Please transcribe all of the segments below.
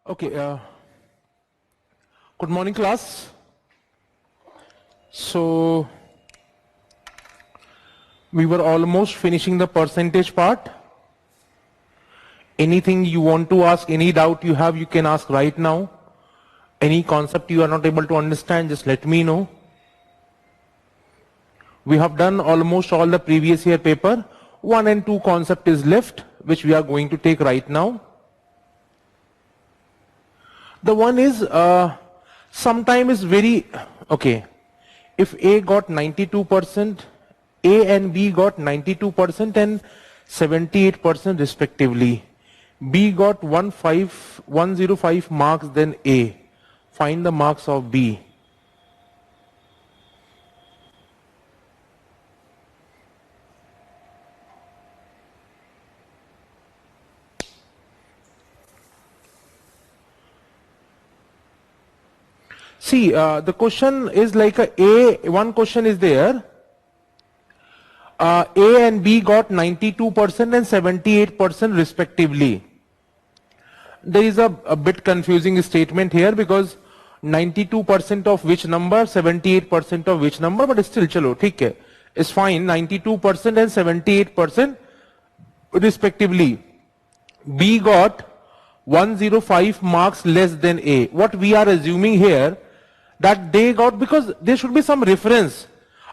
Okay, good morning class. So we were almost finishing the percentage part. Anything you want to ask, any doubt you have, you can ask right now. Any concept you are not able to understand, just let me know. We have done almost all the previous year paper. 1 and 2 concept is left, which we are going to take right now. The one is, sometime is very, okay, if A got 92%, A and B got 92% and 78% respectively. B got 105 marks than A. Find the marks of B. See, the question is like one question is there. A and B got 92% and 78% respectively. There is a bit confusing statement here because 92% of which number, 78% of which number, but still chalo, theek hai. It's fine, 92% and 78% respectively. B got 105 marks less than A. What we are assuming here, that they got, because there should be some reference.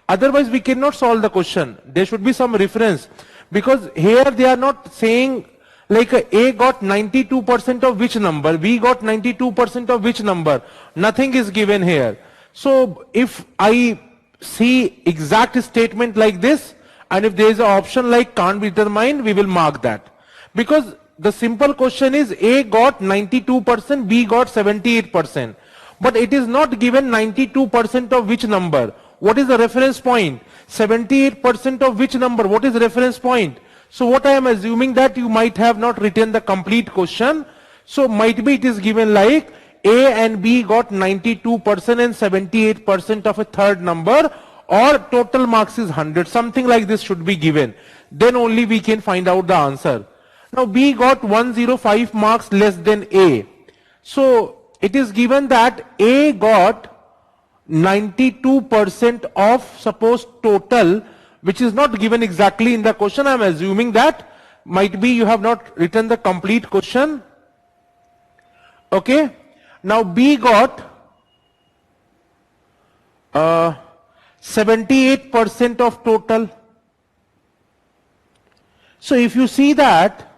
Otherwise we cannot solve the question. There should be some reference. Because here they are not saying like A got 92% of which number, B got 92% of which number. Nothing is given here. So if I see exact statement like this, and if there is an option like can't be determined, we will mark that. Because the simple question is A got 92%, B got 78%. But it is not given 92% of which number. What is the reference point? 78% of which number? What is the reference point? So what I am assuming that you might have not written the complete question. So might be it is given like A and B got 92% and 78% of a third number, or total marks is 100. Something like this should be given. Then only we can find out the answer. Now B got 105 marks less than A. So it is given that A got 92% of suppose total, which is not given exactly in the question. I am assuming that might be you have not written the complete question. Okay. Now B got 78% of total. So if you see that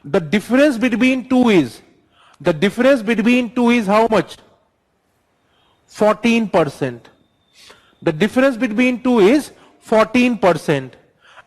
the difference between two is, how much? 14%. The difference between two is 14%.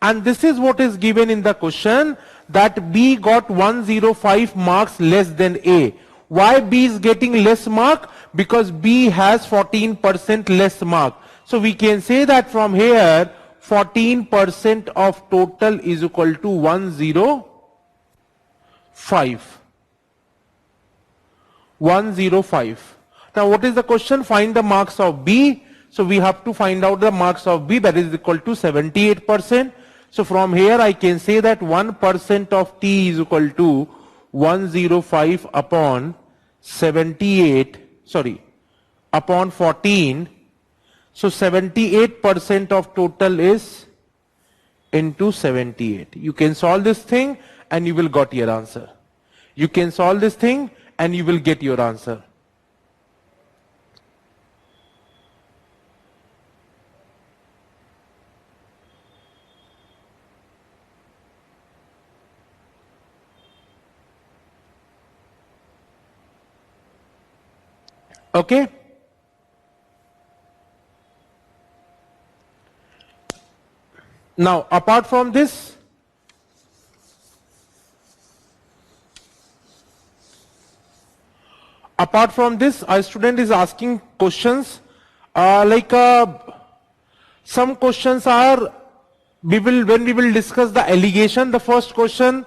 And this is what is given in the question, that B got 105 marks less than A. Why B is getting less mark? Because B has 14% less mark. So we can say that from here 14% of total is equal to 105. 105. Now what is the question? Find the marks of B. So we have to find out the marks of B, that is equal to 78%. So from here I can say that 1% of T is equal to 105 upon 14. So 78% of total is into 78. You can solve this thing and you will get your answer. You can solve this thing and you will get your answer. Okay. Now apart from this, a student is asking questions some questions are, when we will discuss the allegation, the first question,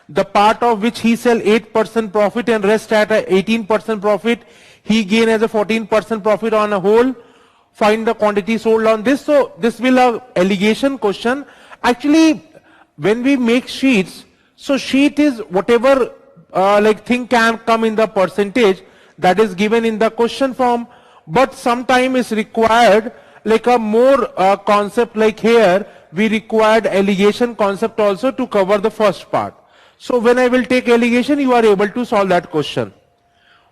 the part of which he sell 8% profit and rest at a 18% profit, he gain as a 14% profit on a whole. find the quantity sold on this. So this will have allegation question. Actually, when we make sheets, so sheet is whatever like thing can come in the percentage that is given in the question form, but sometime is required like a more concept, like here we required allegation concept also to cover the first part. So when I will take allegation, you are able to solve that question.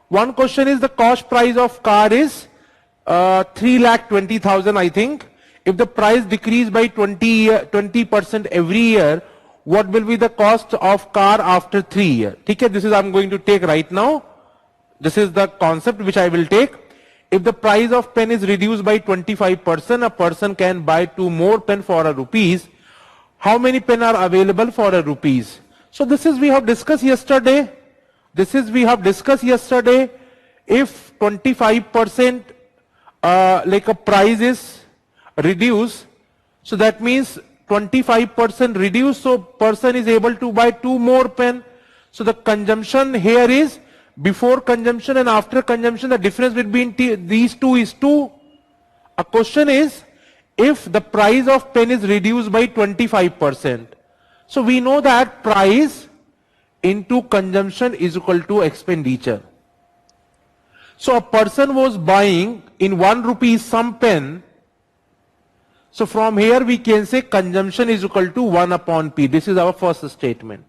One question is the cost price of car is 3,20,000 I think. If the price decrease by 20% every year, what will be the cost of car after 3 years? Okay, this is I'm going to take right now. This is the concept which I will take. If the price of pen is reduced by 25%, a person can buy 2 more pen for a rupees. How many pen are available for a rupees? So this is we have discussed yesterday. This is we have discussed yesterday. If 25% like a price is reduced, so that means 25% reduced, so person is able to buy 2 more pen. So the consumption here is before consumption and after consumption, the difference between these two is 2. A question is, if the price of pen is reduced by 25%, so we know that price into consumption is equal to expenditure. So a person was buying in 1 rupee some pen. So from here we can say consumption is equal to 1 upon P. This is our first statement.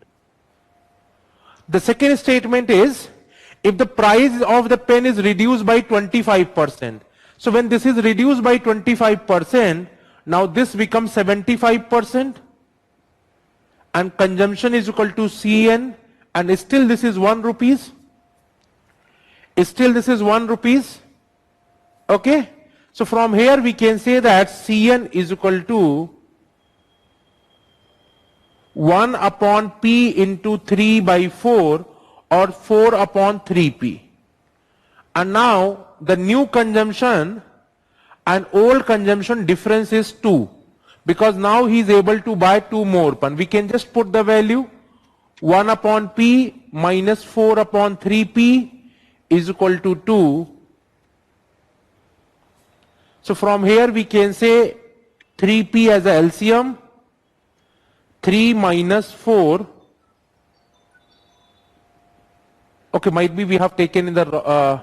The second statement is, if the price of the pen is reduced by 25%. So when this is reduced by 25%, now this becomes 75%. And consumption is equal to Cn, and still this is 1 rupees. Still this is 1 rupees. Okay. So from here we can say that Cn is equal to 1 upon P into 3 by 4 or 4 upon 3P. And now the new consumption and old consumption difference is 2. Because now he is able to buy 2 more pen. We can just put the value 1 upon P minus 4 upon 3P is equal to 2. So from here we can say 3P as a LCM, 3 minus 4. Okay, might be we have taken in the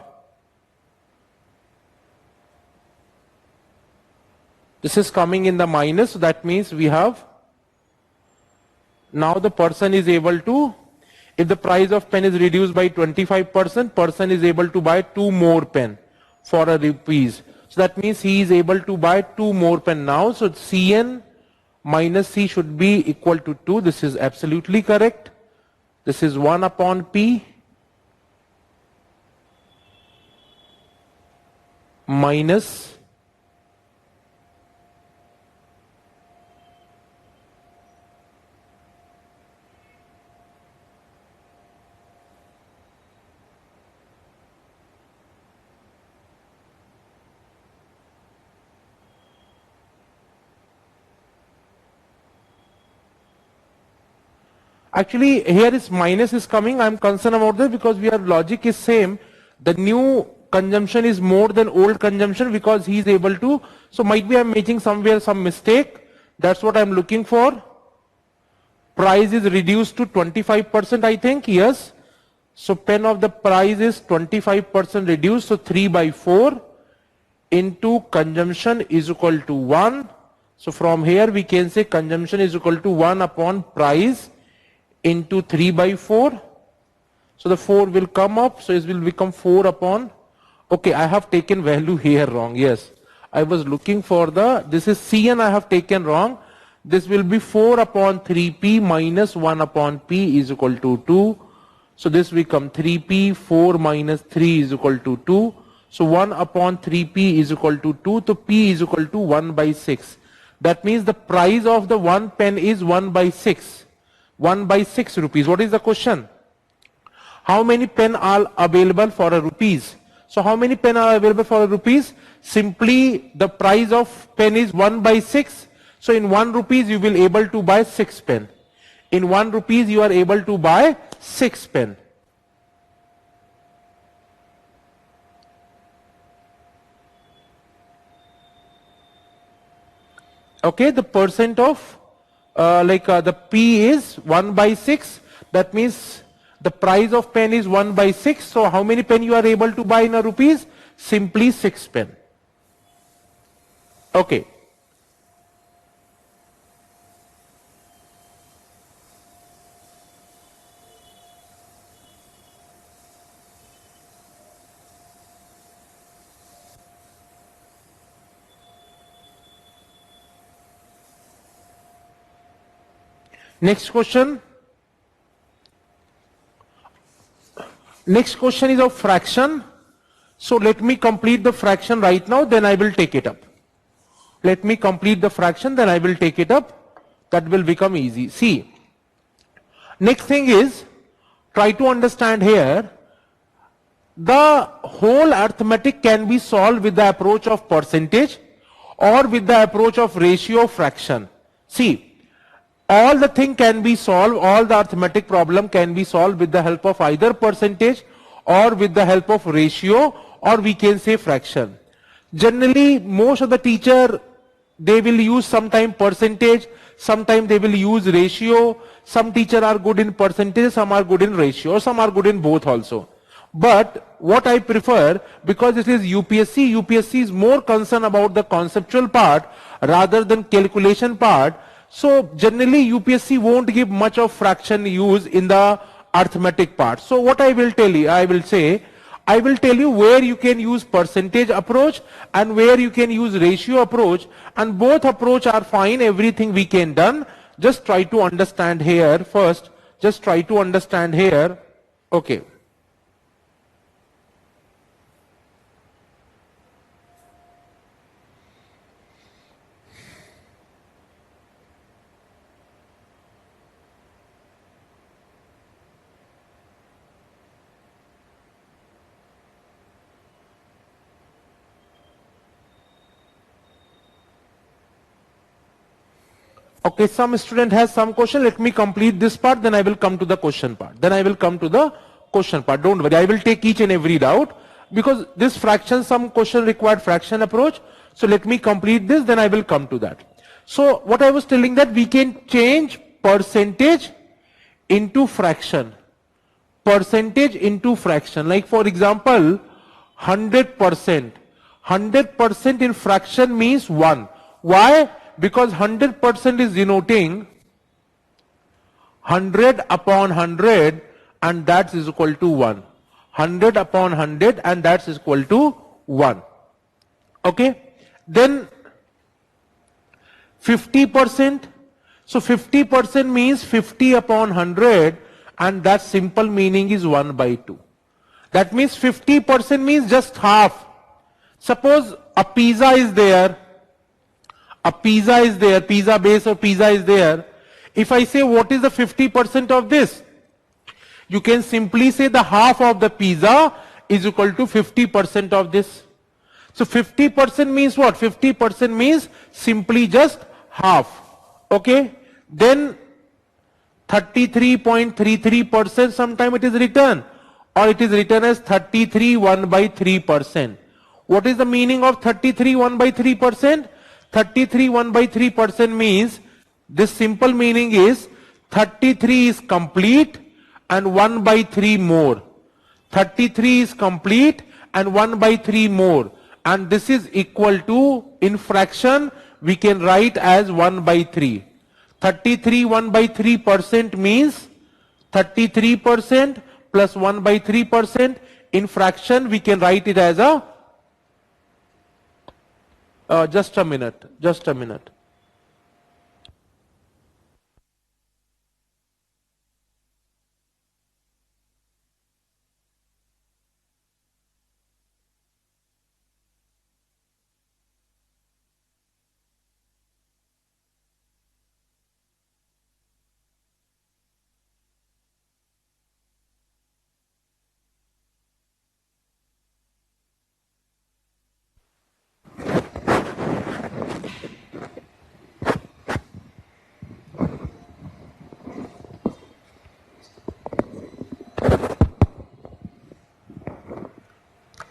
this is coming in the minus, so that means we have, now the person is able to, if the price of pen is reduced by 25%, person is able to buy 2 more pen for a rupees. So that means he is able to buy 2 more pen now. So Cn minus C should be equal to 2. This is absolutely correct. This is 1 upon P minus actually here is minus is coming. I am concerned about this because our logic is same. The new consumption is more than old consumption because he is able to. So might be I am making somewhere some mistake. That's what I am looking for. Price is reduced to 25% I think. Yes. So pen of the price is 25% reduced. So 3 by 4 into consumption is equal to 1. So from here we can say consumption is equal to 1 upon price into 3 by 4. So the 4 will come up, so it will become 4 upon, okay, I have taken value here wrong, yes. I was looking for the, this is Cn I have taken wrong. This will be 4 upon 3P minus 1 upon P is equal to 2. So this become 3P, 4 minus 3 is equal to 2. So 1 upon 3P is equal to 2, so P is equal to 1 by 6. That means the price of the 1 pen is 1 by 6. 1 by 6 rupees. What is the question? How many pen are available for a rupees? So how many pen are available for a rupees? Simply the price of pen is 1 by 6. So in 1 rupees you will able to buy 6 pen. In 1 rupees you are able to buy 6 pen. Okay, the percent of the P is 1 by 6. That means the price of pen is 1 by 6. So how many pen you are able to buy in a rupees? Simply 6 pen. Okay. Next question. Next question is of fraction. So let me complete the fraction right now, then I will take it up. Let me complete the fraction, then I will take it up. That will become easy. See, next thing is, try to understand here, the whole arithmetic can be solved with the approach of percentage or with the approach of ratio fraction. See, all the thing can be solved, all the arithmetic problem can be solved with the help of either percentage or with the help of ratio, or we can say fraction. Generally, most of the teacher, they will use sometime percentage, sometime they will use ratio. Some teacher are good in percentage, some are good in ratio, or some are good in both also. But what I prefer, because it is UPSC, UPSC is more concerned about the conceptual part rather than calculation part. So generally UPSC won't give much of fraction use in the arithmetic part. So what I will tell you, I will tell you where you can use percentage approach and where you can use ratio approach, and both approach are fine, everything we can done. Just try to understand here first. Just try to understand here. Okay. Okay, some student has some question. Let me complete this part, then I will come to the question part. Don't worry, I will take each and every doubt, because this fraction, some question required fraction approach. So let me complete this, then I will come to that. So what I was telling, that we can change percentage into fraction. Percentage into fraction. Like for example, 100%. 100% in fraction means 1. Why? Because 100% is denoting 100 upon 100, and that is equal to 1. 100 upon 100, and that is equal to 1. Okay. Then 50%. So 50% means 50 upon 100, and that simple meaning is 1 by 2. That means 50% means just half. Suppose a pizza is there. Pizza base or pizza is there. If I say what is the 50% of this, you can simply say the half of the pizza is equal to 50% of this. So 50% means what? 50% means simply just half. Okay. Then 33.33% sometime it is written, or it is written as 33 1 by 3%. What is the meaning of 33 1 by 3%? 33 1 by 3% means, this simple meaning is 33 is complete and 1 by 3 more. 33 is complete and 1 by 3 more. And this is equal to, in fraction, we can write as 1 by 3. 33 1 by 3% means 33% plus 1 by 3%. In fraction, we can write it as a just a minute.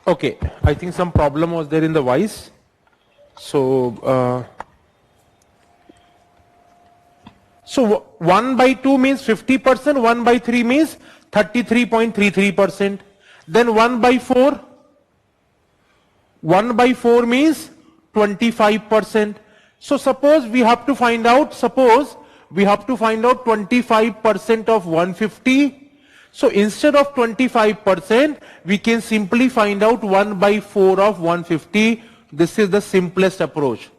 Okay, I think some problem was there in the voice. So So 1 by 2 means 50%, 1 by 3 means 33.33%. Then 1 by 4, 1 by 4 means 25%. So suppose we have to find out 25% of 150. So instead of 25%, we can simply find out 1 by 4 of 150. This is the simplest approach.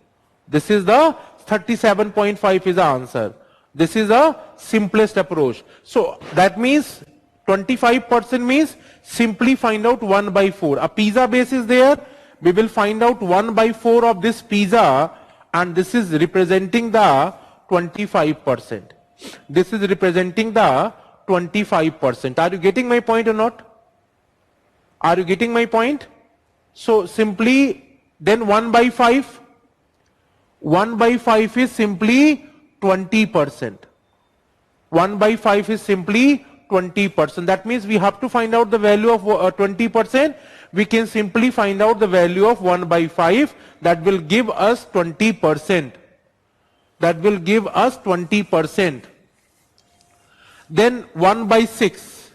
This is the 37.5 is the answer. This is the simplest approach. So that means 25% means simply find out 1 by 4. A pizza base is there. We will find out 1 by 4 of this pizza, and this is representing the 25%. This is representing the 25%. Are you getting my point or not? Are you getting my point? So simply then 1 by 5. 1 by 5 is simply 20%. 1 by 5 is simply 20%. That means we have to find out the value of 20%. We can simply find out the value of 1 by 5. That will give us 20%. That will give us 20%. Then 1 by 6.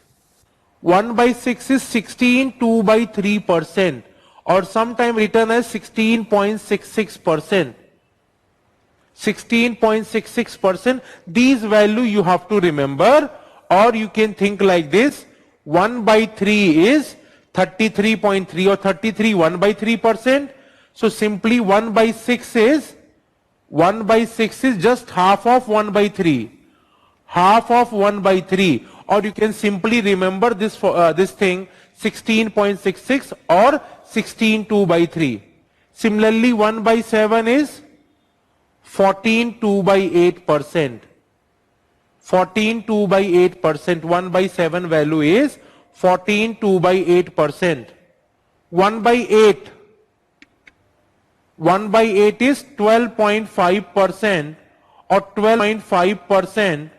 1 by 6 is 16 by 3%, or sometimes written as 16.66%. 16.66%. These value you have to remember, or you can think like this. 1 by 3 is 33.3 or 33, 1 by 3%. So simply 1 by 6 is just half of 1 by 3. Half of 1 by 3. Or you can simply remember this thing, 16.66 or 16 by 3. Similarly, 1 by 7 is 14 by 8%. 14 by 8%. 1 by 7 value is 14 by 8%. 1 by 8. 1 by 8 is 12.5% or 12.5%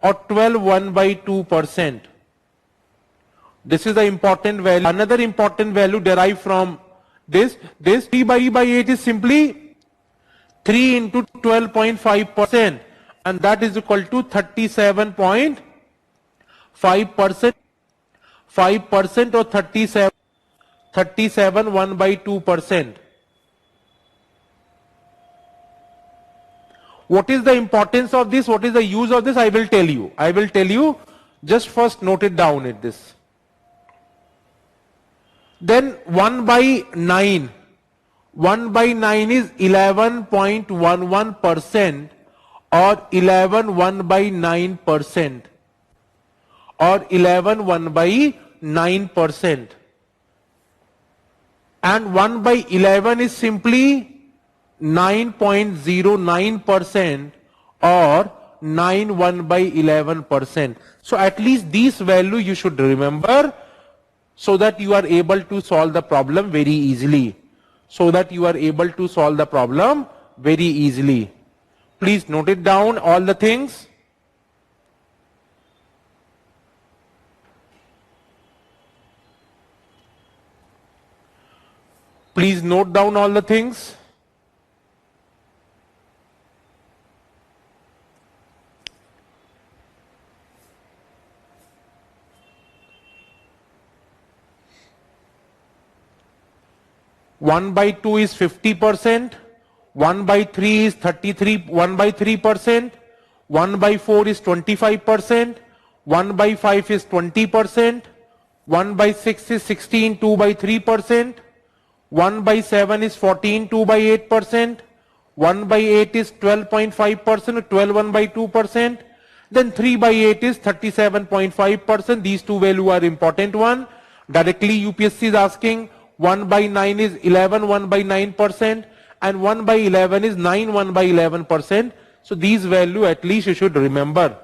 or 12 1 by 2%. This is the important value. Another important value derived from this 3 by 8 is simply 3 into 12.5%, and that is equal to 37.5%. 5% or 37 1 by 2%. What is the importance of this? What is the use of this? I will tell you. I will tell you. Just first note it down at this. Then 1 by 9. 1 by 9 is 11.11% or 11 1 by 9% or 11 1 by 9%. And 1 by 11 is simply 9.09% or 9 1 by 11%. So at least these value you should remember, so that you are able to solve the problem very easily. So that you are able to solve the problem very easily. Please note it down, all the things. Please note down all the things. One by 2 is 50%, 1 by 3 is 1 by 3%, 1 by 4 is 25%, 1 by 5 is 20%, 1 by 6 is 16 2 by 3%, 1 by 7 is 14 2 by 8%, 1 by 8 is 12.5%, 12 1 by 2%, then 3 by 8 is 37.5%. These two values are important one. Directly UPSC is asking. 1 by 9 is 11 1 by 9% and 1 by 11 is 9 1 by 11%. So these value at least you should remember.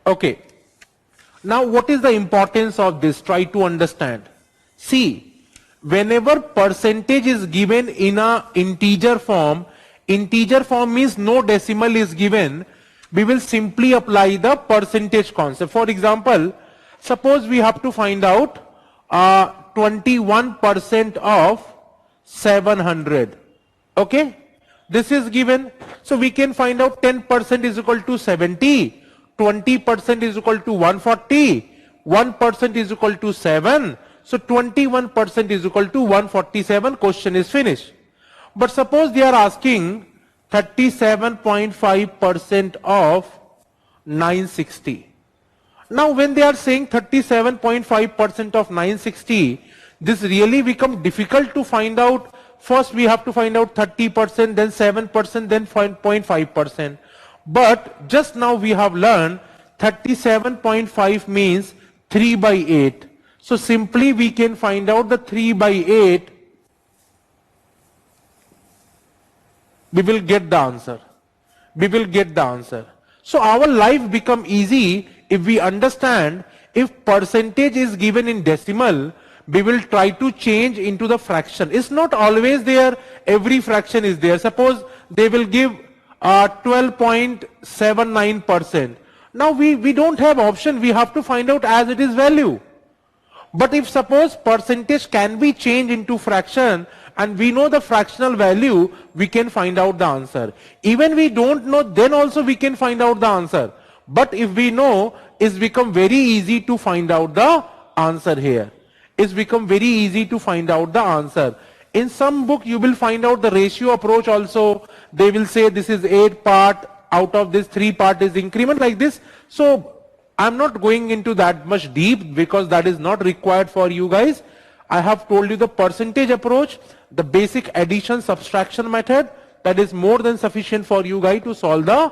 Okay. Now what is the importance of this? Try to understand. See, whenever percentage is given in a integer form, Integer form means no decimal is given. We will simply apply the percentage concept. For example, suppose we have to find out 21% of 700. Okay, this is given. So we can find out 10% is equal to 70, 20% is equal to 140, 1% is equal to 7. So 21% is equal to 147. Question is finished. But suppose they are asking 37.5% of 960. Now when they are saying 37.5% of 960, this really becomes difficult to find out. First we have to find out 30%, then 7%, then 0.5%. But just now we have learned 37.5 means 3 by 8. So simply we can find out the 3 by 8. We will get the answer. We will get the answer. So our life become easy if we understand if percentage is given in decimal, we will try to change into the fraction. It's not always there, every fraction is there. Suppose they will give 12.79%. Now we don't have option, we have to find out as it is value. But if suppose percentage can be changed into fraction and we know the fractional value, we can find out the answer. Even we don't know, then also we can find out the answer. But if we know, it's become very easy to find out the answer here. It's become very easy to find out the answer. In some book you will find out the ratio approach also. They will say this is 8 part, out of this 3 part is increment, like this. So I'm not going into that much deep because that is not required for you guys. I have told you the percentage approach, the basic addition subtraction method, that is more than sufficient for you guys to solve the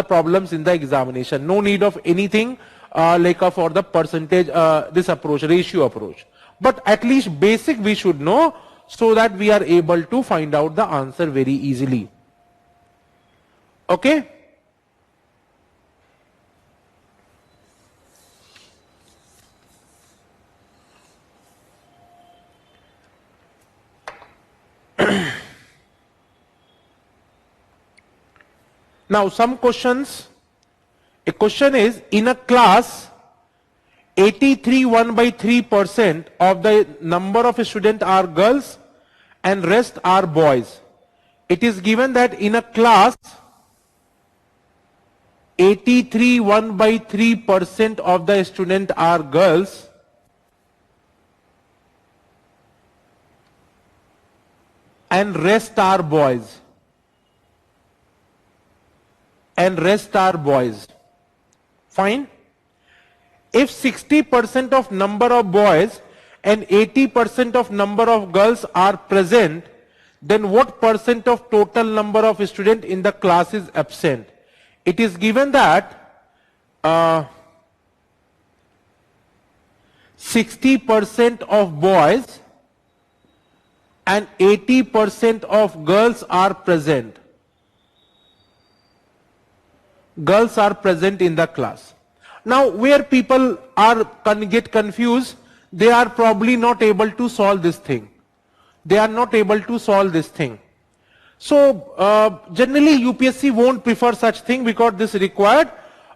problems in the examination. No need of anything for the percentage, this approach, ratio approach. But at least basic we should know so that we are able to find out the answer very easily. Okay? Now some questions. A question is, in a class 83.1/3% of the number of students are girls and rest are boys. It is given that in a class 83.1/3% of the students are girls and rest are boys. And rest are boys. Fine. If 60% of number of boys and 80% of number of girls are present, then what percent of total number of students in the class is absent? It is given that 60% of boys and 80% of girls are present. Girls are present in the class. Now where people get confused, they are probably not able to solve this thing. They are not able to solve this thing. So generally UPSC won't prefer such thing because this required,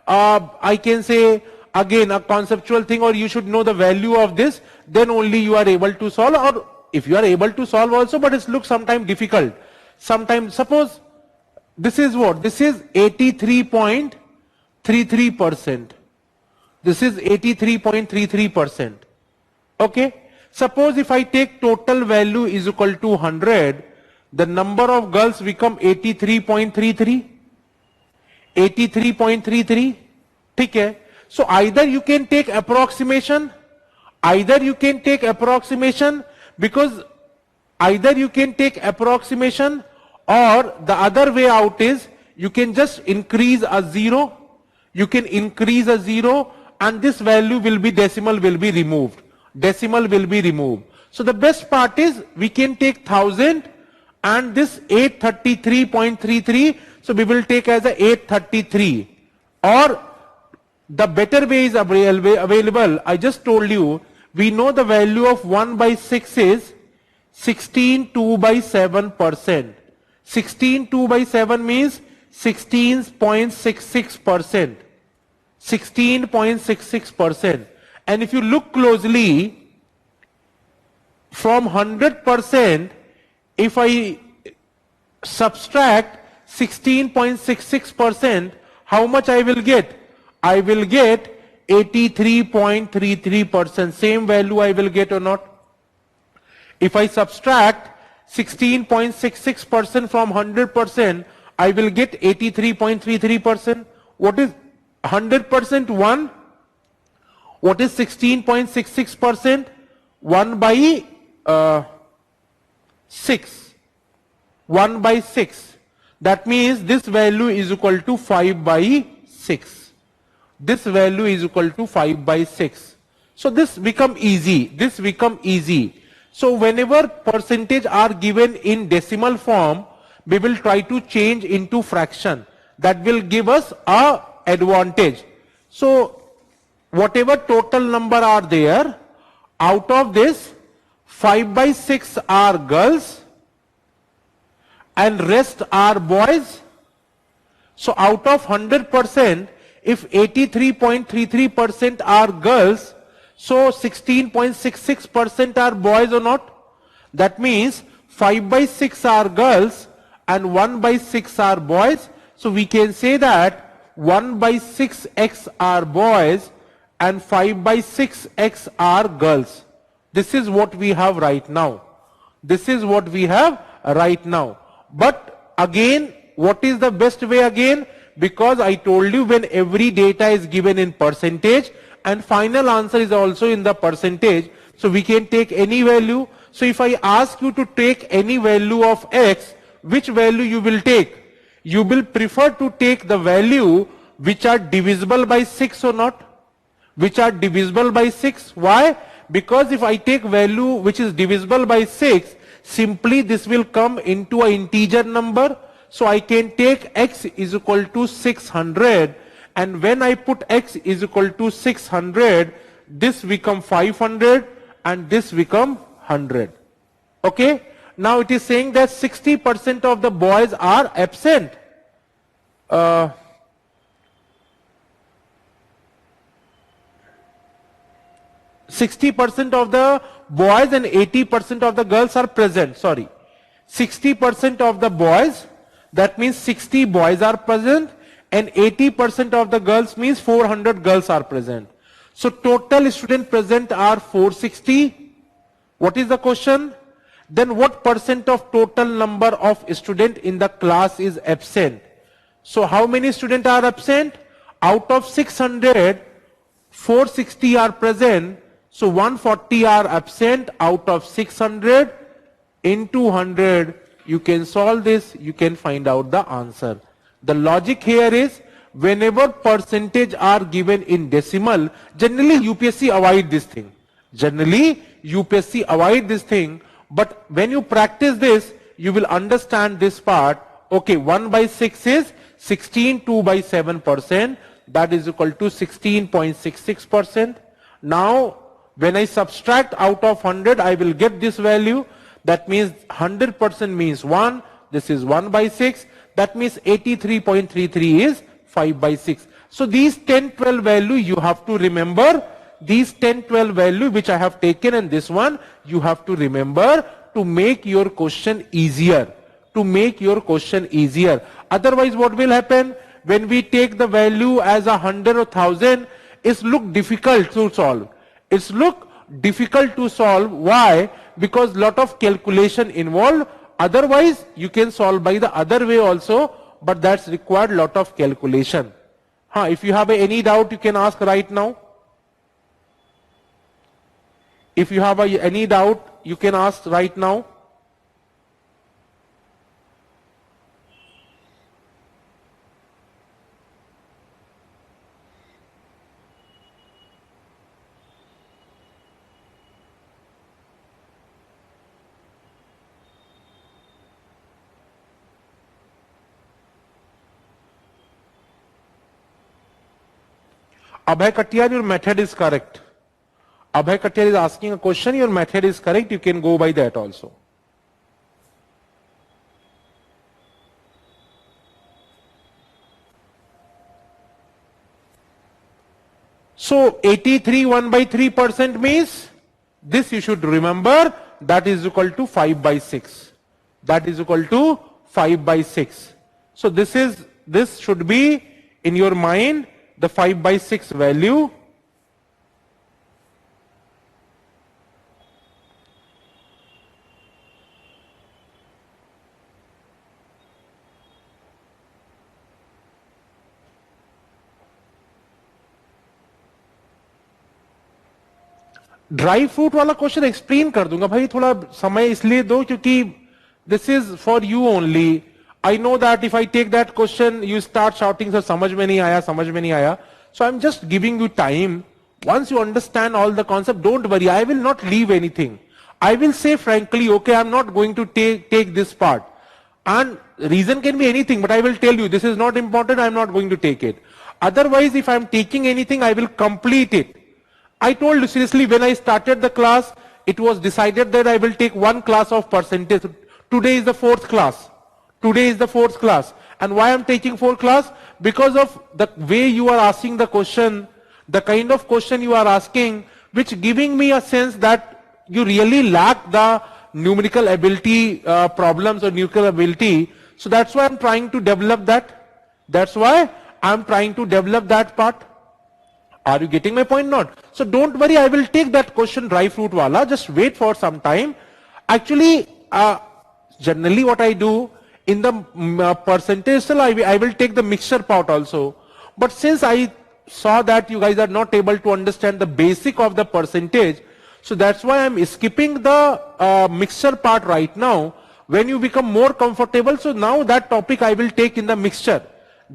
I can say again a conceptual thing, or you should know the value of this, then only you are able to solve, or if you are able to solve also, but it looks sometimes difficult. Sometimes, suppose this is what? This is 83.33%. This is 83.33%. Okay. Suppose if I take total value is equal to 100, the number of girls become 83.33. 83.33. Okay. So either you can take approximation, because either you can take approximation, or the other way out is you can just increase a 0. You can increase a 0 and this value will be, decimal will be removed. Decimal will be removed. So the best part is we can take 1000 and this 833.33. So we will take as a 833. Or the better way is available. I just told you, we know the value of 1/6 is 16 2/7%. 16 2 by 7 means 16.66%. 16.66%. And if you look closely, from 100%, if I subtract 16.66%, how much I will get? I will get 83.33%. Same value I will get or not? If I subtract 16.66% from 100%, I will get 83.33%. What is 100%? 1. What is 16.66%? 1 by 6. 1 by 6. That means this value is equal to 5 by 6. This value is equal to 5 by 6. So this become easy. This become easy. So whenever percentage are given in decimal form, we will try to change into fraction. That will give us a advantage. So whatever total number are there, out of this 5 by 6 are girls and rest are boys. So out of 100%, if 83.33% are girls, so 16.66% are boys or not? That means 5 by 6 are girls and 1 by 6 are boys. So we can say that 1 by 6x are boys and 5 by 6x are girls. This is what we have right now. This is what we have right now. But again, what is the best way again? Because I told you when every data is given in percentage and final answer is also in the percentage, so we can take any value. So if I ask you to take any value of x, which value you will take? You will prefer to take the value which are divisible by 6 or not? Which are divisible by 6. Why? Because if I take value which is divisible by 6, simply this will come into an integer number. So I can take x is equal to 600, and when I put x is equal to 600, this become 500 and this become 100. Okay? Now it is saying that 60% of the boys are absent. 60% of the boys and 80% of the girls are present. Sorry. 60% of the boys, that means 60 boys are present, and 80% of the girls means 400 girls are present. So total student present are 460. What is the question? Then what percent of total number of student in the class is absent? So how many students are absent? Out of 600, 460 are present. So 140 are absent out of 600 into 100. You can solve this, you can find out the answer. The logic here is, whenever percentage are given in decimal, generally UPSC avoid this thing. Generally UPSC avoid this thing, but when you practice this, you will understand this part. Okay, 1 by 6 is 16, 2 by 7%, that is equal to 16.66%. Now when I subtract out of 100, I will get this value. That means 100% means 1. This is 1 by 6. That means 83.33 is 5 by 6. So these 10, 12 value you have to remember. These 10, 12 value which I have taken, and this one you have to remember to make your question easier. To make your question easier. Otherwise what will happen? When we take the value as 100 or 1000, it's look difficult to solve. It's look difficult to solve. Why? Because lot of calculation involved. Otherwise you can solve by the other way also, but that's required lot of calculation. If you have any doubt, you can ask right now. If you have any doubt, you can ask right now. Abhay Katiyar, your method is correct. Abhay Katiyar is asking a question, your method is correct, you can go by that also. So 83 1/3% means this you should remember, that is equal to 5/6. That is equal to 5/6. So this should be in your mind the 5/6 value. Dry fruit वाला question explain कर दूंगा भाई, थोड़ा समय इसलिए दो क्योंकि this is for you only. I know that if I take that question you start shouting sir समझ में नहीं आया, समझ में नहीं आया. So I am just giving you time. Once you understand all the concept, don't worry, I will not leave anything. I will say frankly, okay, I'm not going to take this part. And reason can be anything, but I will tell you, this is not important, I'm not going to take it. Otherwise, if I'm taking anything, I will complete it. I told you seriously, when I started the class, it was decided that I will take one class of percentage. Today is the fourth class. Today is the fourth class. And why I'm taking fourth class? Because of the way you are asking the question, the kind of question you are asking, which giving me a sense that you really lack the numerical ability problems or numerical ability. So that's why I'm trying to develop that. That's why I'm trying to develop that part. Are you getting my point? Not. So don't worry, I will take that question dry fruit wala. Just wait for some time. Actually, generally what I do in the percentage, I will take the mixture part also. But since I saw that you guys are not able to understand the basic of the percentage, so that's why I'm skipping the mixture part right now. When you become more comfortable, so now that topic I will take in the mixture.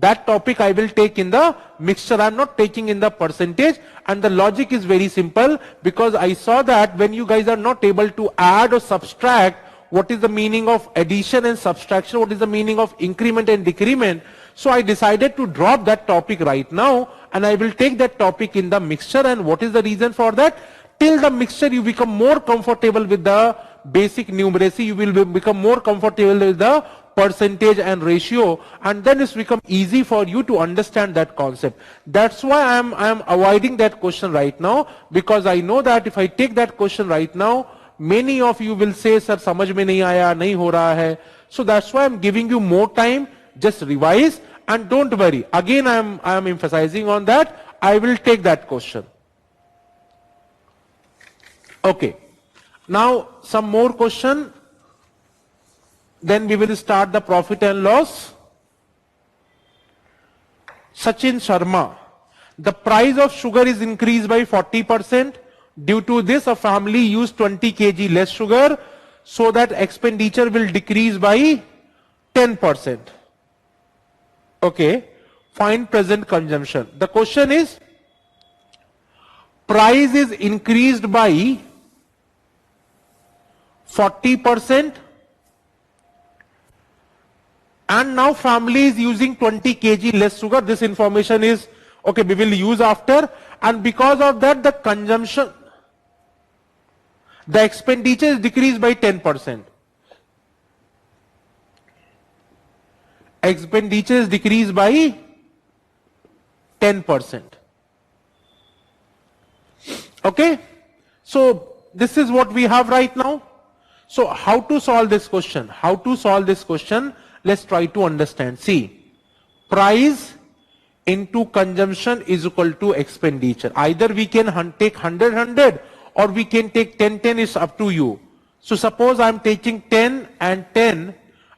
That topic I will take in the mixture. I'm not taking in the percentage, and the logic is very simple, because I saw that when you guys are not able to add or subtract, what is the meaning of addition and subtraction, what is the meaning of increment and decrement. So I decided to drop that topic right now, and I will take that topic in the mixture. And what is the reason for that? Till the mixture you become more comfortable with the basic numeracy, you will become more comfortable with the percentage and ratio, and then it's become easy for you to understand that concept. That's why I am avoiding that question right now, because I know that if I take that question right now, many of you will say, sir, samajh mein nahi aaya, nahi ho raha hai. So that's why I'm giving you more time. Just revise, and don't worry. Again, I am emphasizing on that. I will take that question. Okay. Now some more question. Then we will start the profit and loss. Sachin Sharma. The price of sugar is increased by 40%. Due to this, a family used 20 kg less sugar, so that expenditure will decrease by 10%. Okay. Find present consumption. The question is, price is increased by 40%, and now family is using 20 kg less sugar. This information is, okay, we will use after, and because of that the consumption, the expenditure is decreased by 10%. Expenditure is decreased by 10%. Okay, so this is what we have right now. So how to solve this question? How to solve this question? Let's try to understand. See, price into consumption is equal to expenditure. Either we can take 100, or we can take 10, is up to you. So suppose I'm taking 10 and 10,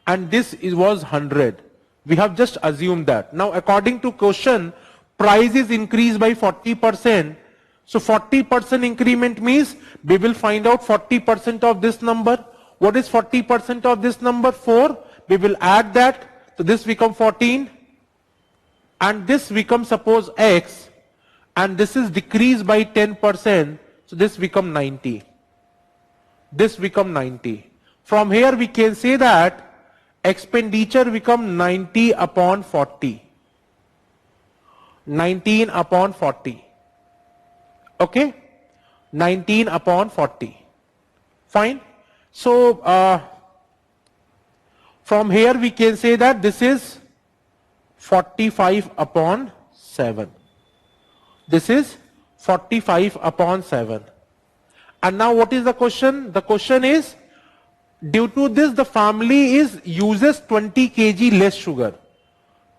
and this was 100. We have just assumed that. Now according to question, price is increased by 40%. So 40% increment means we will find out 40% of this number. What is 40% of this number? 4. We will add that. So this becomes 14. And this becomes, suppose, X. And this is decreased by 10%. So this becomes 90. This becomes 90. From here we can say that expenditure becomes 90 upon 40. 19 upon 40. Okay? 19 upon 40. Fine. So, from here we can say that this is 45 upon 7. This is 45 upon 7. And now what is the question? The question is, due to this the family uses 20 kg less sugar.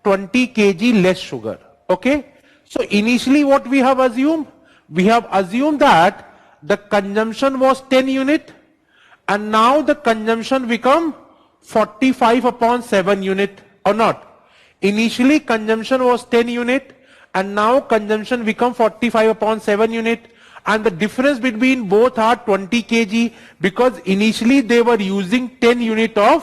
20 kg less sugar. Okay. So initially what we have assumed? We have assumed that the consumption was 10 unit and now the consumption become 45 upon 7 unit or not. Initially consumption was 10 unit and now consumption become 45 upon 7 unit, and the difference between both are 20 kg because initially they were using 10 unit of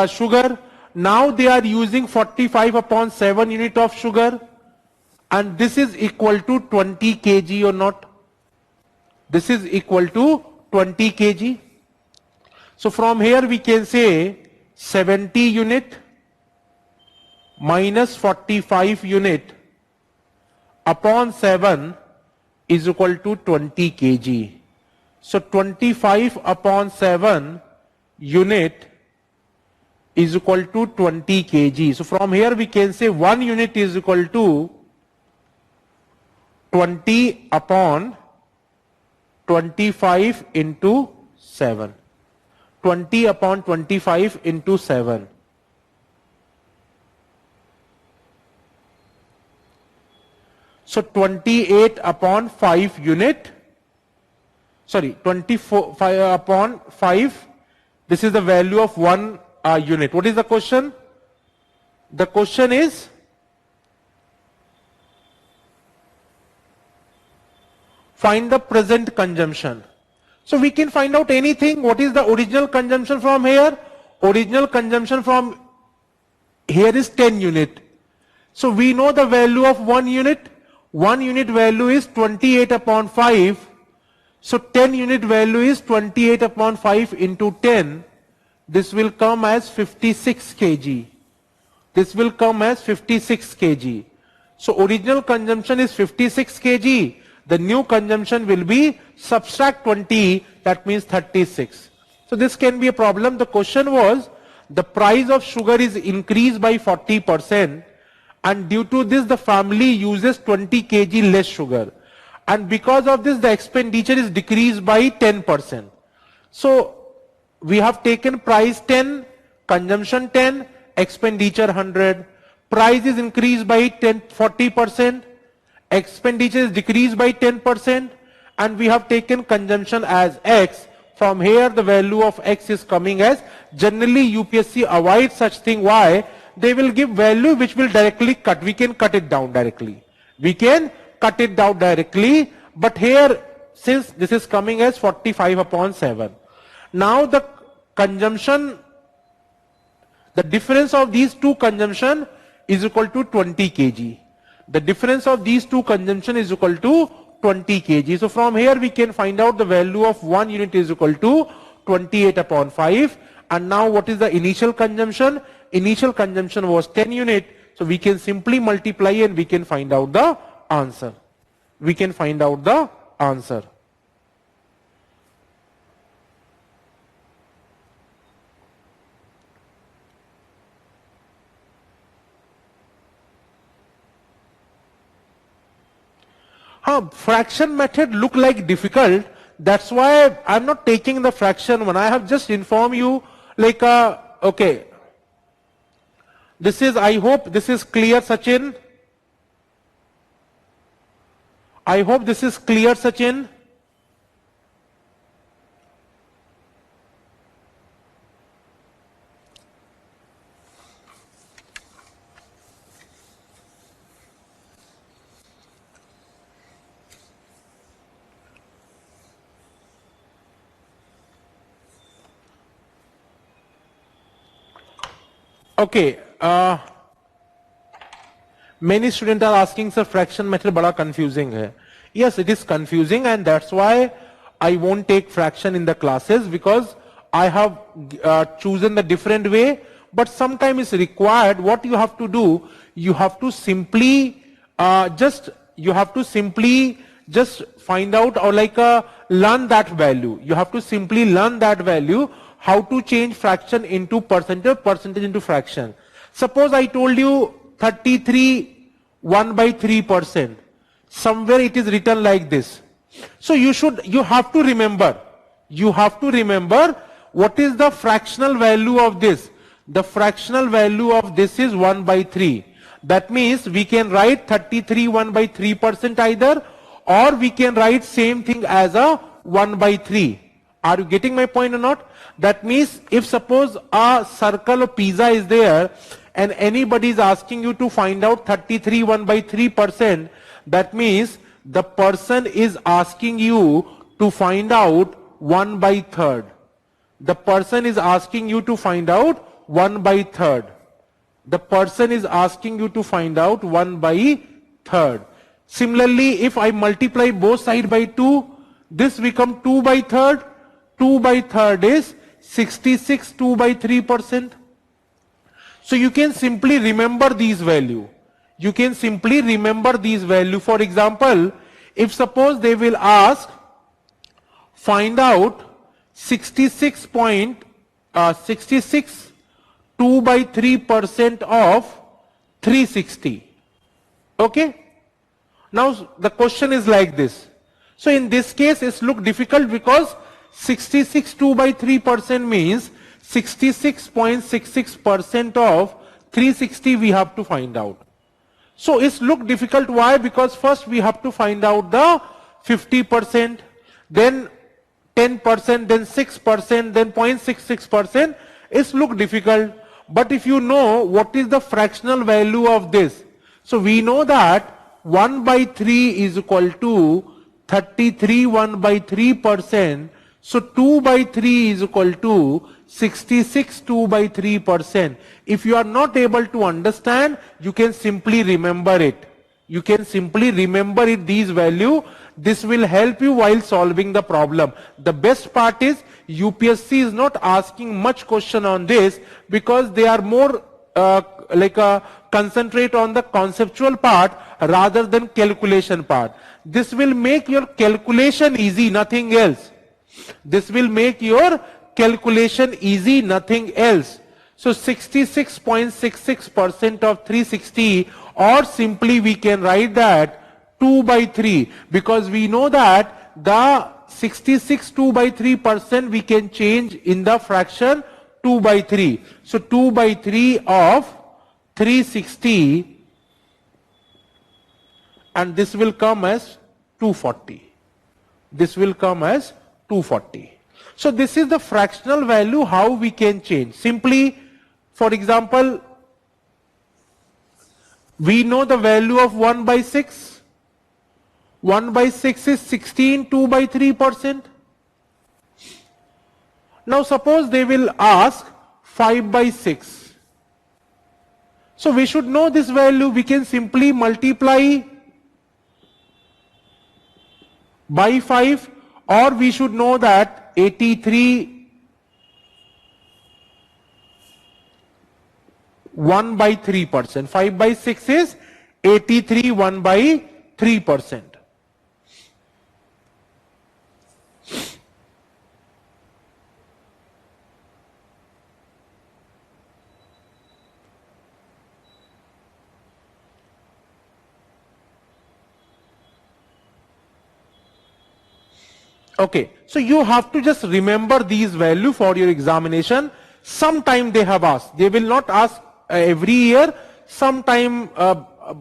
sugar. Now they are using 45 upon 7 unit of sugar, and this is equal to 20 kg or not? This is equal to 20 kg. So from here we can say 70 unit minus 45 unit upon 7 is equal to 20 kg. So 25 upon 7 unit is equal to 20 kg. So from here we can say 1 unit is equal to 20 upon 25 into 7. 20 upon 25 into 7. So 28 upon 5 unit, sorry, 24 upon 5, this is the value of 1 unit. What is the question? The question is, find the present consumption. So we can find out anything. What is the original consumption from here? Original consumption from here is 10 unit. So we know the value of 1 unit. 1 unit value is 28 upon 5. So 10 unit value is 28 upon 5 into 10. This will come as 56 kg. This will come as 56 kg. So original consumption is 56 kg. The new consumption will be subtract 20, that means 36. So this can be a problem. The question was, the price of sugar is increased by 40%, and due to this the family uses 20 kg less sugar, and because of this the expenditure is decreased by 10%. So we have taken price 10, consumption 10, expenditure 100. Price is increased by 40%, expenditure is decreased by 10%, and we have taken consumption as X. From here the value of X is coming as, generally UPSC avoids such thing. Why? They will give value which will directly cut. We can cut it down directly. We can cut it down directly, but here since this is coming as 45 upon 7. Now the consumption, the difference of these two consumption is equal to 20 kg. The difference of these two consumption is equal to 20 kg. So from here we can find out the value of 1 unit is equal to 28 upon 5. And now what is the initial consumption? Initial consumption was 10 unit. So we can simply multiply and we can find out the answer. We can find out the answer. Fraction method look like difficult. That's why I'm not taking the fraction one. I have just informed you like okay. This is, I hope this is clear, Sachin. I hope this is clear, Sachin. Okay. Many students are asking, sir, fraction method bada confusing hai. Yes, it is confusing, and that's why I won't take fraction in the classes, because I have chosen the different way. But sometimes it's required. What you have to do, you have to simply just find out, or learn that value. You have to simply learn that value, how to change fraction into percentage, percentage into fraction. Suppose I told you 33 1/3%. Somewhere it is written like this. So you have to remember what is the fractional value of this. The fractional value of this is 1 by 3. That means we can write 33 1 by 3% either, or we can write same thing as a 1 by 3. Are you getting my point or not? That means if suppose a circle of pizza is there and anybody is asking you to find out 33 1 by 3%, that means the person is asking you to find out 1 by third. The person is asking you to find out 1 by third. The person is asking you to find out 1 by third. Similarly, if I multiply both sides by 2, this become 2 by third. 2 by third is 66 2 by 3%. So you can simply remember these value. You can simply remember these value. For example, if suppose they will ask, find out 66 2 by 3% of 360. Okay? Now the question is like this. So in this case it's look difficult because 66 2 by 3% means 66.66% of 360 we have to find out. So it's look difficult. Why? Because first we have to find out the 50%, then 10%, then 6%, then 0.66%. It's look difficult. But if you know what is the fractional value of this, so we know that 1 by 3 is equal to 33 1 by 3%. So 2 by 3 is equal to 66 2 by 3%. If you are not able to understand, you can simply remember it. You can simply remember it, these value. This will help you while solving the problem. The best part is UPSC is not asking much question on this because they are more concentrate on the conceptual part rather than calculation part. This will make your calculation easy, nothing else. This will make your calculation easy, nothing else. So 66.66% of 360, or simply we can write that 2 by 3, because we know that the 66 2 by 3% we can change in the fraction 2 by 3. So 2 by 3 of 360, and this will come as 240. This will come as 240. So this is the fractional value how we can change. Simply, for example, we know the value of 1 by 6. 1 by 6 is 16 2 by 3%. Now suppose they will ask 5 by 6. So we should know this value. We can simply multiply by 5, or we should know that 83 1 by 3%. 5 by 6 is 83 1 by 3%. Okay, so you have to just remember these values for your examination. Sometime they have asked. They will not ask every year. Sometime,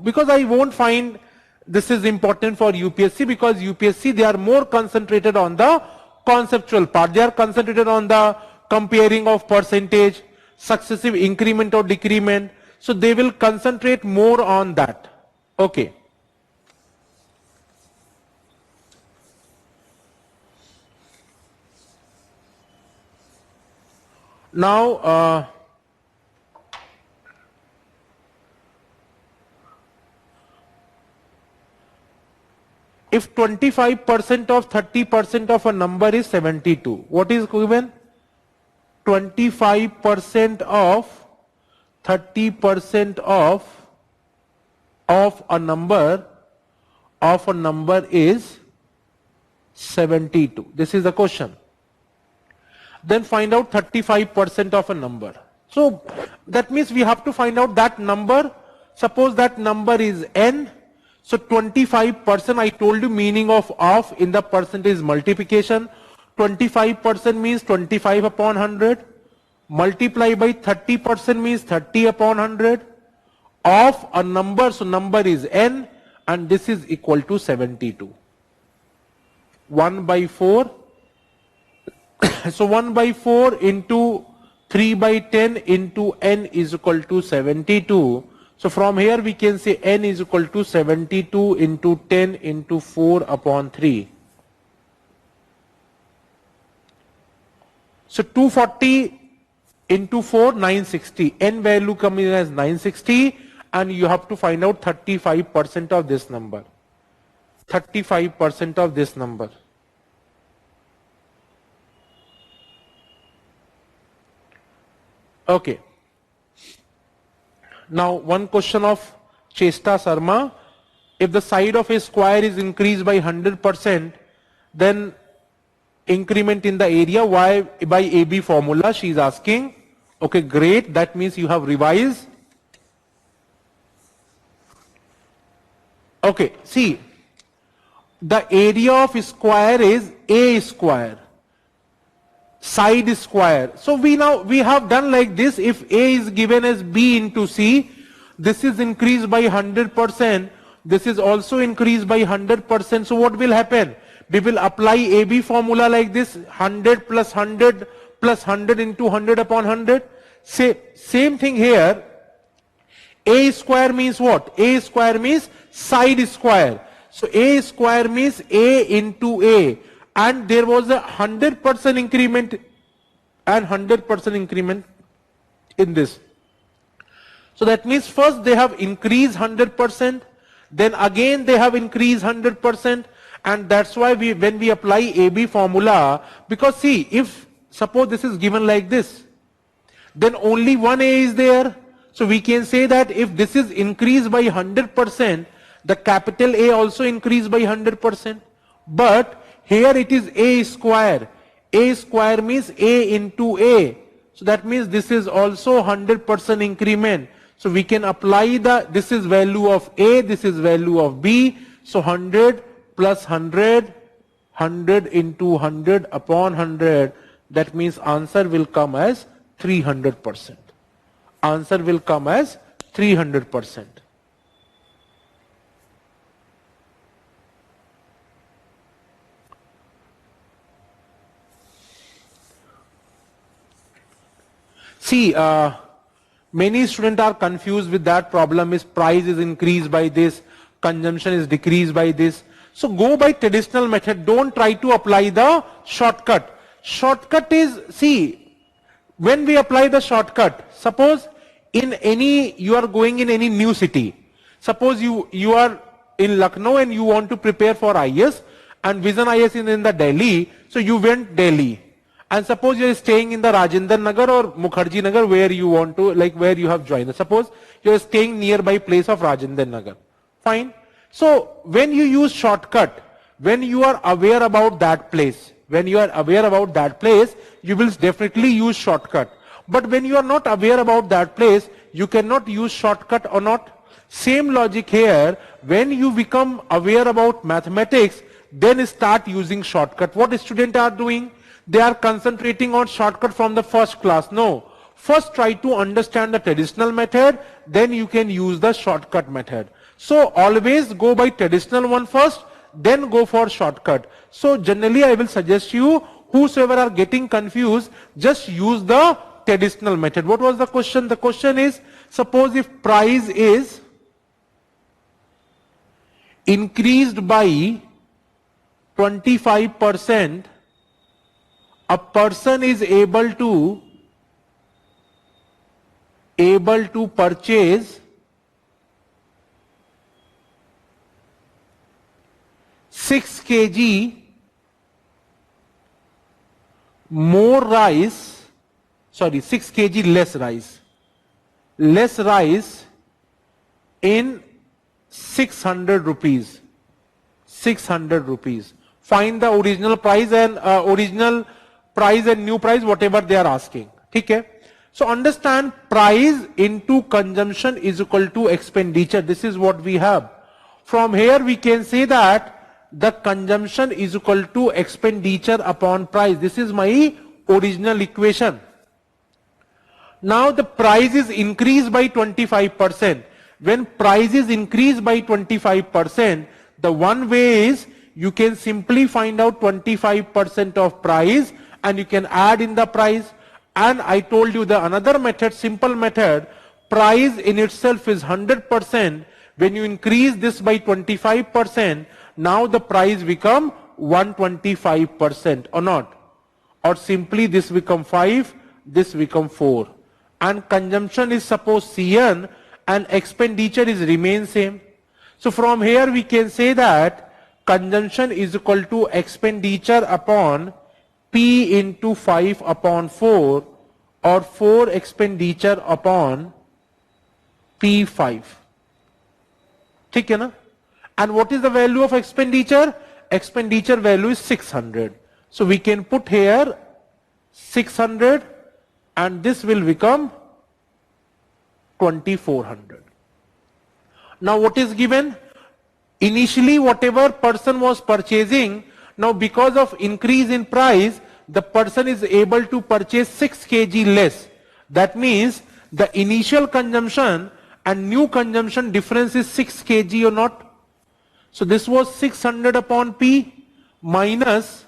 because I won't find this is important for UPSC, because UPSC they are more concentrated on the conceptual part. They are concentrated on the comparing of percentage, successive increment or decrement. So they will concentrate more on that. Okay. Now, if 25% of 30% of a number is 72, what is given? 25% of 30% of a number is 72. This is the question. Then find out 35% of a number. So that means we have to find out that number. Suppose that number is n. So 25%, I told you meaning of in the percentage multiplication. 25% means 25 upon 100. Multiply by 30% means 30 upon 100. Of a number, so number is n, and this is equal to 72. 1 by 4. So 1 by 4 into 3 by 10 into n is equal to 72. So from here we can say n is equal to 72 into 10 into 4 upon 3. So 240 into 4, 960. N value coming as 960, and you have to find out 35% of this number. 35% of this number. Okay. Now one question of Chesta Sarma. If the side of a square is increased by 100%, then increment in the area y by AB formula she is asking. Okay, great. That means you have revised. Okay, see, the area of square is A square, side square. So we have done like this. If A is given as B into C, this is increased by 100%. This is also increased by 100%. So what will happen? We will apply AB formula like this, 100 plus 100 plus 100 into 100 upon 100. Same thing here. A square means what? A square means side square. So A square means A into A. And there was a 100% increment and 100% increment in this. So that means first they have increased 100%, then again they have increased 100%, and that's why when we apply AB formula, because see, if suppose this is given like this, then only one A is there. So we can say that if this is increased by 100%, the capital A also increased by 100%. But here it is A square. A square means A into A. So that means this is also 100% increment. So we can apply this is value of A, this is value of B. So 100 plus 100, 100 into 100 upon 100. That means answer will come as 300%. Answer will come as 300%. See, many students are confused with that problem. Is price is increased by this, consumption is decreased by this. So go by traditional method. Don't try to apply the shortcut. Shortcut is, see, when we apply the shortcut, suppose you are going in any new city. Suppose you are in Lucknow and you want to prepare for IS, and Vision IS is in the Delhi, so you went Delhi. And suppose you are staying in the Rajendra Nagar or Mukherjee Nagar, where you want to, like where you have joined. Suppose you are staying nearby place of Rajendra Nagar. Fine. So when you use shortcut, when you are aware about that place, you will definitely use shortcut. But when you are not aware about that place, you cannot use shortcut or not. Same logic here. When you become aware about mathematics, then start using shortcut. What students are doing? They are concentrating on shortcut from the first class. No. First try to understand the traditional method, then you can use the shortcut method. So always go by traditional one first, then go for shortcut. So generally I will suggest you, whosoever are getting confused, just use the traditional method. What was the question? The question is, suppose if price is increased by 25%, a person is able to purchase 6 kg more rice, 6 kg less rice in 600 rupees. 600 rupees. Find the original price and new price, whatever they are asking. Okay? So understand, price into consumption is equal to expenditure. This is what we have. From here we can say that the consumption is equal to expenditure upon price. This is my original equation. Now the price is increased by 25%. When price is increased by 25%, the one way is you can simply find out 25% of price and you can add in the price. And I told you the another method, simple method, price in itself is 100%. When you increase this by 25%, now the price become 125% or not. Or simply this become 5, this become 4. And consumption is suppose Cn and expenditure is remain same. So from here we can say that consumption is equal to expenditure upon P into 5 upon 4 or 4 expenditure upon P5. ठीक है ना? And what is the value of expenditure? Expenditure value is 600. So we can put here 600 and this will become 2400. Now what is given? Initially whatever person was purchasing, now because of increase in price, the person is able to purchase 6 kg less. That means the initial consumption and new consumption difference is 6 kg or not? So this was 600 upon P minus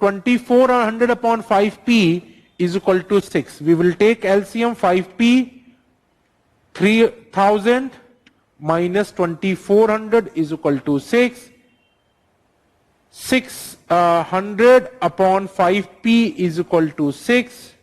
2400 upon 5P is equal to 6. We will take LCM 5P 3000 minus 2400 is equal to 6. 600 upon 5P is equal to 6.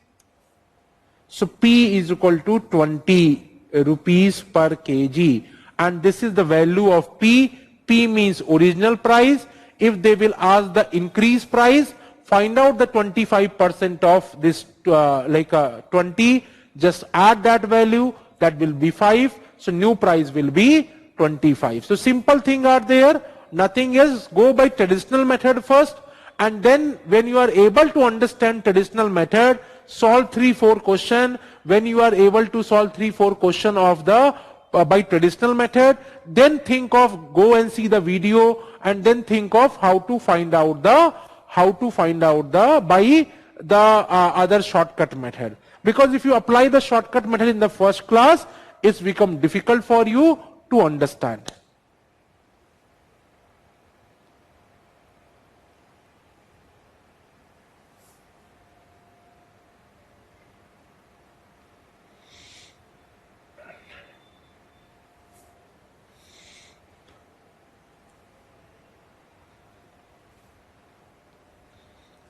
So P is equal to 20 rupees per kg. And this is the value of P. P means original price. If they will ask the increased price, find out the 25% of this 20, just add that value, that will be 5. So new price will be 25. So simple thing are there, nothing else. Go by traditional method first, and then when you are able to understand traditional method, solve 3-4 question. When you are able to solve 3-4 question of the by traditional method, then think of go and see the video, and then think of how to find out the by the other shortcut method. Because if you apply the shortcut method in the first class, it's become difficult for you to understand.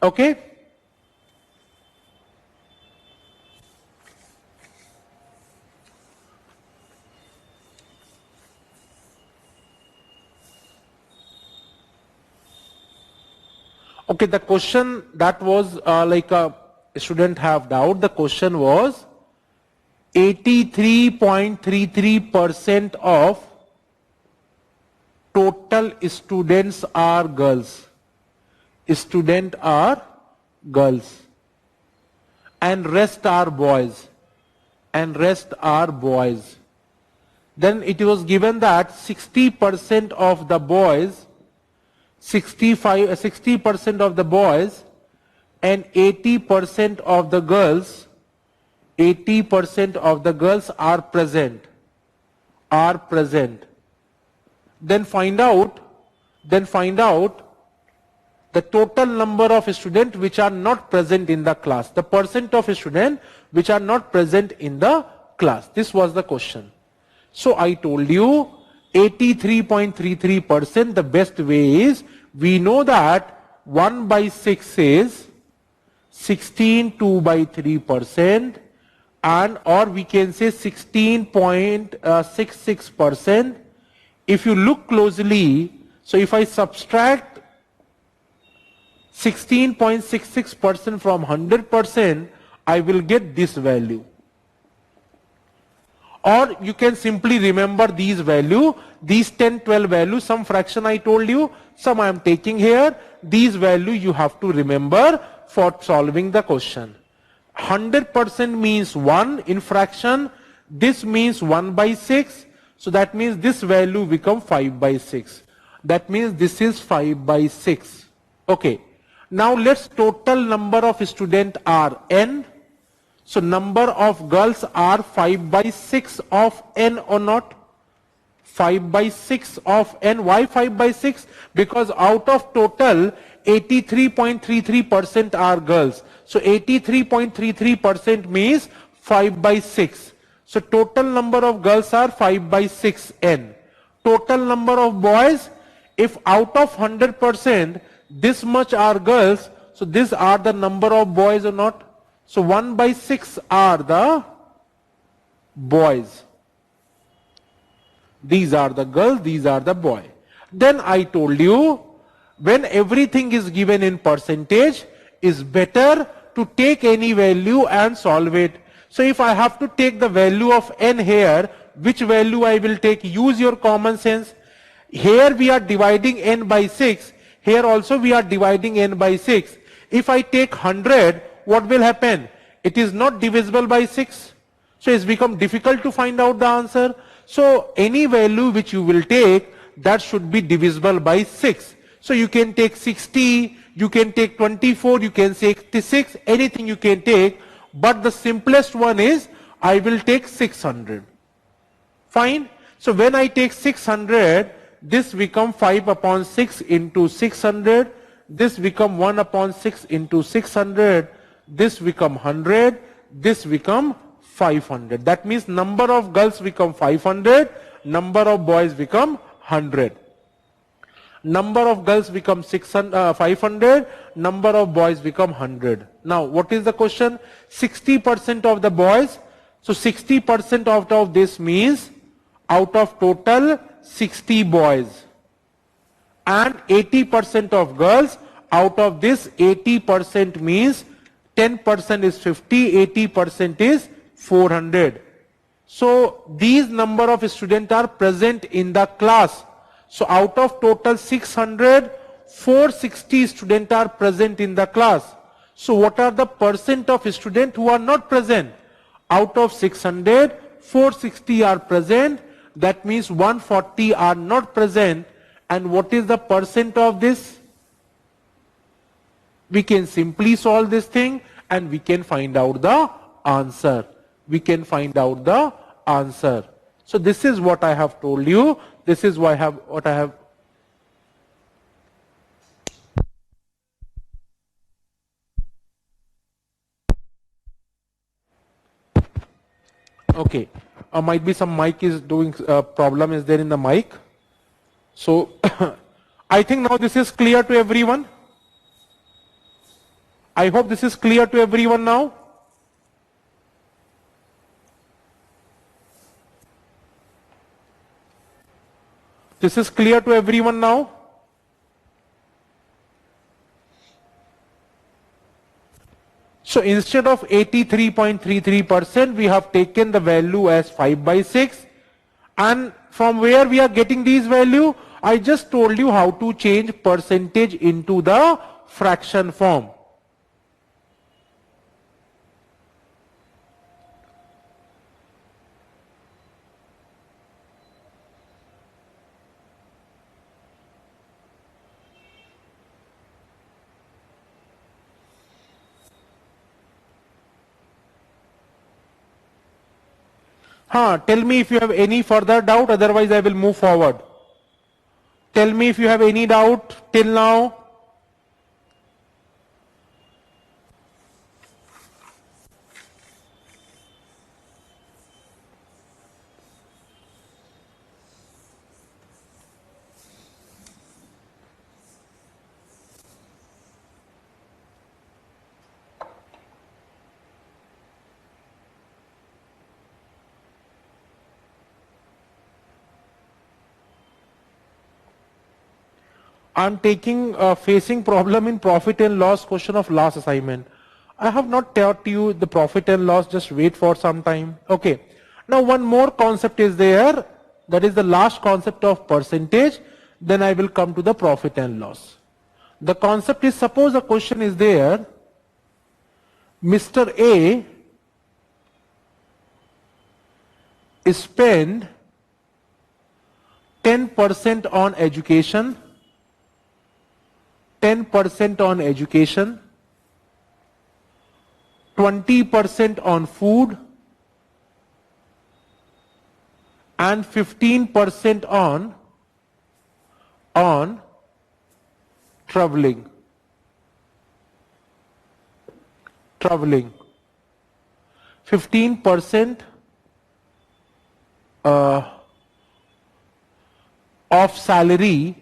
Okay? Okay, the question that was like a student have doubt, the question was 83.33% of total students are girls. Students are girls and rest are boys, and rest are boys. Then it was given that 60% of the boys, 60% of the boys and 80% of the girls, 80% of the girls are present. Then find out the total number of students which are not present in the class, the percent of students which are not present in the class. This was the question. So I told you 83.33%, the best way is, we know that 1 by 6 is 16, 2 by 3%, and or we can say 16.66%. If you look closely, so if I subtract 16.66% from 100%, I will get this value. Or you can simply remember these value, these 10, 12 values, some fraction I told you, some I am taking here. These value you have to remember for solving the question. 100% means 1 in fraction. This means 1 by 6. So that means this value become 5 by 6. That means this is 5 by 6. Okay. Now let's total number of students are n. So number of girls are 5 by 6 of n or not? 5 by 6 of n. Why 5 by 6? Because out of total 83.33% are girls. So 83.33% means 5 by 6. So total number of girls are 5 by 6 n. Total number of boys, if out of 100% this much are girls, so these are the number of boys or not? So 1 by 6 are the boys. These are the girls, these are the boy. Then I told you, when everything is given in percentage, is better to take any value and solve it. So if I have to take the value of n here, which value I will take? Use your common sense. Here we are dividing n by 6. Here also we are dividing n by 6. If I take 100, what will happen? It is not divisible by 6. So it's become difficult to find out the answer. So any value which you will take, that should be divisible by 6. So you can take 60, you can take 24, you can say 86, anything you can take. But the simplest one is, I will take 600. Fine. So when I take 600, this become 5 upon 6 into 600. This become 1 upon 6 into 600. This become 100. This become 500. That means number of girls become 500. Number of boys become 100. Number of girls become 500. Number of boys become 100. Now what is the question? 60% of the boys. So 60% out of this means out of total 60 boys. And 80% of girls. Out of this 80% means 10% is 50, 80% is 400. So these number of students are present in the class. So out of total 600, 460 students are present in the class. So what are the percent of students who are not present? Out of 600, 460 are present. That means 140 are not present. And what is the percent of this? We can simply solve this thing and we can find out the answer. We can find out the answer. So this is what I have told you. This is what I have. Okay. Might be some mic is doing problem is there in the mic. So I think now this is clear to everyone. I hope this is clear to everyone now. This is clear to everyone now. So instead of 83.33%, we have taken the value as 5 by 6. And from where we are getting these value? I just told you how to change percentage into the fraction form. Tell me if you have any further doubt, otherwise I will move forward. Tell me if you have any doubt till now. I'm taking facing problem in profit and loss question of last assignment. I have not taught you the profit and loss, just wait for some time. Okay. Now one more concept is there, that is the last concept of percentage, then I will come to the profit and loss. The concept is, suppose a question is there, Mr. A spent 10% on education, 10% on education, 20% on food, and 15% on traveling. 15% of salary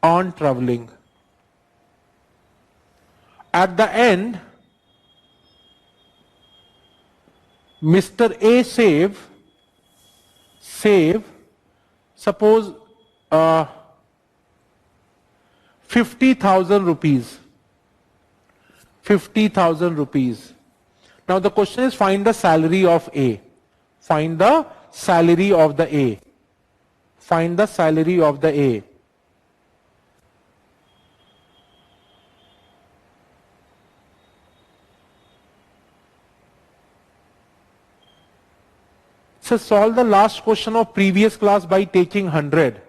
on traveling. At the end, Mr. A save suppose 50,000 rupees. 50,000 rupees. Now the question is, find the salary of A. Find the salary of the A. Find the salary of the A. So solve the last question of previous class by taking 100.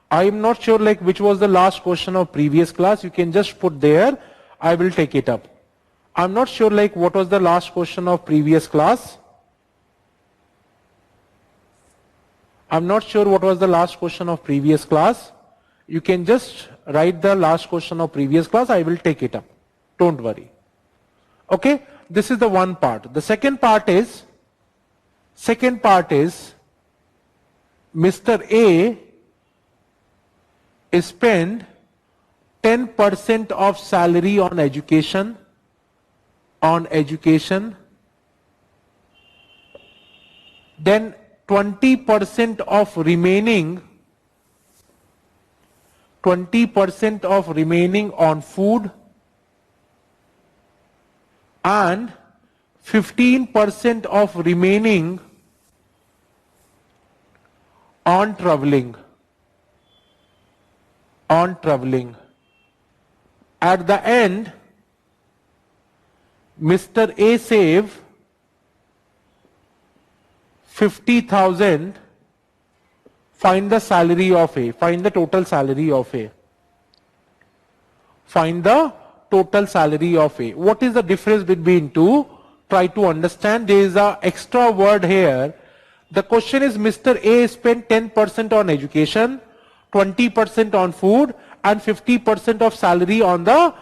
I am not sure like which was the last question of previous class. You can just put there. I will take it up. I'm not sure like what was the last question of previous class. I'm not sure what was the last question of previous class. You can just write the last question of previous class. I will take it up. Don't worry. Okay. This is the one part. The second part is Mr. A spend 10% of salary on education, then 20% of remaining on food, and 15% of remaining on traveling. At the end, Mr. A save 50,000. Find the salary of A. Find the total salary of A. Find the total salary of A. What is the difference between two? Try to understand. There is an extra word here. The question is, Mr. A spent 10% on education, 20% on food, and 50% of salary on the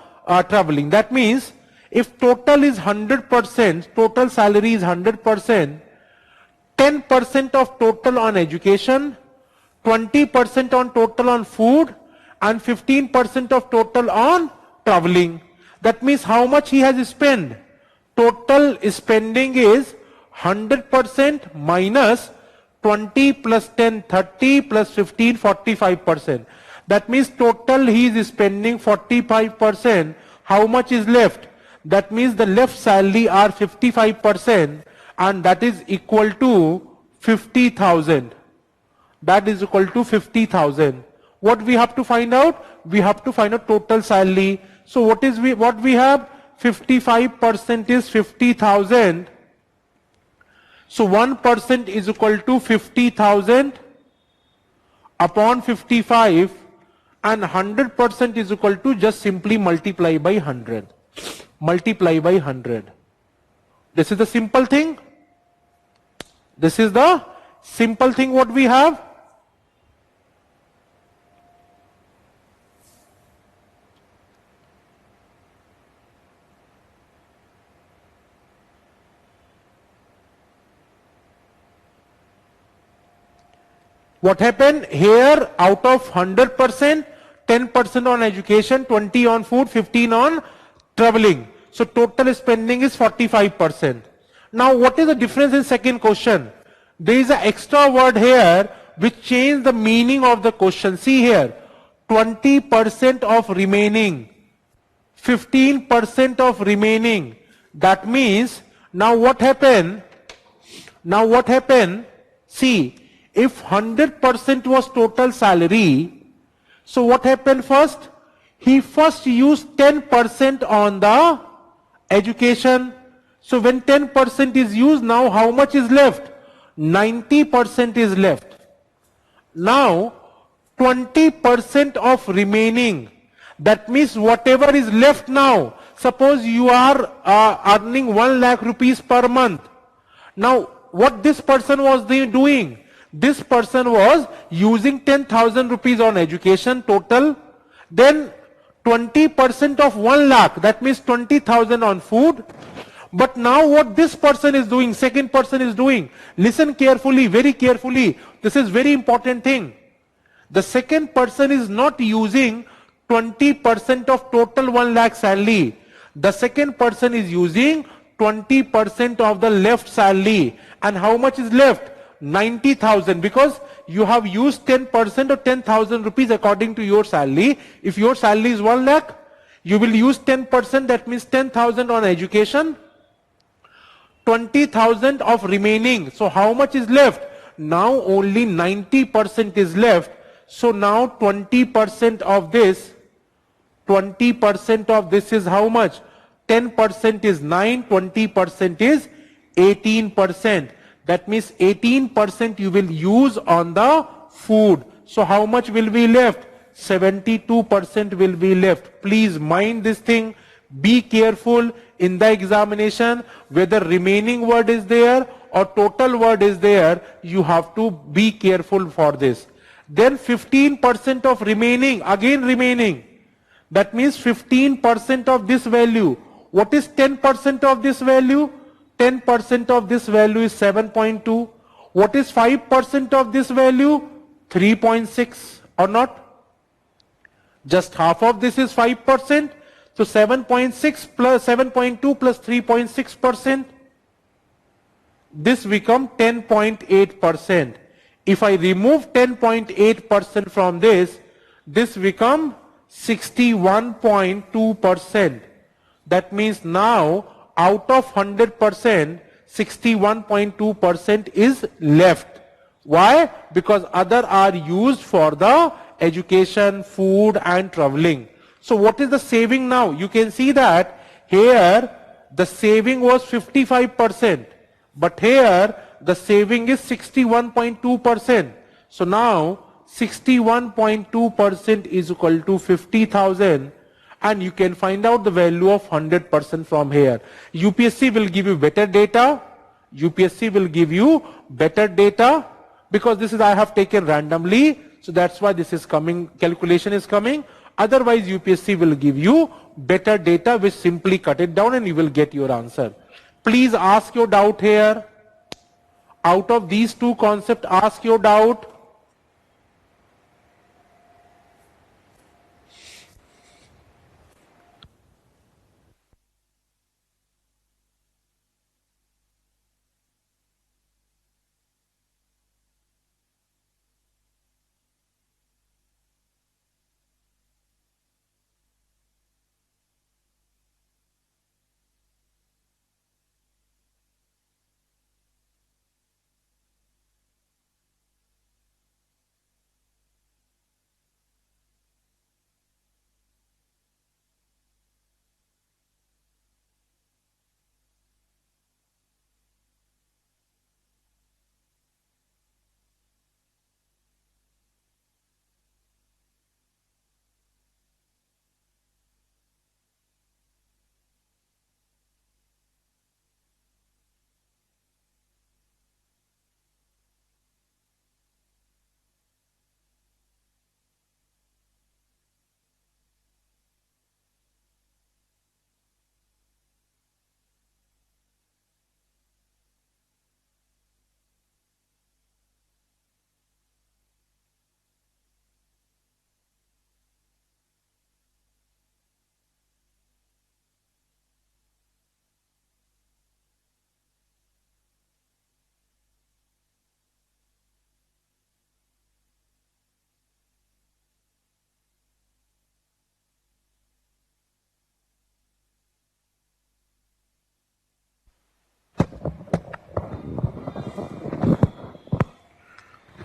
traveling. That means if total is 100%, total salary is 100%, 10% of total on education, 20% on total on food, and 15% of total on traveling. That means how much he has spent? Total spending is 100% minus 20 plus 10, 30 plus 15, 45%. That means total he is spending 45%. How much is left? That means the left salary are 55%, and that is equal to 50,000. That is equal to 50,000. What we have to find out? We have to find out total salary. So what we have? 55% is 50,000. So 1% is equal to 50,000 upon 55, and 100% is equal to just simply multiply by 100. Multiply by 100. This is the simple thing. This is the simple thing what we have. What happened here? Out of 100%, 10% on education, 20 on food, 15 on traveling. So total spending is 45%. Now what is the difference in second question? There is an extra word here which changed the meaning of the question. See here, 20% of remaining, 15% of remaining. That means now what happened? See, if 100% was total salary, so what happened first? He first used 10% on the education. So when 10% is used, now how much is left? 90% is left. Now 20% of remaining, that means whatever is left now, suppose you are earning 1 lakh rupees per month. Now what this person was doing? This person was using 10,000 rupees on education total, then 20% of 1 lakh, that means 20,000 on food. But now what this person is doing, second person is doing, listen carefully, very carefully, this is very important thing. The second person is not using 20% of total 1 lakh salary. The second person is using 20% of the left salary. And how much is left? 90,000, because you have used 10% or 10,000 rupees according to your salary. If your salary is 1 lakh, you will use 10%, that means 10,000 on education, 20,000 of remaining. So how much is left? Now only 90% is left. So now 20% of this, 20% of this is how much? 10% is 9, 20% is 18%. That means 18% you will use on the food. So how much will be left? 72% will be left. Please mind this thing. Be careful in the examination, whether remaining word is there or total word is there, you have to be careful for this. Then 15% of remaining, again remaining. That means 15% of this value. What is 10% of this value? 10% of this value is 7.2. What is 5% of this value? 3.6 or not? Just half of this is 5%. So 7.6 plus 7.2 plus 3.6%. This become 10.8%. If I remove 10.8% from this, this become 61.2%. That means now out of 100%, 61.2% is left. Why? Because other are used for the education, food and traveling. So what is the saving now? You can see that here the saving was 55%, but here the saving is 61.2%. So now 61.2% is equal to 50,000, and you can find out the value of 100% from here. UPSC will give you better data. UPSC will give you better data because this is I have taken randomly. So that's why this is coming, calculation is coming. Otherwise UPSC will give you better data, which simply cut it down and you will get your answer. Please ask your doubt here. Out of these two concepts, ask your doubt.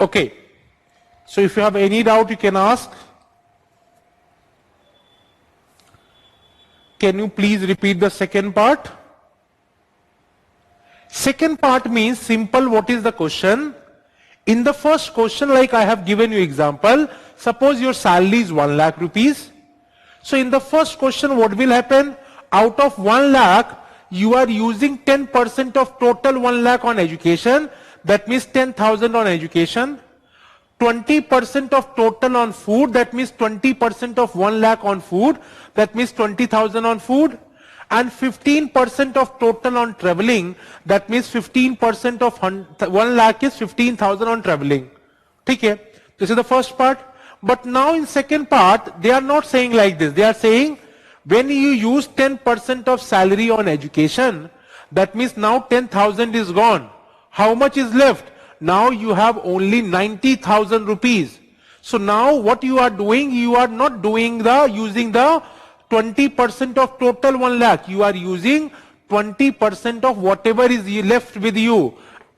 Okay. So if you have any doubt, you can ask. Can you please repeat the second part? Second part means simple. What is the question? In the first question, like I have given you example, suppose your salary is 1 lakh rupees. So in the first question, what will happen? Out of 1 lakh, you are using 10% of total 1 lakh on education. That means 10,000 on education. 20% of total on food. That means 20% of 1 lakh on food. That means 20,000 on food. And 15% of total on traveling. That means 15% of 1 lakh is 15,000 on traveling. Okay? This is the first part. But now in second part, they are not saying like this. They are saying when you use 10% of salary on education, that means now 10,000 is gone. How much is left? Now you have only 90,000 rupees. So now what you are doing, you are not doing using the 20% of total 1 lakh. You are using 20% of whatever is left with you.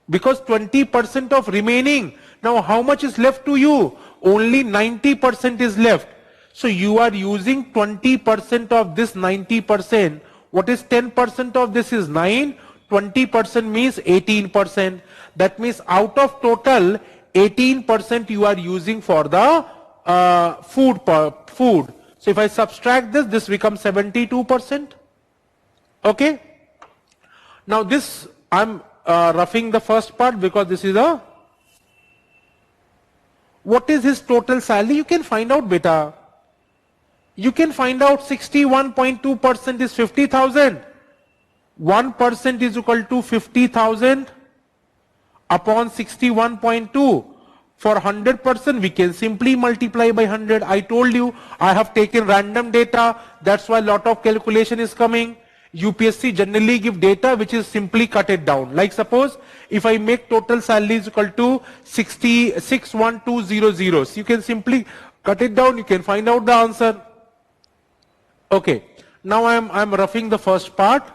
Because 20% of remaining. Now how much is left to you? Only 90% is left. So you are using 20% of this 90%. What is 10% of this is 9. 20% means 18%. That means out of total, 18% you are using for the food. So if I subtract this, this becomes 72%. Okay. Now this, I'm roughing the first part because this is a... What is his total salary? You can find out, beta. You can find out 61.2% is 50,000. 1% is equal to 50,000 upon 61.2. For 100%, we can simply multiply by 100. I told you, I have taken random data. That's why a lot of calculation is coming. UPSC generally give data which is simply cut it down. Like suppose, if I make total salary is equal to 61200. So you can simply cut it down. You can find out the answer. Okay. Now I'm roughing the first part.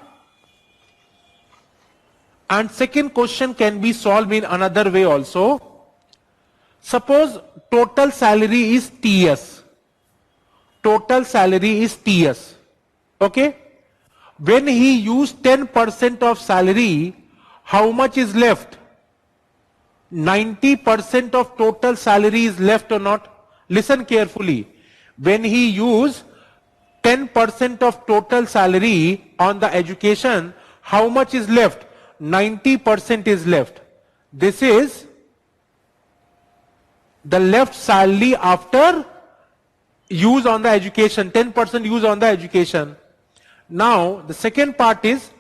And second question can be solved in another way also. Suppose total salary is TS. Total salary is TS. Okay. When he used 10% of salary, how much is left? 90% of total salary is left or not? Listen carefully. When he used 10% of total salary on the education, how much is left? 90% is left. This is the left salary after use on the education, 10% use on the education. Now, the second part is,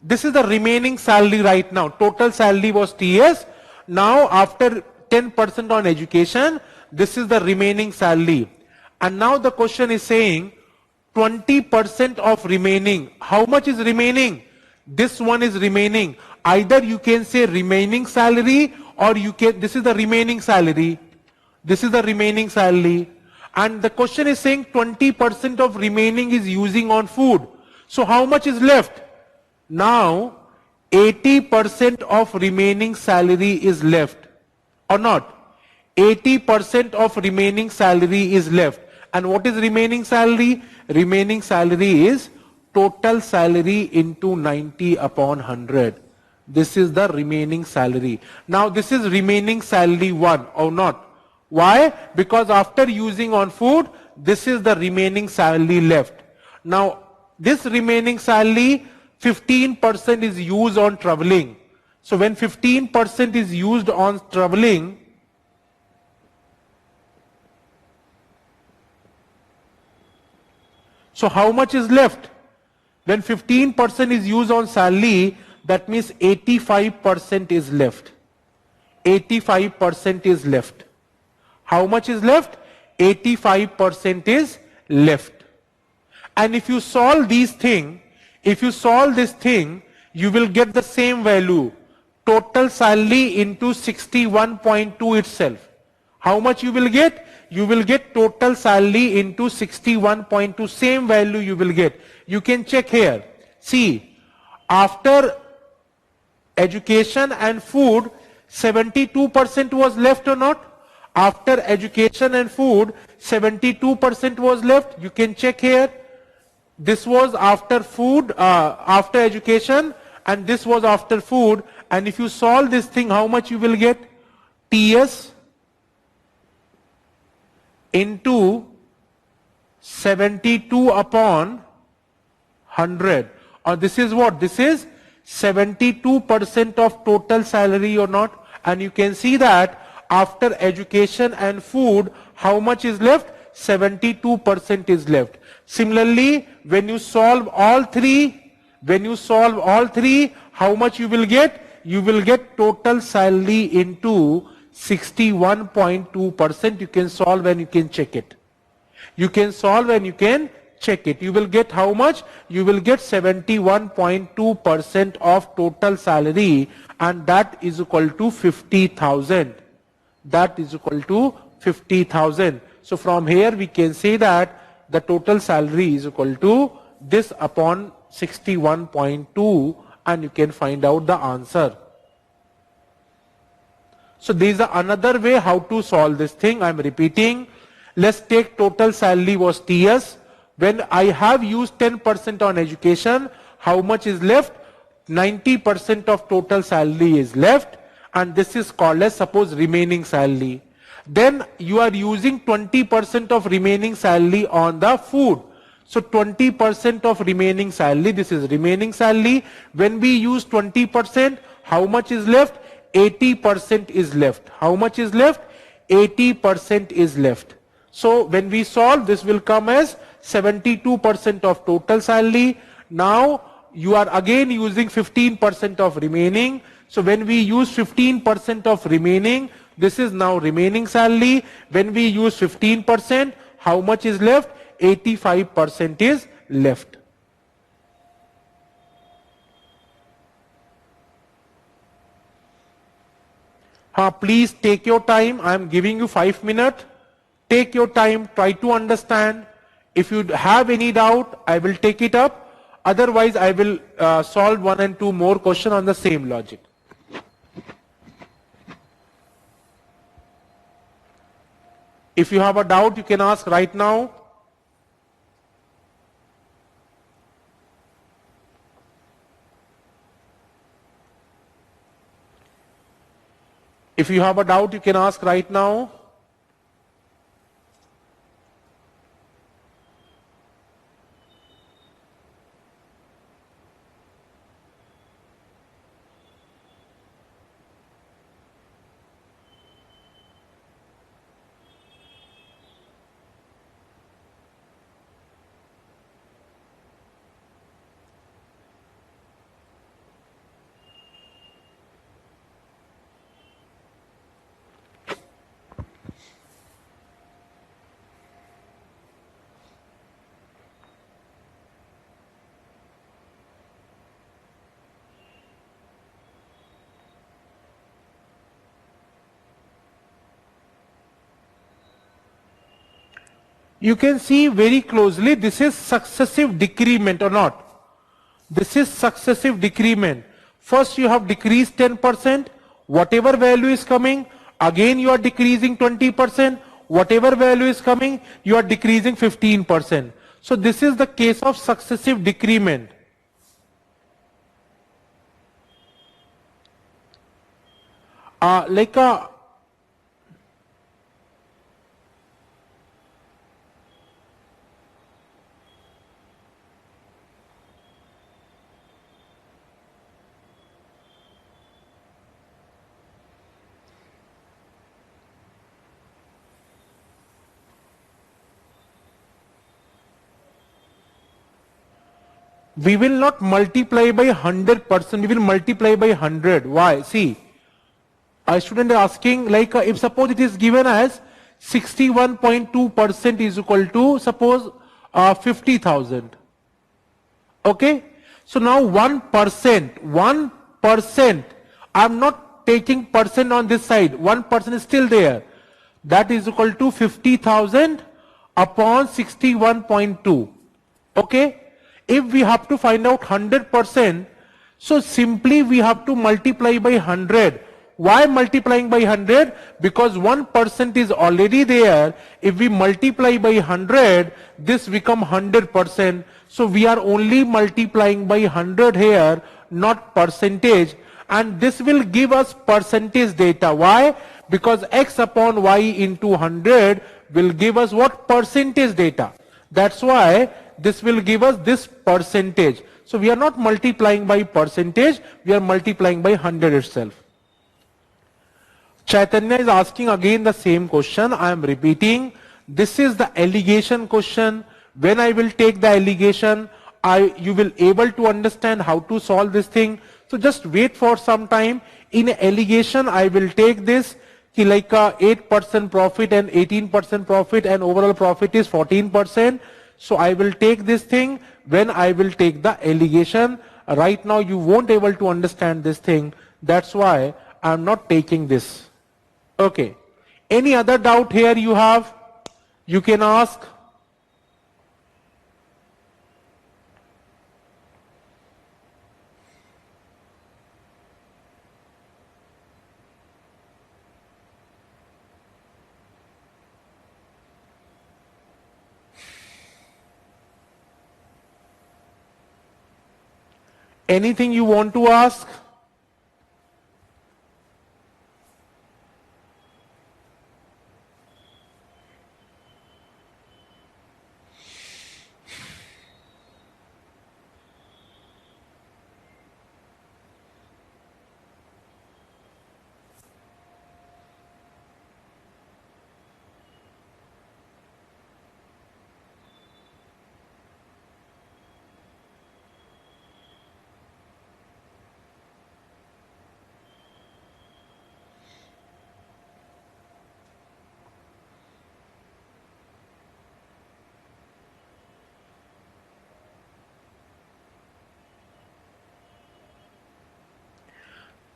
this is the remaining salary right now. Total salary was TS. Now, after 10% on education, this is the remaining salary. And now the question is saying, 20% of remaining. How much is remaining? This one is remaining. Either you can say remaining salary or you can, this is the remaining salary. This is the remaining salary. And the question is saying 20% of remaining is using on food. So how much is left? Now 80% of remaining salary is left or not? 80% of remaining salary is left. And what is remaining salary? Remaining salary is total salary into 90 upon 100. This is the remaining salary. Now this is remaining salary 1 or not? Why? Because after using on food, this is the remaining salary left. Now this remaining salary, 15% is used on traveling. So when 15% is used on traveling, so how much is left? When 15% is used on salary, that means 85% is left. 85% is left. How much is left? 85% is left. And if you solve these things, if you solve this thing, you will get the same value. Total salary into 61.2 itself. How much you will get? You will get total salary into 61.2. Same value you will get. You can check here. See, after education and food, 72% was left or not? After education and food, 72% was left. You can check here. This was after food, after education, and this was after food. And if you solve this thing, how much you will get? TS into 72 upon 100, or this is what? This is 72% of total salary or not? And you can see that after education and food, how much is left? 72% is left. Similarly, when you solve all three, how much you will get? You will get total salary into 61.2%. You can solve and you can check it. You can solve and you can check it. You will get how much? You will get 71.2% of total salary, and that is equal to 50,000. That is equal to 50,000. So from here we can say that the total salary is equal to this upon 61.2, and you can find out the answer. So there is another way how to solve this thing. I am repeating. Let's take total salary was TS. When I have used 10% on education, how much is left? 90% of total salary is left, and this is called as, suppose, remaining salary. Then you are using 20% of remaining salary on the food. So 20% of remaining salary, this is remaining salary. When we use 20%, how much is left? 80% is left. How much is left? 80% is left. So when we solve, this will come as 72% of total salary. Now you are again using 15% of remaining. So when we use 15% of remaining, this is now remaining salary. When we use 15%, how much is left? 85% is left. Please take your time. I am giving you 5 minutes. Take your time, try to understand. If you have any doubt, I will take it up. Otherwise, I will solve 1 and 2 more questions on the same logic. If you have a doubt, you can ask right now. If you have a doubt, you can ask right now. You can see very closely, this is successive decrement or not? This is successive decrement. First you have decreased 10%, whatever value is coming, again you are decreasing 20%, whatever value is coming, you are decreasing 15%. So this is the case of successive decrement. We will not multiply by 100%, we will multiply by 100. Why? See, a student is asking, like, if suppose it is given as 61.2% is equal to, suppose, 50,000. Okay? So now 1%, I'm not taking percent on this side, 1% is still there. That is equal to 50,000 upon 61.2. Okay? If we have to find out 100%, so simply we have to multiply by 100. Why multiplying by 100? Because 1% is already there. If we multiply by 100, this become 100%. So we are only multiplying by 100 here, not percentage. And this will give us percentage data. Why? because x upon y into 100 will give us what? Percentage data. That's why this will give us this percentage. So we are not multiplying by percentage, we are multiplying by 100 itself. Chaitanya is asking again the same question. I am repeating. This is the allegation question. When I will take the allegation, you will able to understand how to solve this thing. So just wait for some time. In allegation, I will take this like 8% profit and 18% profit and overall profit is 14%. So I will take this thing when I will take the allegation. Right now you won't able to understand this thing. That's why I am not taking this. Okay. Any other doubt here you have? You can ask. Anything you want to ask?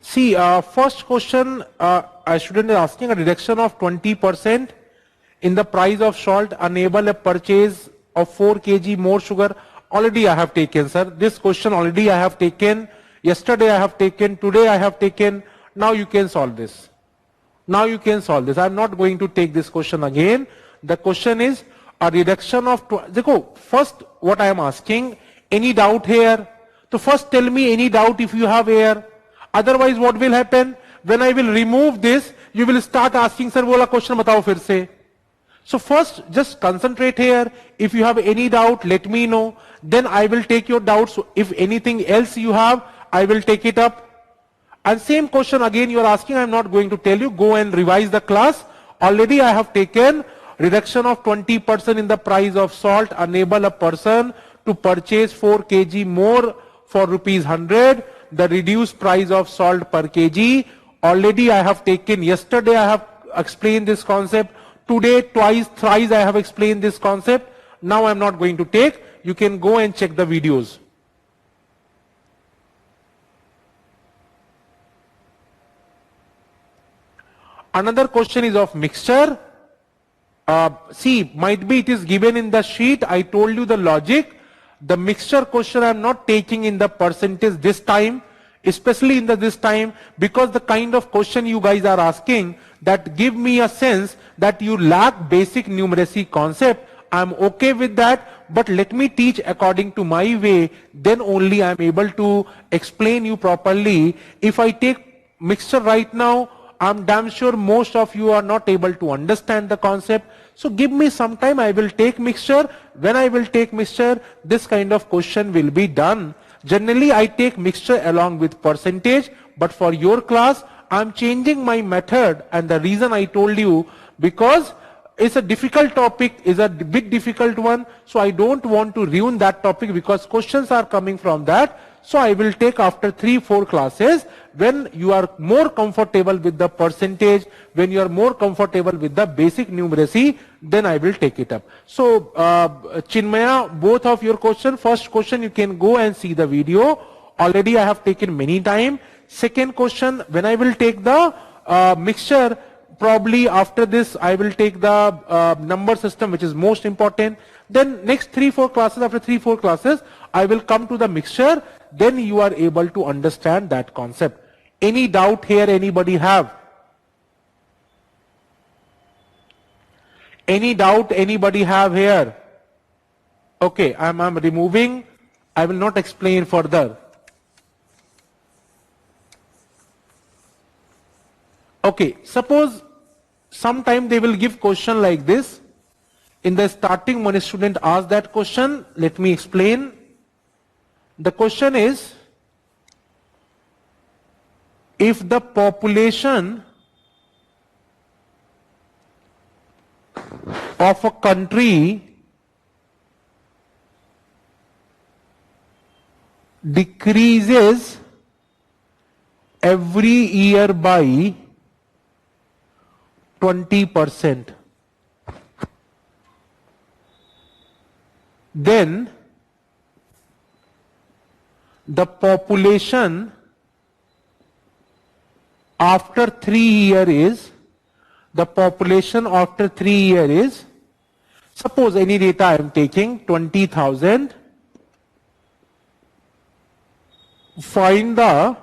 See, first question, a student is asking a reduction of 20% in the price of salt enable a purchase of 4 kg more sugar. Already I have taken, sir. This question already I have taken. Yesterday I have taken. Today I have taken. Now you can solve this. Now you can solve this. I am not going to take this question again. The question is a reduction of, first what I am asking, any doubt here? So first tell me any doubt if you have here. Otherwise what will happen? When I will remove this, you will start asking, sir, wola question batao fir se. So first just concentrate here. If you have any doubt, let me know. Then I will take your doubts. If anything else you have, I will take it up. And same question again you are asking, I am not going to tell you. Go and revise the class. Already I have taken reduction of 20% in the price of salt enable a person to purchase 4 kg more for rupees 100. The reduced price of salt per kg. Already I have taken, yesterday I have explained this concept. Today twice, thrice I have explained this concept. Now I am not going to take. You can go and check the videos. Another question is of mixture. See, might be it is given in the sheet. I told you the logic. The mixture question I am not taking in the percentage this time, especially in this time, because the kind of question you guys are asking that give me a sense that you lack basic numeracy concept. I am okay with that, but let me teach according to my way, then only I am able to explain you properly. If I take mixture right now, I am damn sure most of you are not able to understand the concept. So give me some time, I will take mixture. When I will take mixture, this kind of question will be done. Generally, I take mixture along with percentage, but for your class, I am changing my method, and the reason I told you, because it's a difficult topic, is a bit difficult one, so I don't want to ruin that topic because questions are coming from that. So I will take after 3-4 classes when you are more comfortable with the percentage, when you are more comfortable with the basic numeracy, then I will take it up. So Chinmaya, both of your question, first question you can go and see the video. Already I have taken many times. Second question, when I will take the mixture, probably after this I will take the number system, which is most important. Then next 3-4 classes, after 3-4 classes, I will come to the mixture. Then you are able to understand that concept. Any doubt here anybody have? Any doubt anybody have here? Okay, I'm removing. I will not explain further. Okay, suppose sometime they will give question like this. In the starting, when a student asks that question, let me explain. The question is, if the population of a country decreases every year by 20%, then the population after 3 years is, suppose any data I am taking 20,000, find the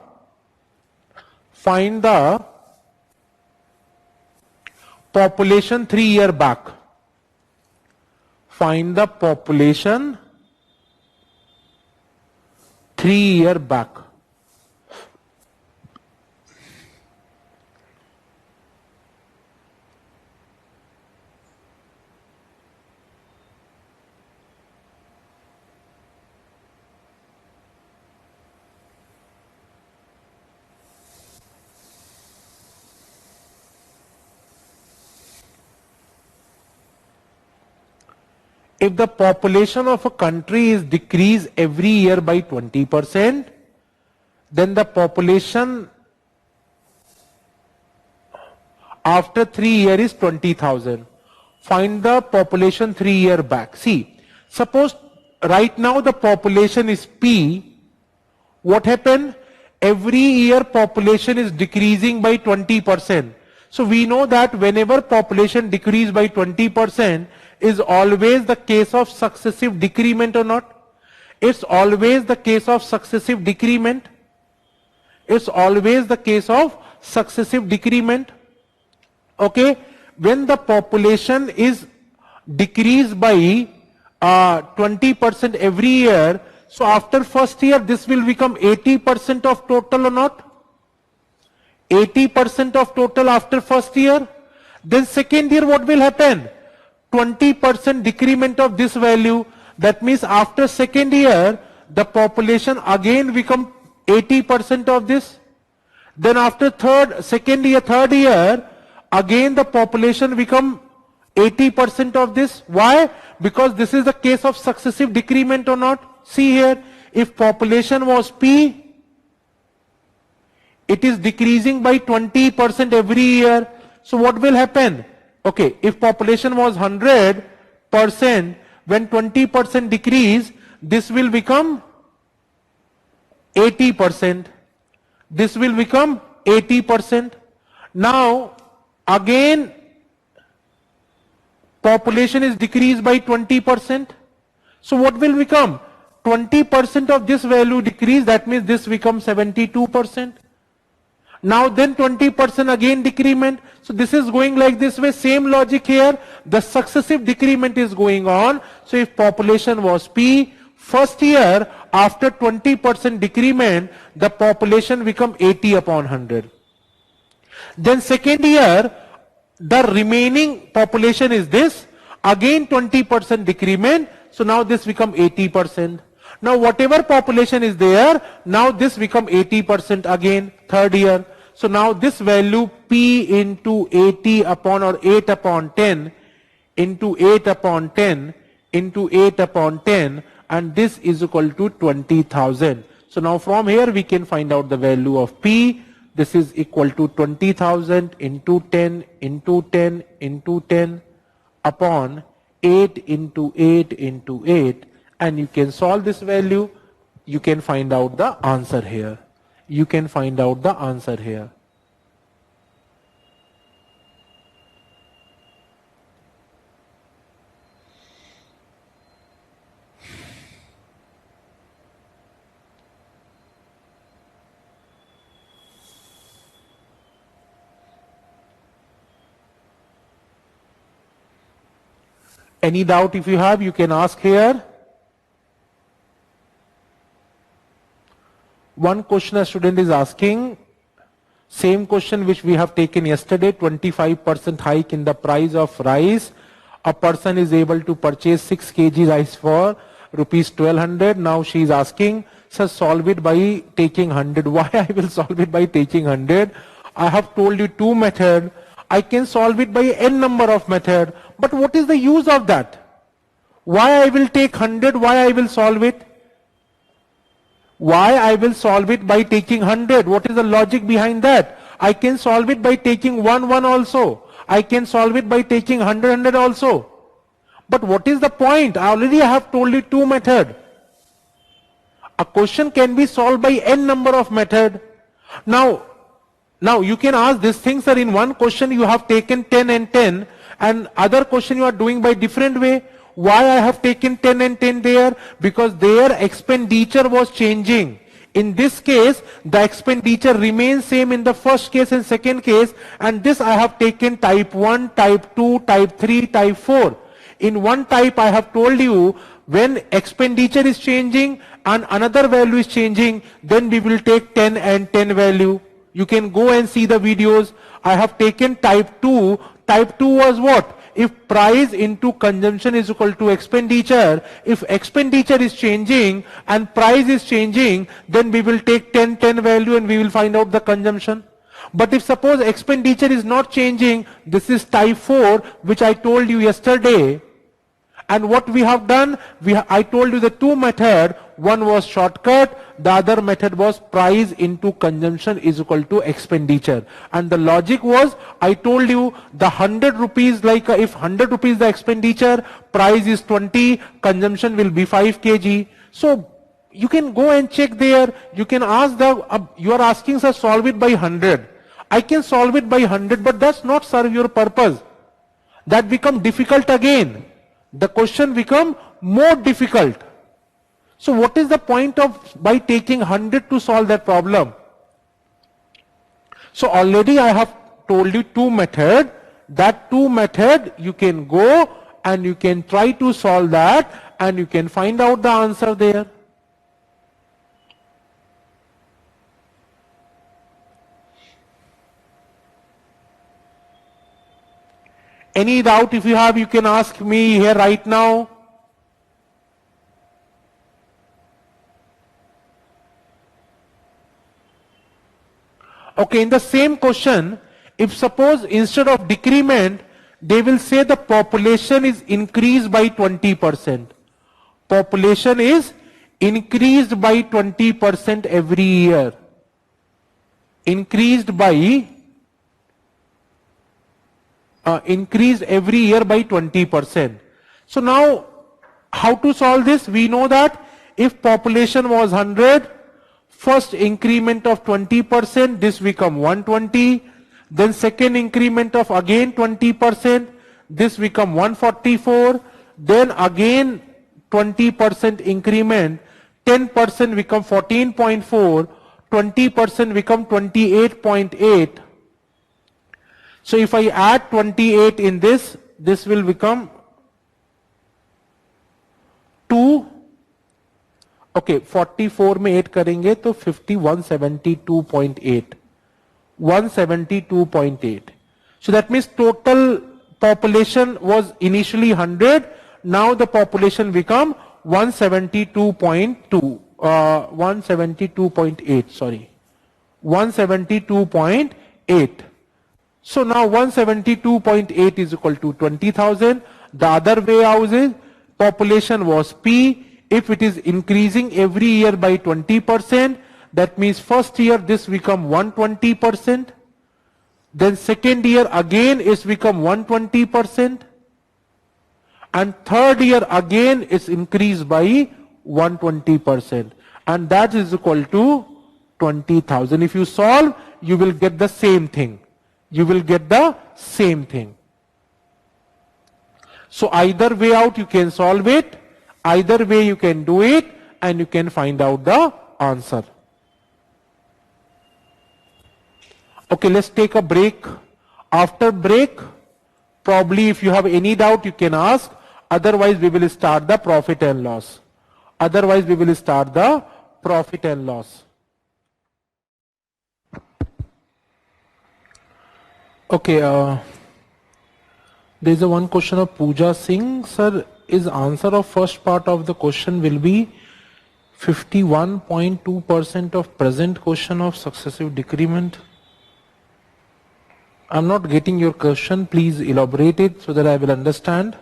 population 3 years back. Find the population 3 years back. If the population of a country is decreased every year by 20%, then the population after 3 years is 20,000. Find the population 3 years back. See, suppose right now the population is P. What happened? Every year population is decreasing by 20%. So we know that whenever population decrease by 20%, is always the case of successive decrement or not? It's always the case of successive decrement. It's always the case of successive decrement. Okay, when the population is decreased by 20% every year, so after first year this will become 80% of total or not? 80% of total after first year. Then second year what will happen? 20% decrement of this value. That means after second year the population again become 80% of this. Then after third year again the population become 80% of this. Why? Because this is the case of successive decrement or not? See here, if population was P, it is decreasing by 20% every year. So what will happen? Okay, if population was 100%, when 20% decrease, this will become 80%. This will become 80%. Now, again, population is decreased by 20%. So what will become? 20% of this value decrease, that means this becomes 72%. Now then 20% again decrement. So this is going like this way. Same logic here. The successive decrement is going on. So if population was P, first year after 20% decrement, the population become 80 upon 100. Then second year, the remaining population is this. Again 20% decrement. So now this become 80%. Now whatever population is there, now this become 80% again, third year. So now this value P into 80 upon or 8 upon 10 into 8 upon 10 into 8 upon 10, and this is equal to 20,000. So now from here we can find out the value of P. This is equal to 20,000 into 10 into 10 into 10 upon 8 into 8 into 8. And you can solve this value, you can find out the answer here. You can find out the answer here. Any doubt if you have, you can ask here. One question a student is asking, Same question which we have taken yesterday, 25% hike in the price of rice. A person is able to purchase 6 kg rice for rupees 1200. Now she is asking, sir, solve it by taking 100. Why I will solve it by taking 100? I have told you 2 methods. I can solve it by n number of methods. But what is the use of that? Why I will take 100? Why I will solve it? Why I will solve it by taking 100? What is the logic behind that? I can solve it by taking 1 also. I can solve it by taking 100 also. But what is the point? I already have told you 2 methods. A question can be solved by n number of methods. Now you can ask these things, sir, in one question you have taken 10 and 10, and other question you are doing by different way. Why I have taken 10 and 10 there? Because their expenditure was changing. In this case, the expenditure remains same in the first case and second case, and this I have taken type 1, type 2, type 3, type 4. In one type I have told you, when expenditure is changing and another value is changing, then we will take 10 and 10 value. You can go and see the videos. I have taken type 2. Type 2 was what? If price into consumption is equal to expenditure, if expenditure is changing and price is changing, then we will take 10, 10 value and we will find out the consumption. But if suppose expenditure is not changing, this is type 4, which I told you yesterday. And what we have done, I told you the 2 methods. One was shortcut, the other method was price into consumption is equal to expenditure. And the logic was, I told you the 100 rupees, like if 100 rupees the expenditure, price is 20, consumption will be 5 kg. So you can go and check there. You can ask you are asking, sir, solve it by 100. I can solve it by 100, but that's not serve your purpose. That become difficult again. The question become more difficult. So what is the point of by taking 100 to solve that problem? So already I have told you 2 methods. That 2 methods you can go and you can try to solve that and you can find out the answer there. Any doubt if you have, you can ask me here right now. Okay, in the same question, if suppose instead of decrement, they will say the population is increased by 20%. Population is increased by 20% every year. Increased every year by 20%. So now, how to solve this? We know that if population was 100, first increment of 20%, this become 120. Then second increment of again 20%, this become 144. Then again 20% increment, 10% become 14.4, 20% become 28.8. So if I add 28 in this, this will become 2. Okay, 44 में 8 करेंगे तो 172.8. 172.8. So that means total population was initially 100. Now the population become 172.2. 172.8. Sorry, 172.8. So now 172.8 is equal to 20,000. The other way out is population was P. If it is increasing every year by 20%, that means first year this become 120%. Then second year again is become 120%. And third year again is increased by 120%. And that is equal to 20,000. If you solve, you will get the same thing. You will get the same thing. So either way out you can solve it, either way you can do it, and you can find out the answer. Okay, let's take a break. After break, probably if you have any doubt you can ask, otherwise we will start the profit and loss. Otherwise we will start the profit and loss. Okay, there is a one question of Pooja Singh. Sir, is answer of first part of the question will be 51.2% of present question of successive decrement. I'm not getting your question. Please elaborate it so that I will understand.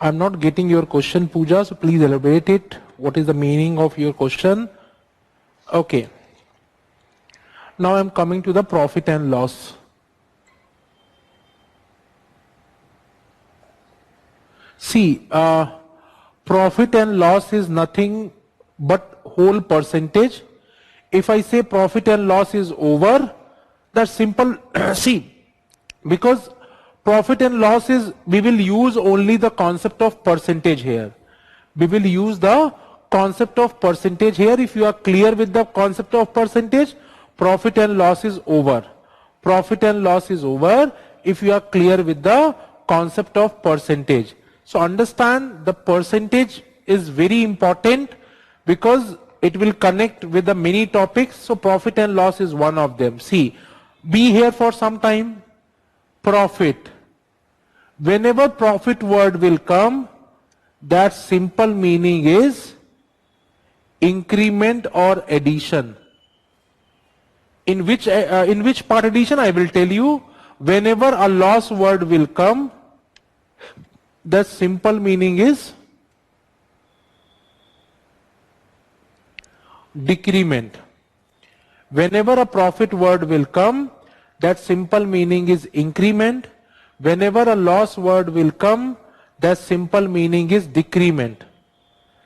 I'm not getting your question, Pooja, so please elaborate it. What is the meaning of your question? Okay. Now I'm coming to the profit and loss. See, profit and loss is nothing but whole percentage. If I say profit and loss is over, that's simple. See, because profit and loss is, we will use only the concept of percentage here. We will use the concept of percentage here. If you are clear with the concept of percentage, profit and loss is over. Profit and loss is over if you are clear with the concept of percentage. So understand the percentage is very important because it will connect with the many topics. So profit and loss is one of them. See, be here for some time. Profit. Whenever profit word will come, that simple meaning is increment or addition. In which part addition I will tell you. Whenever a loss word will come, the simple meaning is decrement. Whenever a profit word will come, that simple meaning is increment. Whenever a loss word will come, that simple meaning is decrement.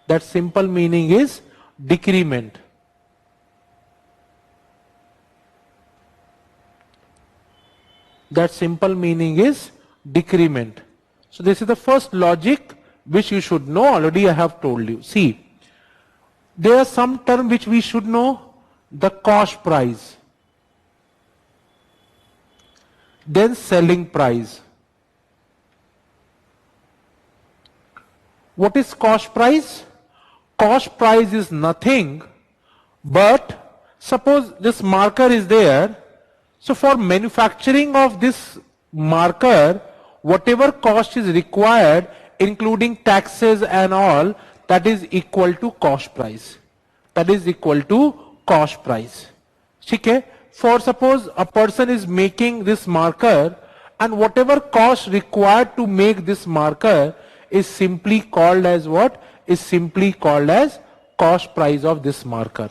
That simple meaning is decrement. That simple meaning is decrement. So this is the first logic which you should know. Already I have told you. See, there are some term which we should know. The cost price. Then selling price. What is cost price? Cost price is nothing but, suppose this marker is there. So for manufacturing of this marker, whatever cost is required, including taxes and all, that is equal to cost price. That is equal to cost price. Okay? For suppose a person is making this marker and whatever cost required to make this marker is simply called as what? Is simply called as cost price of this marker.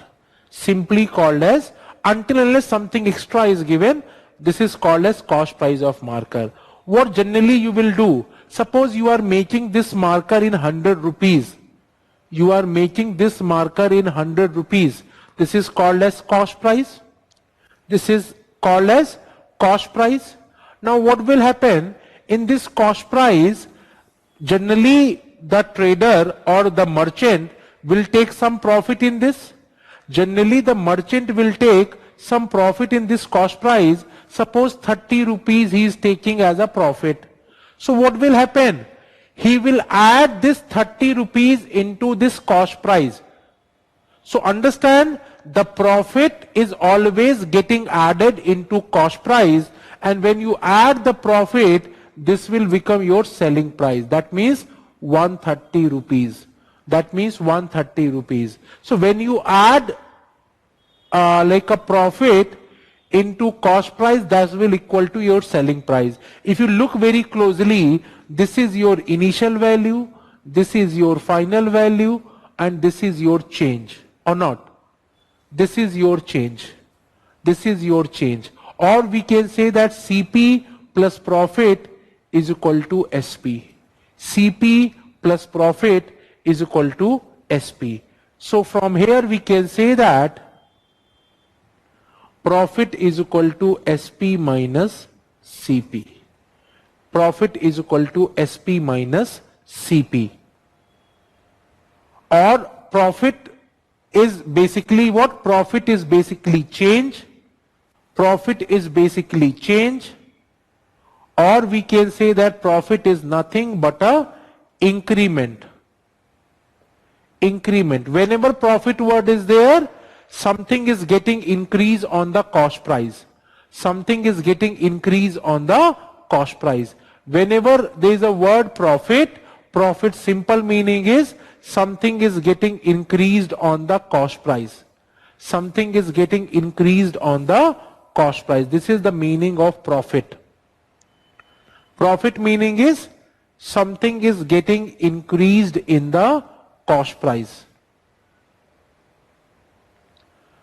Simply called as, until unless something extra is given, this is called as cost price of marker. What generally you will do? Suppose you are making this marker in 100 rupees. You are making this marker in 100 rupees. This is called as cost price. This is called as cost price. Now what will happen? In this cost price, generally the trader or the merchant will take some profit in this. Generally the merchant will take some profit in this cost price. Suppose 30 rupees he is taking as a profit. So what will happen? He will add this 30 rupees into this cost price. So understand, the profit is always getting added into cost price, and when you add the profit, this will become your selling price. That means 130 rupees. That means 130 rupees. So when you add like a profit into cost price, that will equal to your selling price. If you look very closely, this is your initial value, this is your final value, and this is your change, or not? This is your change. This is your change. Or we can say that CP plus profit is equal to SP. CP plus profit is equal to SP. So from here we can say that profit is equal to SP minus CP. Profit is equal to SP minus CP. Or profit is basically what? Profit is basically change. Profit is basically change. Or we can say that profit is nothing but a increment. Increment. Whenever profit word is there, something is getting increase on the cost price. something is getting increased on the cost price. Whenever there is a word profit, profit simple meaning is something is getting increased on the cost price. Something is getting increased on the cost price. This is the meaning of profit. Profit meaning is something is getting increased in the cost price.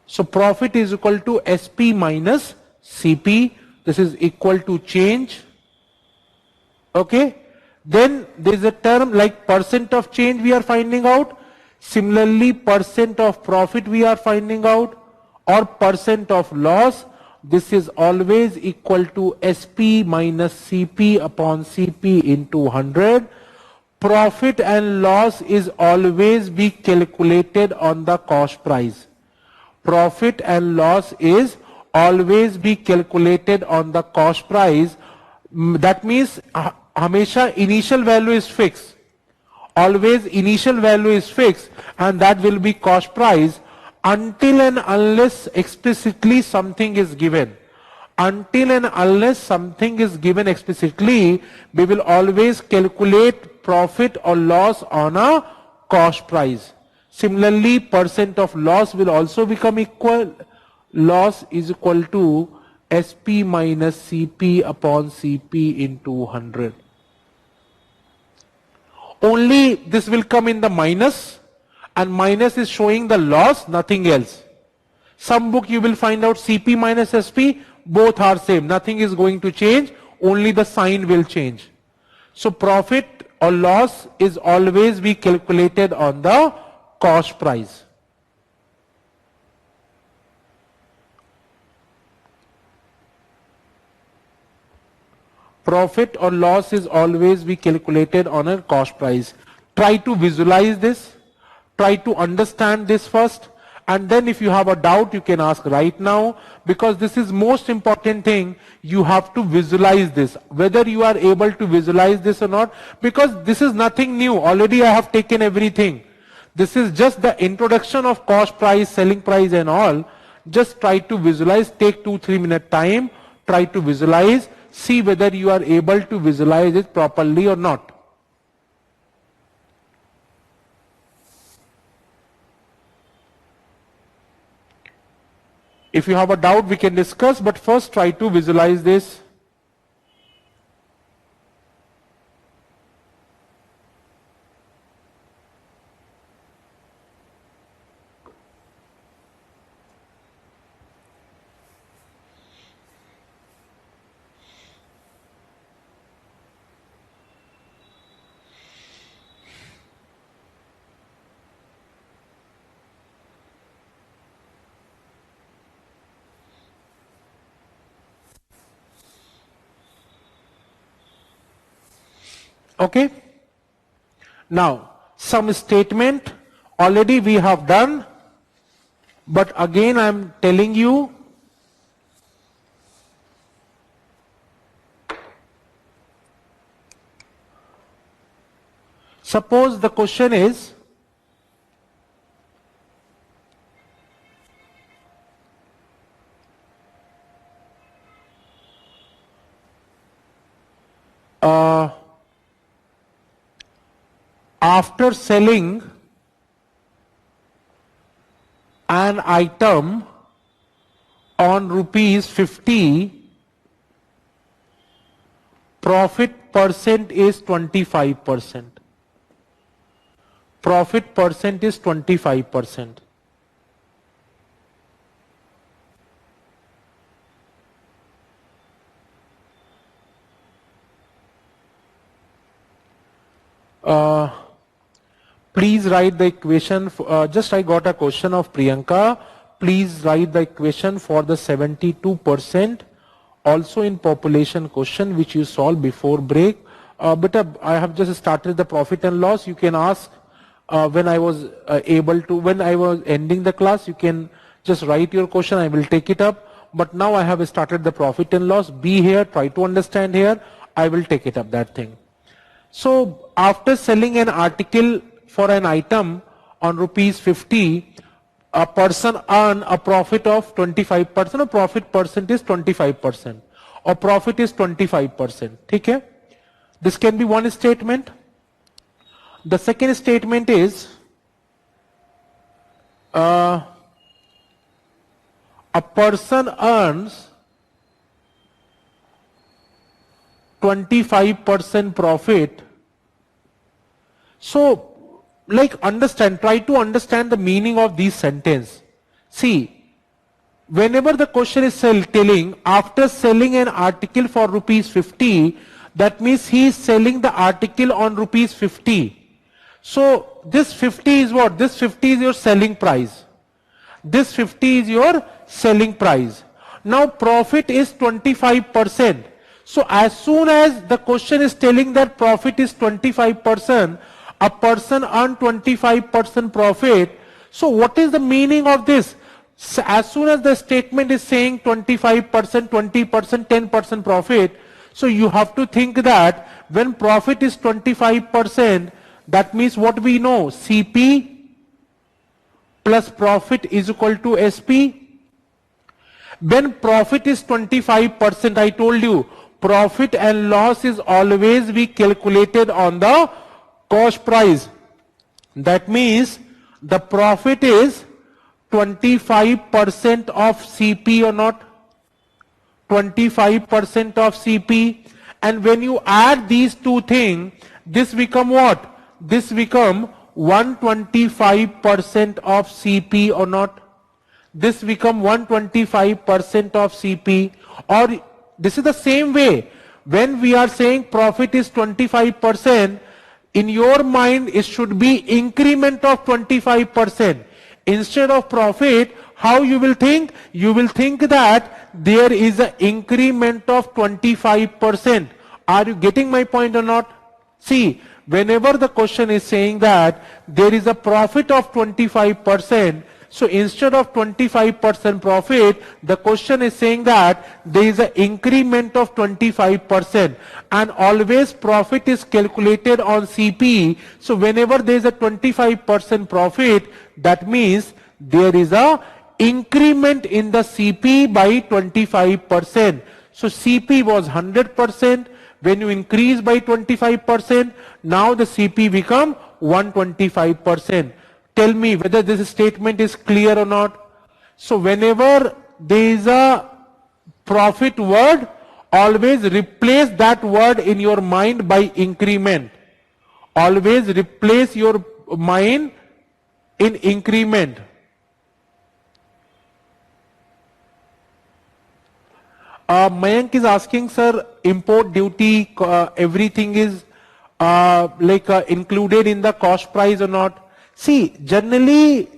So profit is equal to SP minus CP. This is equal to change. Okay. Then there is a term like percent of change we are finding out. Similarly, percent of profit we are finding out, or percent of loss. This is always equal to SP minus CP upon CP into 100. Profit and loss is always be calculated on the cost price. Profit and loss is always be calculated on the cost price. That means हमेशा initial value is fixed. Always initial value is fixed, and that will be cost price until and unless explicitly something is given. Until and unless something is given explicitly, we will always calculate profit or loss on a cost price. Similarly, percent of loss will also become equal. Loss is equal to SP minus CP upon CP into 100. Only this will come in the minus, and minus is showing the loss, nothing else. Some book you will find out CP minus SP, both are same, nothing is going to change, only the sign will change. So profit or loss is always be calculated on the cost price. Profit or loss is always be calculated on a cost price. Try to visualize this. Try to understand this first. And then if you have a doubt, you can ask right now. Because this is most important thing. You have to visualize this. Whether you are able to visualize this or not. Because this is nothing new. Already I have taken everything. This is just the introduction of cost price, selling price and all. Just try to visualize. Take 2-3 minute time. Try to visualize. See whether you are able to visualize it properly or not. If you have a doubt, we can discuss, but first try to visualize this. Okay. Now, some statement already we have done, but again I am telling you, suppose the question is, after selling an item on rupees 50, profit percent is 25%. Profit percent is 25%. Please write the equation. Just I got a question of Priyanka. Please write the equation for the 72%. Also in population question which you solved before break. But I have just started the profit and loss. You can ask when I was able to, when I was ending the class, you can just write your question. I will take it up. But now I have started the profit and loss. Be here, try to understand here. I will take it up, that thing. So after selling an article for an item on rupees 50, a person earn a profit of 25% or profit percent is 25% or profit is 25%. Okay? This can be one statement. The second statement is a person earns 25% profit. So, like try to understand the meaning of these sentence. See, whenever the question is telling after selling an article for rupees 50, that means he is selling the article on rupees 50. So this 50 is what? This 50 is your selling price. This 50 is your selling price. Now profit is 25%. So as soon as the question is telling that profit is 25%, a person earned 25% profit. So what is the meaning of this? So as soon as the statement is saying 25%, 20%, 10% profit, so you have to think that when profit is 25%, that means what we know, CP plus profit is equal to SP. When profit is 25%, I told you, profit and loss is always be calculated on the cost price. That means the profit is 25% of CP or not? 25% of CP. And when you add these two things, this become what? This become 125% of CP or not? This become 125% of CP. Or this is the same way. When we are saying profit is 25%, in your mind it should be increment of 25%. Instead of profit, how you will think? You will think that there is an increment of 25%. Are you getting my point or not? See, whenever the question is saying that there is a profit of 25%, so instead of 25% profit, the question is saying that there is an increment of 25%, and always profit is calculated on CP. So whenever there is a 25% profit, that means there is a increment in the CP by 25%. So CP was 100%. When you increase by 25%, now the CP become 125%. Tell me whether this statement is clear or not. So whenever there is a profit word, always replace that word in your mind by increment. Always replace your mind in increment. Mayank is asking, sir, import duty, everything is included in the cost price or not? See, generally,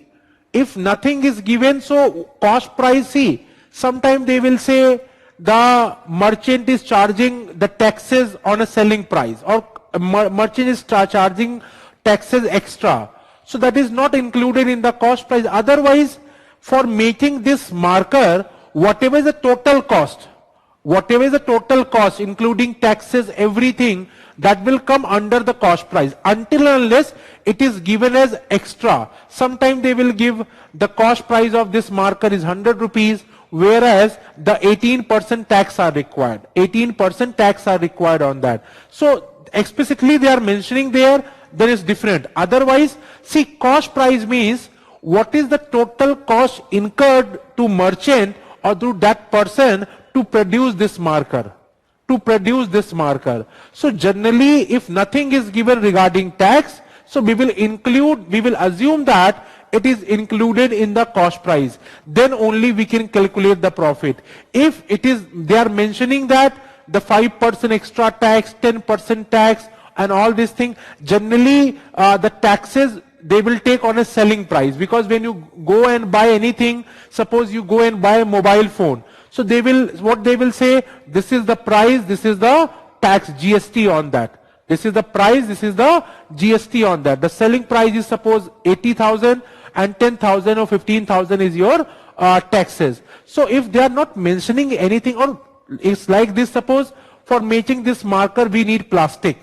if nothing is given, so cost price, see, sometimes they will say the merchant is charging the taxes on a selling price, or merchant is charging taxes extra. So that is not included in the cost price. Otherwise, for making this marker, whatever is the total cost, including taxes, everything, that will come under the cost price until and unless it is given as extra. Sometimes they will give the cost price of this marker is 100 rupees, whereas the 18% tax are required. 18% tax are required on that. So explicitly they are mentioning there is different. Otherwise, see, cost price means what is the total cost incurred to merchant or to that person to produce this marker. So generally, if nothing is given regarding tax, so we will assume that it is included in the cost price. Then only we can calculate the profit. If it is, they are mentioning that the 5% extra tax, 10% tax, and all these things, generally the taxes they will take on a selling price, because when you go and buy anything, suppose you go and buy a mobile phone, so they will, what they will say, this is the price, this is the tax, GST on that. This is the price, this is the GST on that. The selling price is suppose 80,000 and 10,000 or 15,000 is your taxes. So if they are not mentioning anything, or it's like this, suppose for making this marker we need plastic.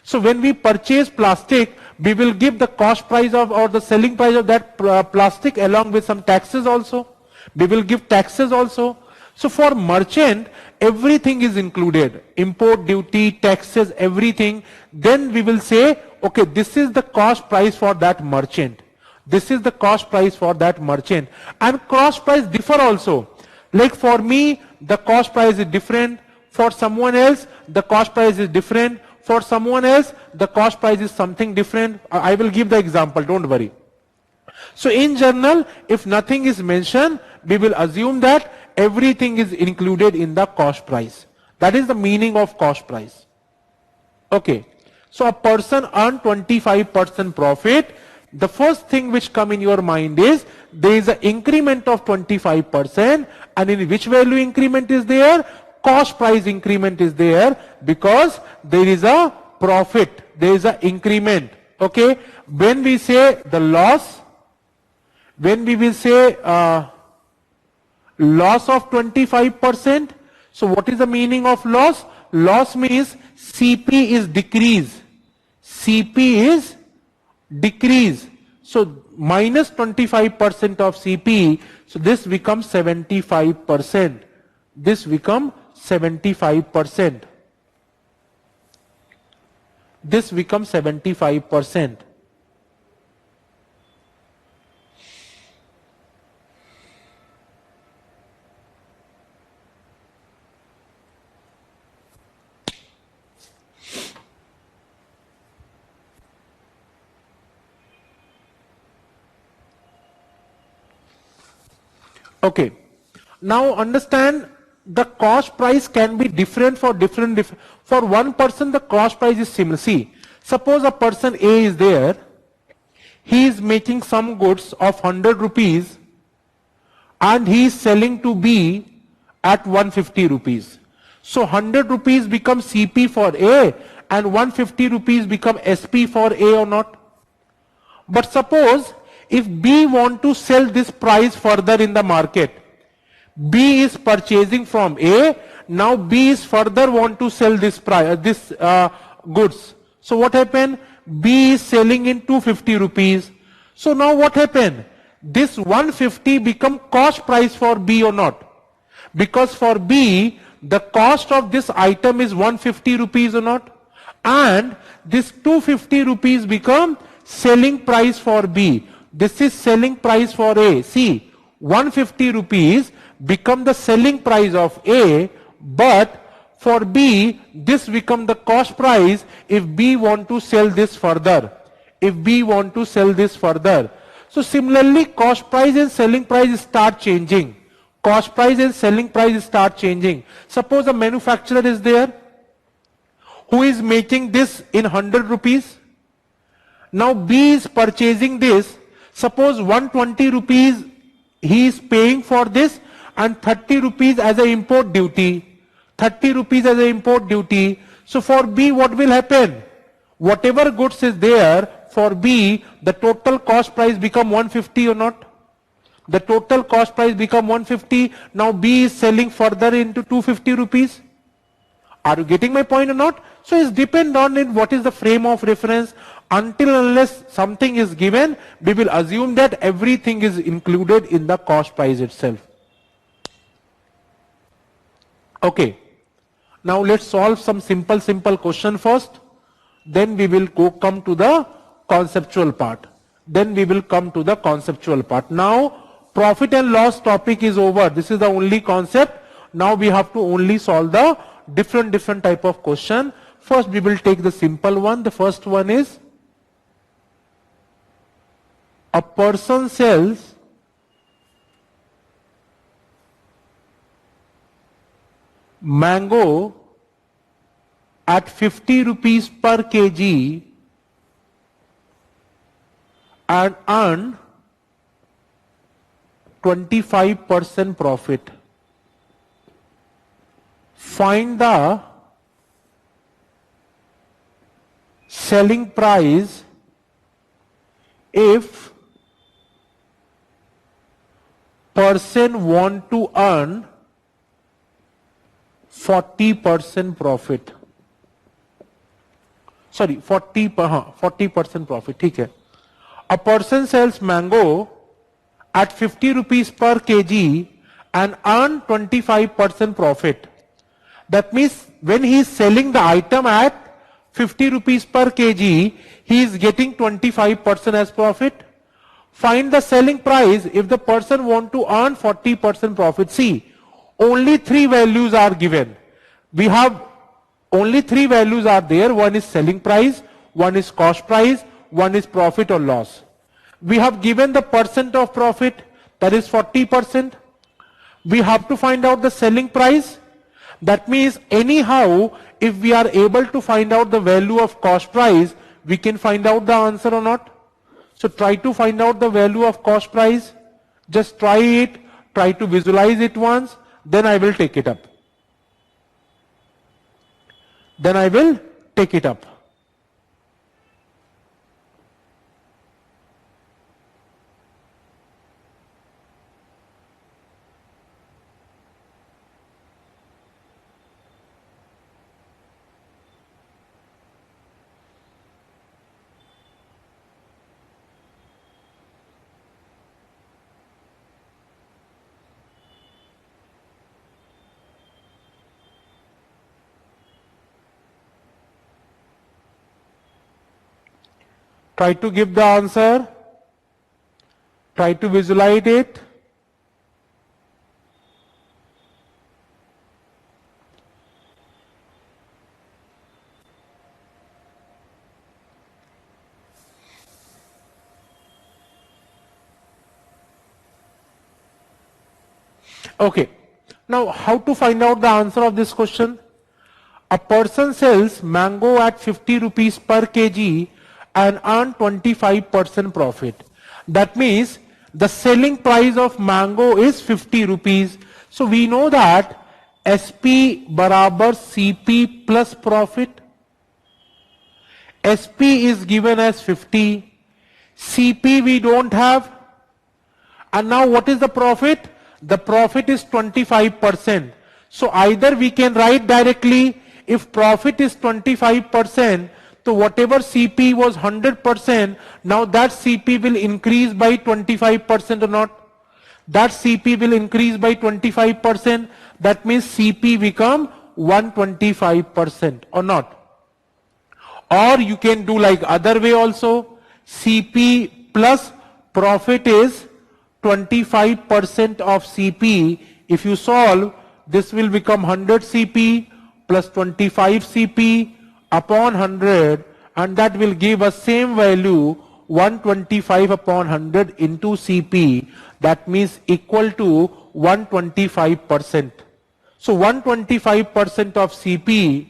So when we purchase plastic, we will give the cost price of or the selling price of that plastic along with some taxes also. We will give taxes also. So for merchant, everything is included. Import duty, taxes, everything. Then we will say, okay, this is the cost price for that merchant. This is the cost price for that merchant. And cost price differ also. Like for me, the cost price is different. For someone else, the cost price is different. For someone else, the cost price is something different. I will give the example, don't worry. So in general, if nothing is mentioned, we will assume that everything is included in the cost price. That is the meaning of cost price. Okay. So a person earned 25% profit. The first thing which come in your mind is there is an increment of 25%, and in which value increment is there? Cost price increment is there because there is a profit, there is an increment. Okay. When we say the loss, when we will say loss of 25%, so what is the meaning of loss? Loss means CP is decrease. CP is decrease. So minus 25% of CP, so this becomes 75%. This becomes 75%. This becomes 75%. Okay. Now understand, the cost price can be different for for one person the cost price is similar. See, suppose a person A is there, he is making some goods of 100 rupees and he is selling to B at 150 rupees. So 100 rupees becomes CP for A and 150 rupees become SP for A or not? But suppose if B want to sell this price further in the market, B is purchasing from A, now B is further want to sell this price, goods. So what happened? B is selling in 250 rupees. So now what happened? This 150 become cost price for B or not? Because for B, the cost of this item is 150 rupees or not? And this 250 rupees become selling price for B. This is selling price for A. See, 150 rupees become the selling price of A, but for B, this become the cost price if B want to sell this further. If B want to sell this further. So similarly, cost price and selling price start changing. Cost price and selling price start changing. Suppose a manufacturer is there who is making this in 100 rupees. Now B is purchasing this. Suppose 120 rupees he is paying for this and 30 rupees as an import duty. 30 rupees as an import duty. So for B, what will happen? Whatever goods is there, for B, the total cost price become 150 or not? The total cost price become 150. Now B is selling further into 250 rupees. Are you getting my point or not? So it's depend on it what is the frame of reference. Until unless something is given, we will assume that everything is included in the cost price itself. Okay. Now let's solve some simple question first. Then we will come to the conceptual part. Now profit and loss topic is over. This is the only concept. Now we have to only solve the different type of question. First we will take the simple one. The first one is, a person sells mango at 50 rupees per kg and earn 25% profit. Find the selling price if person want to earn 40% profit. Sorry 40% profit, ठीक है. A person sells mango at 50 rupees per kg and earn 25% profit. That means when he is selling the item at 50 rupees per kg, he is getting 25% as profit. Find the selling price if the person want to earn 40% profit. See, only three values are given. We have only three values are there. One is selling price, one is cost price, one is profit or loss. We have given the percent of profit, that is 40%. We have to find out the selling price. That means anyhow, if we are able to find out the value of cost price, we can find out the answer or not. So try to find out the value of cost price. Just try it, try to visualize it once, then I will take it up. Then I will take it up. Try to give the answer. Try to visualize it. Okay. Now, how to find out the answer of this question? A person sells mango at 50 rupees per kg and earn 25% profit. That means the selling price of mango is 50 rupees. So we know that SP barabar CP plus profit. SP is given as 50. CP we don't have. And now what is the profit? The profit is 25%. So either we can write directly, if profit is 25%, so whatever CP was 100%, now that CP will increase by 25% or not? That CP will increase by 25%. That means CP become 125% or not? Or you can do like other way also. CP plus profit is 25% of CP. If you solve, this will become 100 CP plus 25 CP upon 100, and that will give us same value 125 upon 100 into CP. That means equal to 125%. So 125% of CP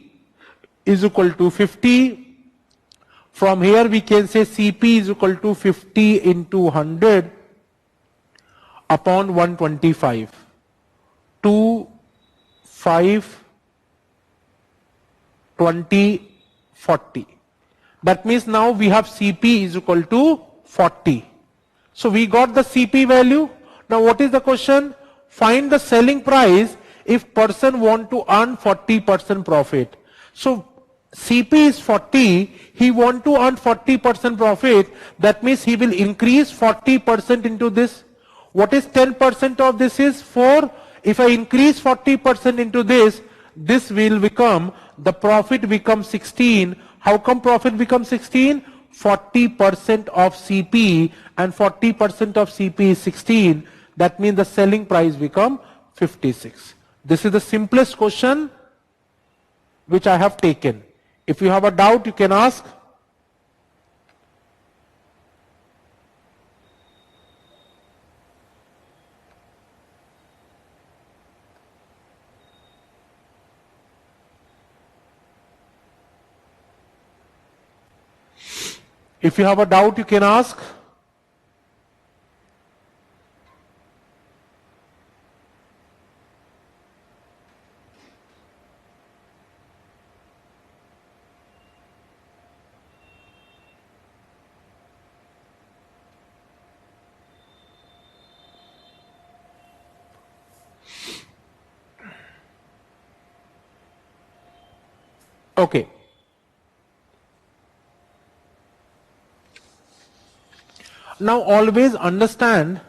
is equal to 50. From here we can say CP is equal to 50 into 100 upon 125. 2, 5, 20, 40. That means now we have CP is equal to 40. So we got the CP value. Now what is the question? Find the selling price if person want to earn 40% profit. So CP is 40, he want to earn 40% profit. That means he will increase 40% into this. What is 10% of this is 4. If I increase 40% into this, this will become, the profit becomes 16. How come profit becomes 16? 40% of CP, and 40% of CP is 16. That means the selling price become 56. This is the simplest question which I have taken. If you have a doubt, you can ask. If you have a doubt, you can ask. Okay. now always understand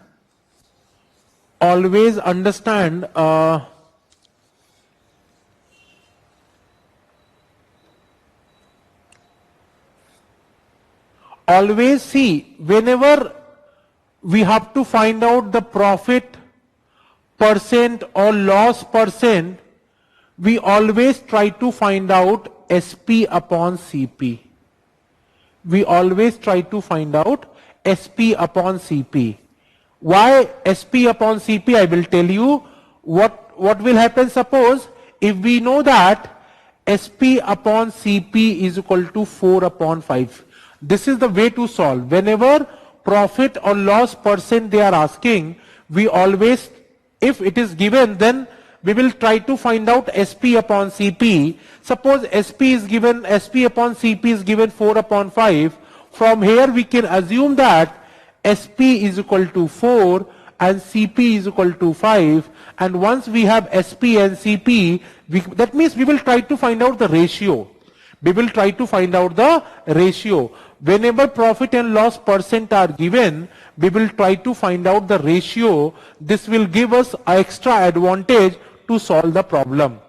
always see, whenever we have to find out the profit percent or loss percent, we always try to find out SP upon CP. We always try to find out SP upon CP. Why SP upon CP? I will tell you what will happen. Suppose if we know that SP upon CP is equal to 4 upon 5. This is the way to solve. Whenever profit or loss percent they are asking, we always, if it is given, then we will try to find out SP upon CP. Suppose SP upon CP is given 4 upon 5. From here we can assume that SP is equal to 4 and CP is equal to 5. And once we have SP and CP, that means we will try to find out the ratio. We will try to find out the ratio. Whenever profit and loss percent are given, we will try to find out the ratio. This will give us an extra advantage to solve the problem.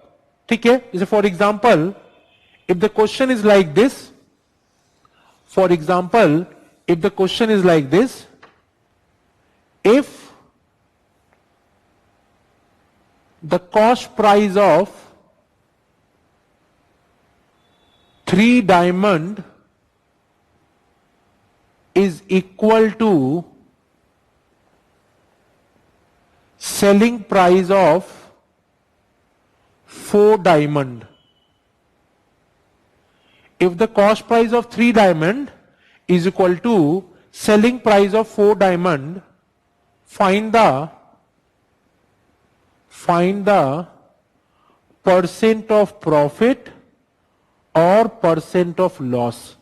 Okay? So for example, if the question is like this, if the cost price of 3 diamond is equal to selling price of 4 diamond. If the cost price of 3 diamond is equal to selling price of 4 diamond, find the percent of profit or percent of loss.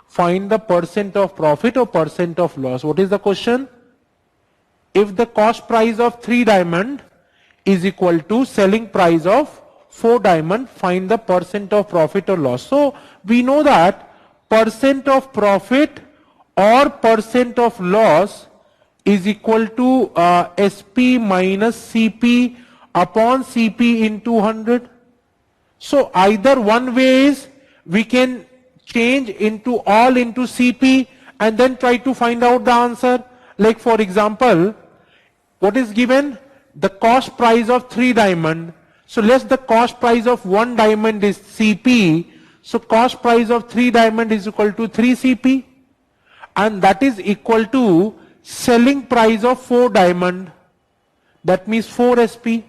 Find the percent of profit or percent of loss. What is the question? If the cost price of 3 diamond is equal to selling price of 4 diamond, find the percent of profit or loss. So we know that percent of profit or percent of loss is equal to SP minus CP upon CP into 100. So either one way is we can change into all into CP and then try to find out the answer. Like for example, what is given? The cost price of 3 diamond. So let the cost price of 1 diamond is CP. So cost price of 3 diamond is equal to 3 CP. And that is equal to selling price of 4 diamond. That means 4 SP.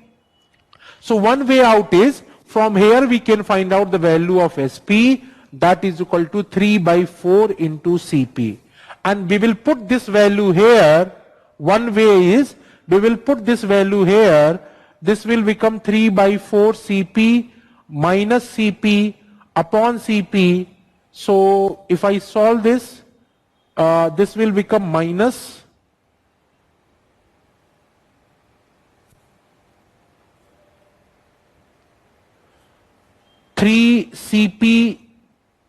So one way out is, from here we can find out the value of SP, that is equal to 3 by 4 into CP. And we will put this value here. One way is, we will put this value here. This will become 3 by 4 CP minus CP upon CP. So if I solve this, this will become minus 3 CP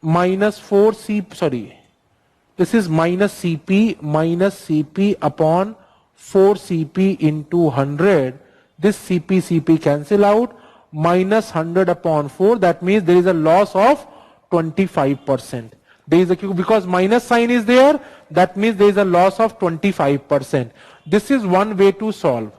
minus 4 CP, sorry, this is minus CP upon 4 CP into 100. This CP cancel out, minus 100 upon 4, that means there is a loss of 25%. There is a, because minus sign is there, that means there is a loss of 25%. This is one way to solve.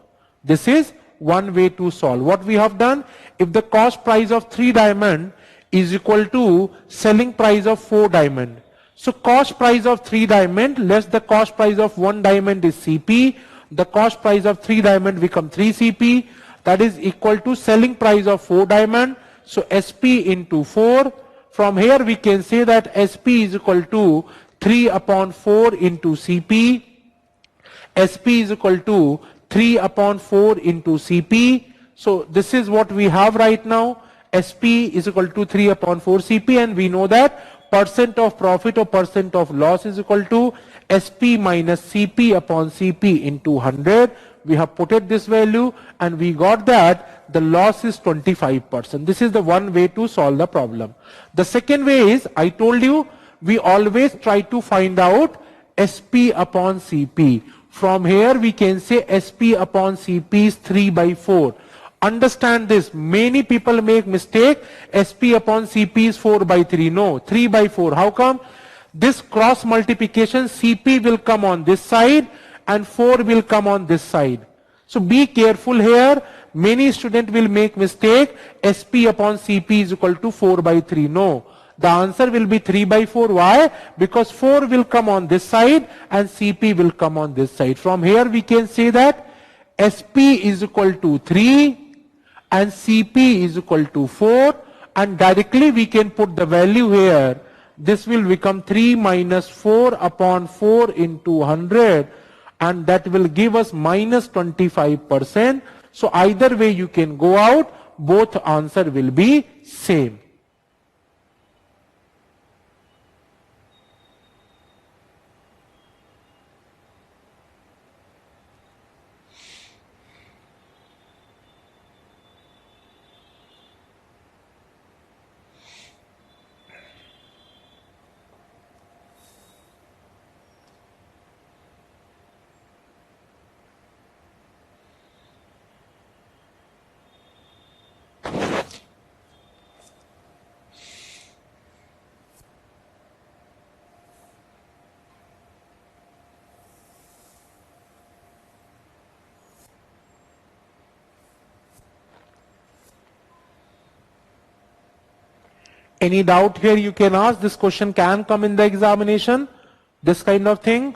This is one way to solve. What we have done, if the cost price of 3 diamond is equal to selling price of 4 diamond. So cost price of 3 diamond less the cost price of 1 diamond is CP. The cost price of 3 diamond become 3 CP. That is equal to selling price of 4 diamond. So SP into 4. From here we can say that SP is equal to 3 upon 4 into CP. SP is equal to 3 upon 4 into CP. So this is what we have right now. SP is equal to 3 upon 4 CP, and we know that percent of profit or percent of loss is equal to SP minus CP upon CP into 100. We have put it this value and we got that the loss is 25%. This is the one way to solve the problem. The second way is, I told you, we always try to find out SP upon CP. From here we can say SP upon CP is 3 by 4. Understand this, many people make mistake, SP upon CP is 4 by 3. No, 3 by 4. How come? This cross multiplication, CP will come on this side and 4 will come on this side. So be careful here. Many students will make mistake, SP upon CP is equal to 4 by 3. No. The answer will be 3 by 4. Why? Because 4 will come on this side and CP will come on this side. From here we can say that SP is equal to 3 and CP is equal to 4, and directly we can put the value here. This will become 3 minus 4 upon 4 into 100, and that will give us minus 25%. So either way you can go out, both answer will be same. Any doubt here you can ask? This question can come in the examination, this kind of thing.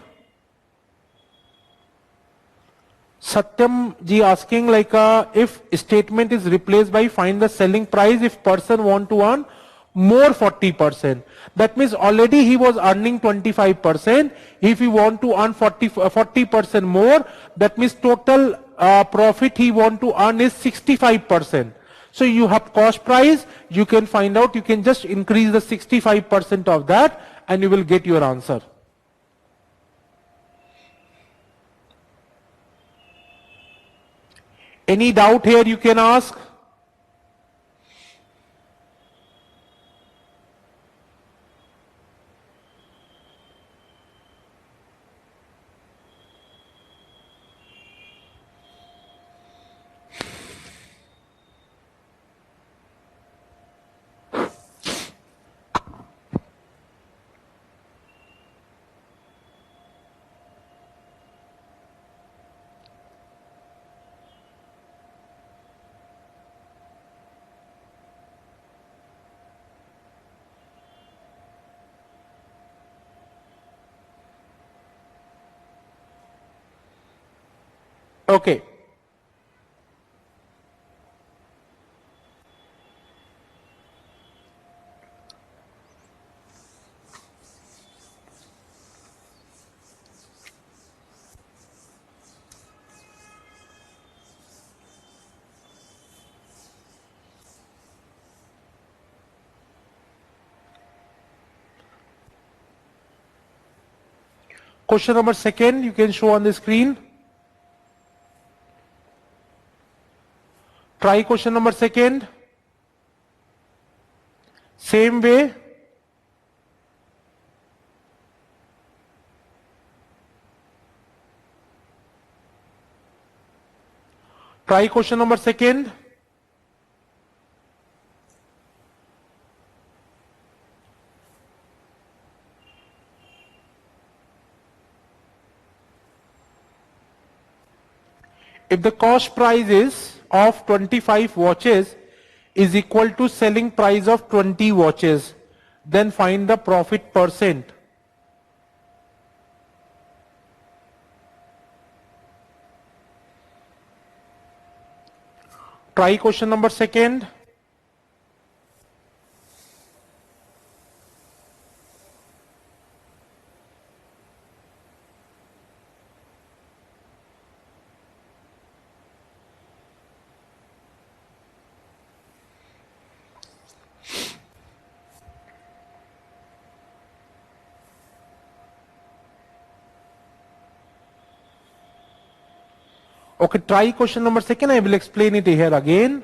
Satyam ji asking like if statement is replaced by find the selling price if person want to earn more 40%. That means already he was earning 25%. If he want to earn 40% more, that means total profit he want to earn is 65%. So you have cost price, you can find out, you can just increase the 65% of that and you will get your answer. Any doubt here you can ask? Okay. Question number second, you can show on the screen. Try question number second. Same way. Try question number second. If the cost price is of 25 watches is equal to selling price of 20 watches, then find the profit percent. Try question number second. Okay, try question number second. I will explain it here again.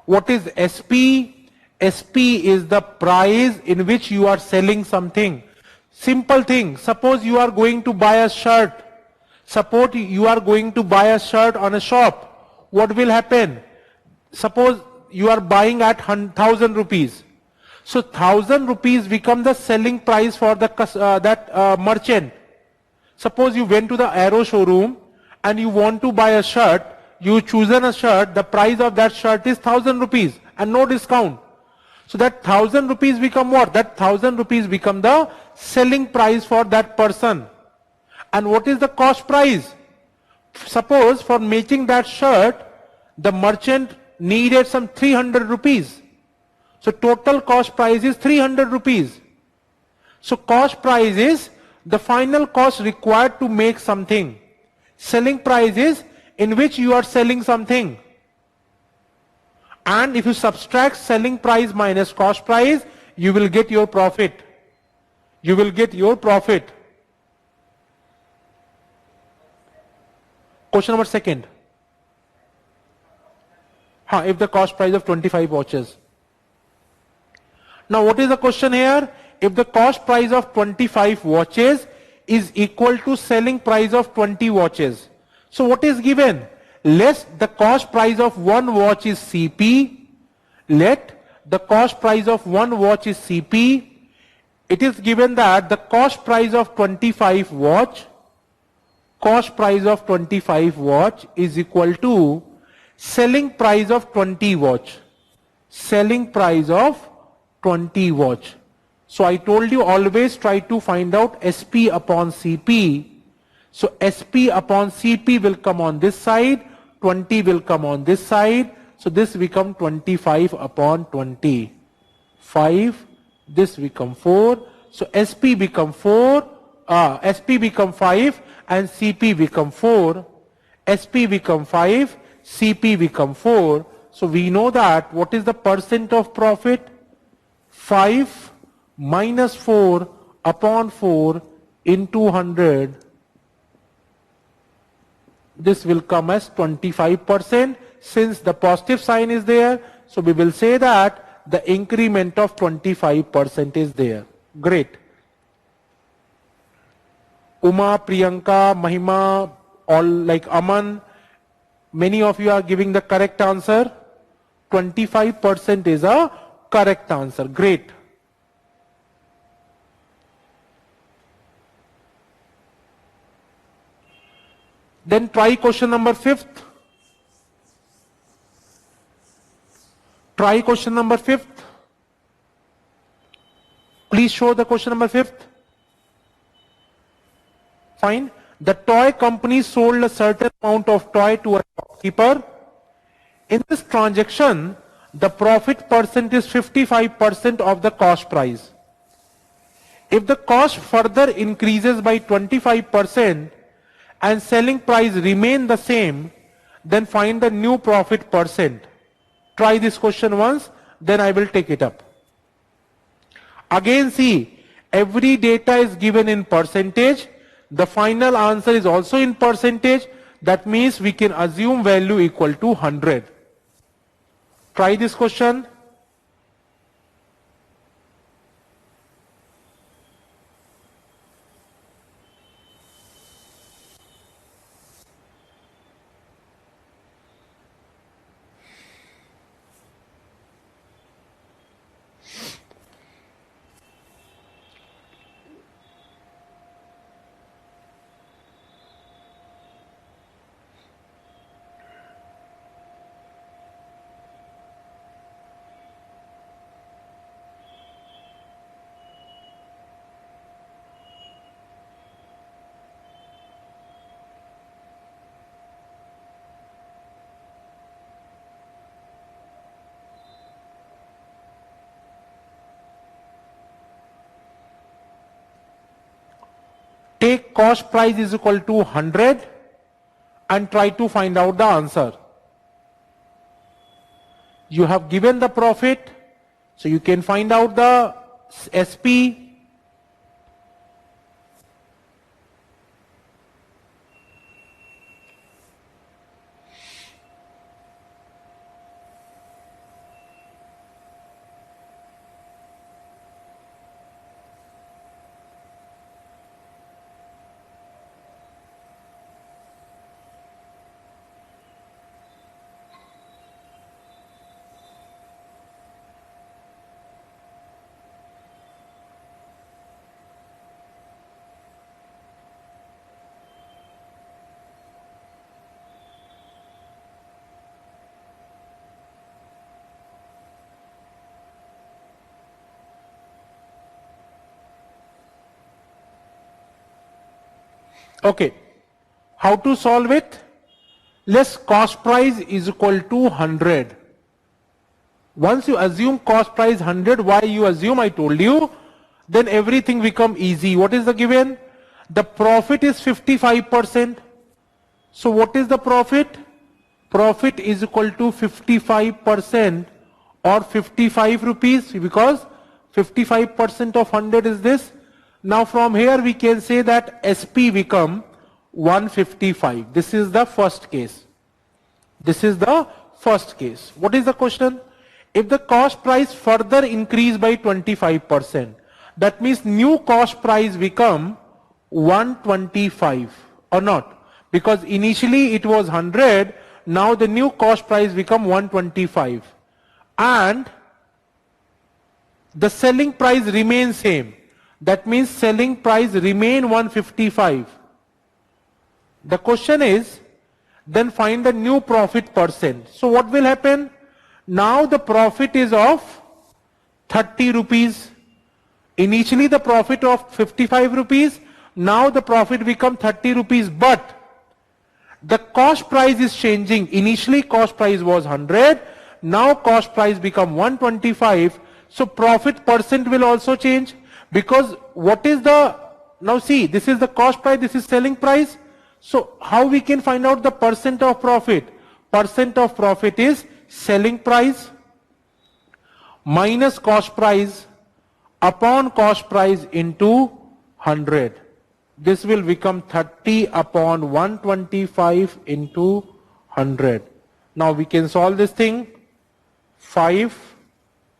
What is SP? SP is the price in which you are selling something. Simple thing. Suppose you are going to buy a shirt. Suppose you are going to buy a shirt on a shop. What will happen? Suppose you are buying at 1000 rupees. So 1000 rupees become the selling price for the merchant. Suppose you went to the Aero showroom and you want to buy a shirt. You chosen a shirt. The price of that shirt is 1000 rupees and no discount. So that 1000 rupees become what? That 1000 rupees become the selling price for that person. And what is the cost price? Suppose for making that shirt, the merchant needed some 300 rupees. So total cost price is 300 rupees. So cost price is the final cost required to make something. Selling price is in which you are selling something. And if you subtract selling price minus cost price, you will get your profit. You will get your profit. Question number second. If the cost price of 25 watches. Now what is the question here? If the cost price of 25 watches is equal to selling price of 20 watches. So what is given? Let the cost price of one watch is CP. Let the cost price of one watch is CP. It is given that the cost price of 25 watch is equal to selling price of 20 watch. Selling price of 20 watch. So I told you always try to find out SP upon CP. So SP upon CP will come on this side, 20 will come on this side. So this become 25 upon 20. 5, this become 4. So SP become 4, SP become 5 and CP become 4. SP become 5, CP become 4. So we know that what is the percent of profit? 5 minus 4 upon 4 into 100. This will come as 25%. Since the positive sign is there, so we will say that the increment of 25% is there. Great. Uma, Priyanka, Mahima, all like Aman, many of you are giving the correct answer. 25% is a correct answer. Great. Then try question number 5th. Try question number 5th. Please show the question number 5th. Fine. The toy company sold a certain amount of toy to a shopkeeper. In this transaction, the profit percent is 55% of the cost price. If the cost further increases by 25% and selling price remain the same, then find the new profit percent. Try this question once, then I will take it up. Again see, every data is given in percentage. The final answer is also in percentage. That means we can assume value equal to 100. Try this question. Take cost price is equal to 100 and try to find out the answer. You have given the profit, so you can find out the SP. Okay. How to solve it? Let's cost price is equal to 100. Once you assume cost price 100, why you assume I told you, then everything become easy. What is the given? The profit is 55%. So what is the profit? Profit is equal to 55% or 55 rupees, because 55% of 100 is this. Now from here we can say that SP become 155. This is the first case. This is the first case. What is the question? If the cost price further increase by 25%, that means new cost price become 125 or not? Because initially it was 100, now the new cost price become 125. And the selling price remains same. That means selling price remain 155. The question is, then find the new profit percent. So what will happen? Now the profit is of 30 rupees. Initially the profit of 55 rupees. Now the profit become 30 rupees. But the cost price is changing. Initially cost price was 100. Now cost price become 125. So profit percent will also change. Because what is the, now see, this is the cost price, this is selling price. So how we can find out the percent of profit? Percent of profit is selling price minus cost price upon cost price into 100. This will become 30 upon 125 into 100. Now we can solve this thing. 5,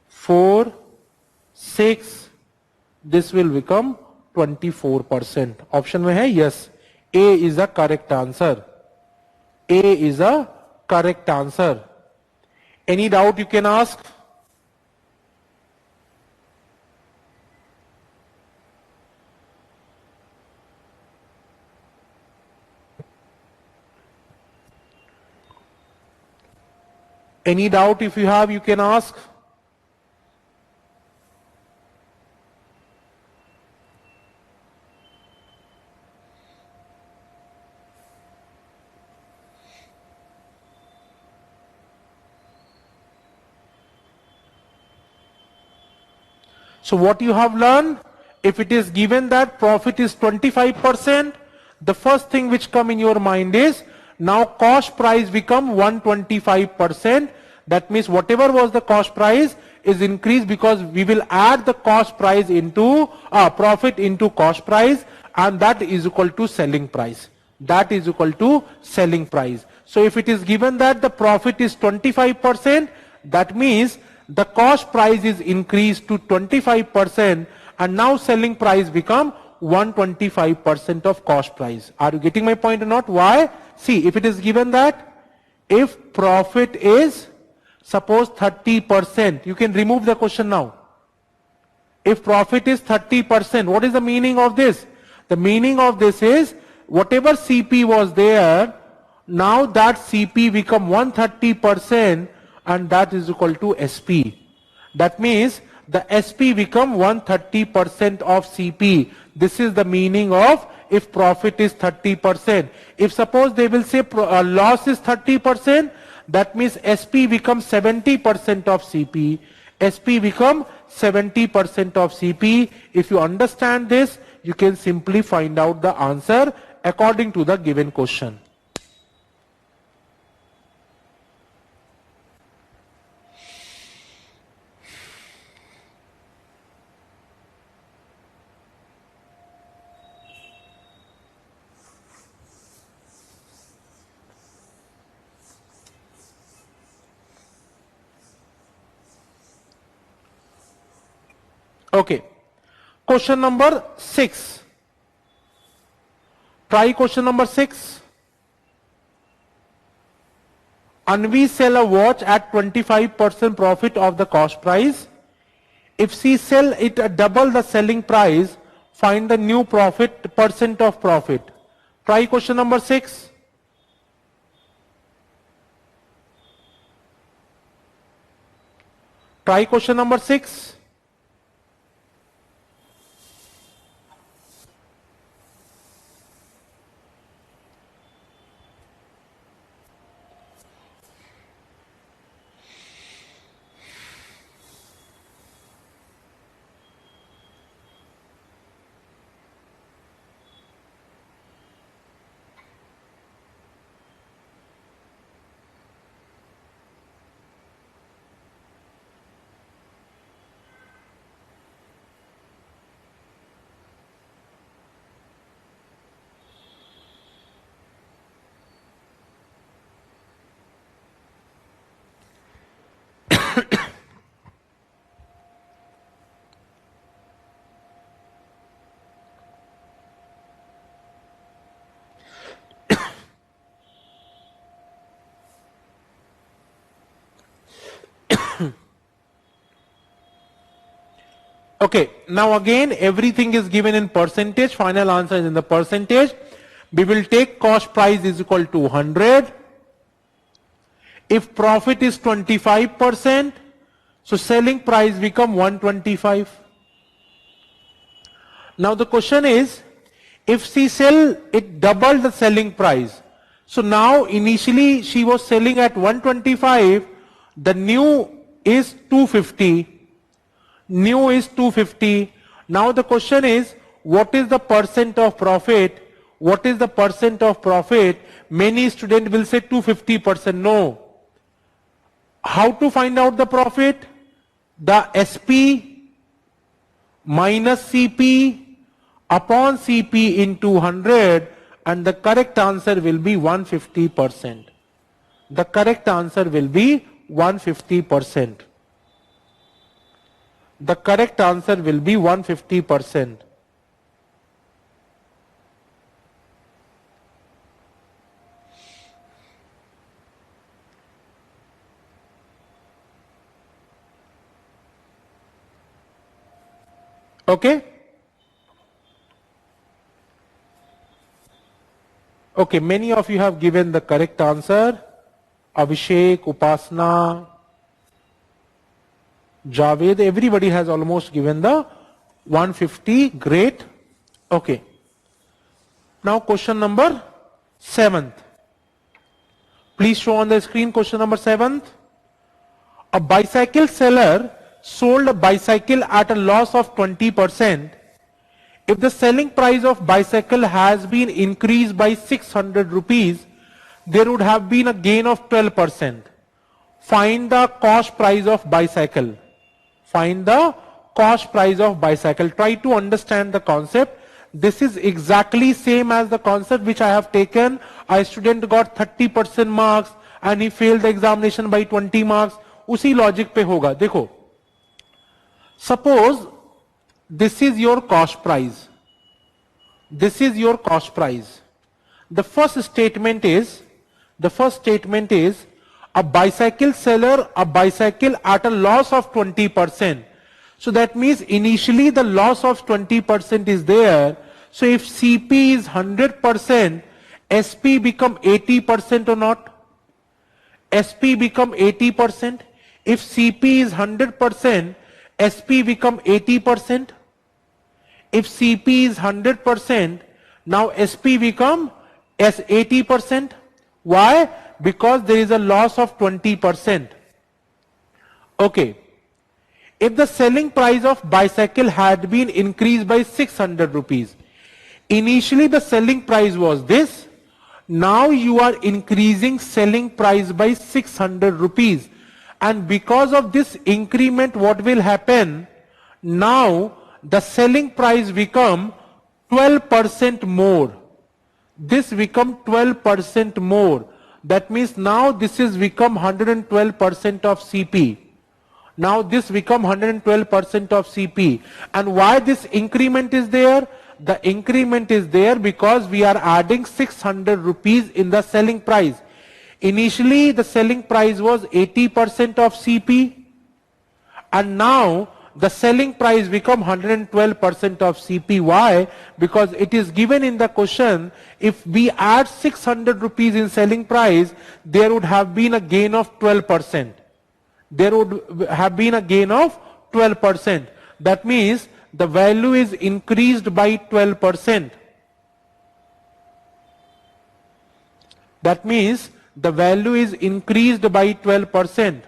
4, 6. This will become 24%. Option में है yes. A is the correct answer. A is a correct answer. Any doubt you can ask? Any doubt if you have, you can ask. So what you have learned, if it is given that profit is 25%, the first thing which come in your mind is, now cost price become 125%. That means whatever was the cost price is increased, because we will add the cost price into profit into cost price, and that is equal to selling price. That is equal to selling price. So if it is given that the profit is 25%, that means the cost price is increased to 25%, and now selling price become 125% of cost price. Are you getting my point or not? Why? See, if it is given that if profit is suppose 30%, you can remove the question now. If profit is 30%, what is the meaning of this? The meaning of this is whatever CP was there, now that CP become 130%, and that is equal to SP. That means the SP become 130% of CP. This is the meaning of if profit is 30%. If suppose they will say loss is 30%, that means SP becomes 70% of CP. SP become 70% of CP. If you understand this, you can simply find out the answer according to the given question. Okay. Question number 6. Try question number 6. Anvi sell a watch at 25% profit of the cost price. If she sell it at double the selling price, find the new profit, percent of profit. Try question number 6. Try question number 6. Okay, now again everything is given in percentage, final answer is in the percentage. We will take cost price is equal to 100. If profit is 25%, so selling price become 125. Now the question is, if she sell it double the selling price, so now initially she was selling at 125, the new is 250. New is 250. Now the question is, what is the percent of profit? What is the percent of profit? Many students will say 250%. No. How to find out the profit? The SP minus CP upon CP into 100, and the correct answer will be 150%. The correct answer will be 150%. The correct answer will be 150%. Okay? Okay, many of you have given the correct answer. Abhishek, Upasna, Javed, everybody has almost given the 150. Great. Okay. Now question number 7th. Please show on the screen question number 7th. A bicycle seller sold a bicycle at a loss of 20%. If the selling price of bicycle has been increased by 600 rupees, there would have been a gain of 12%. Find the cost price of bicycle. Find the cost price of bicycle. Try to understand the concept. This is exactly same as the concept which I have taken. A student got 30% marks and he failed the examination by 20 marks. उसी logic पे होगा. देखो, suppose this is your cost price. This is your cost price. The first statement is a bicycle seller a bicycle at a loss of 20%. So that means initially the loss of 20% is there. So if CP is 100%, SP become 80% or not? SP become 80%. If CP is 100%, SP become 80%. If CP is 100%, now SP become as 80%. Why? Because there is a loss of 20%. Okay. If the selling price of bicycle had been increased by 600 rupees, initially the selling price was this. Now you are increasing selling price by 600 rupees. And because of this increment, what will happen? Now the selling price become 12% more. This become 12% more. That means now this is become 112% of CP. Now this become 112% of CP. And why this increment is there? The increment is there because we are adding 600 rupees in the selling price. Initially the selling price was 80% of CP, and now the selling price become 112% of CP. Why? Because it is given in the question, if we add 600 rupees in selling price, there would have been a gain of 12%. There would have been a gain of 12%. That means the value is increased by 12%. That means the value is increased by 12%.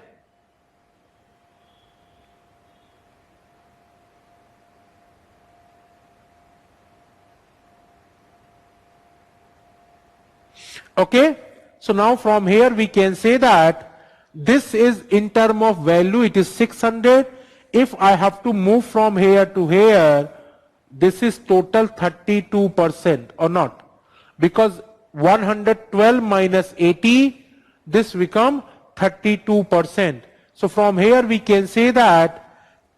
Okay, so now from here we can say that this is in term of value, it is 600. If I have to move from here to here, this is total 32% or not, because 112 minus 80, this become 32%. So from here we can say that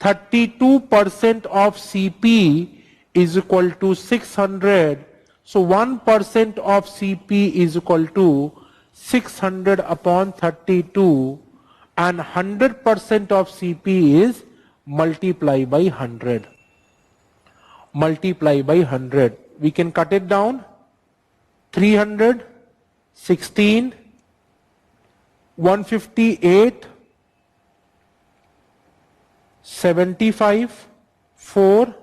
32% of CP is equal to 600. So 1% of CP is equal to 600 upon 32, and 100% of CP is multiply by 100. Multiply by 100. We can cut it down. 300, 16, 158, 75, 4,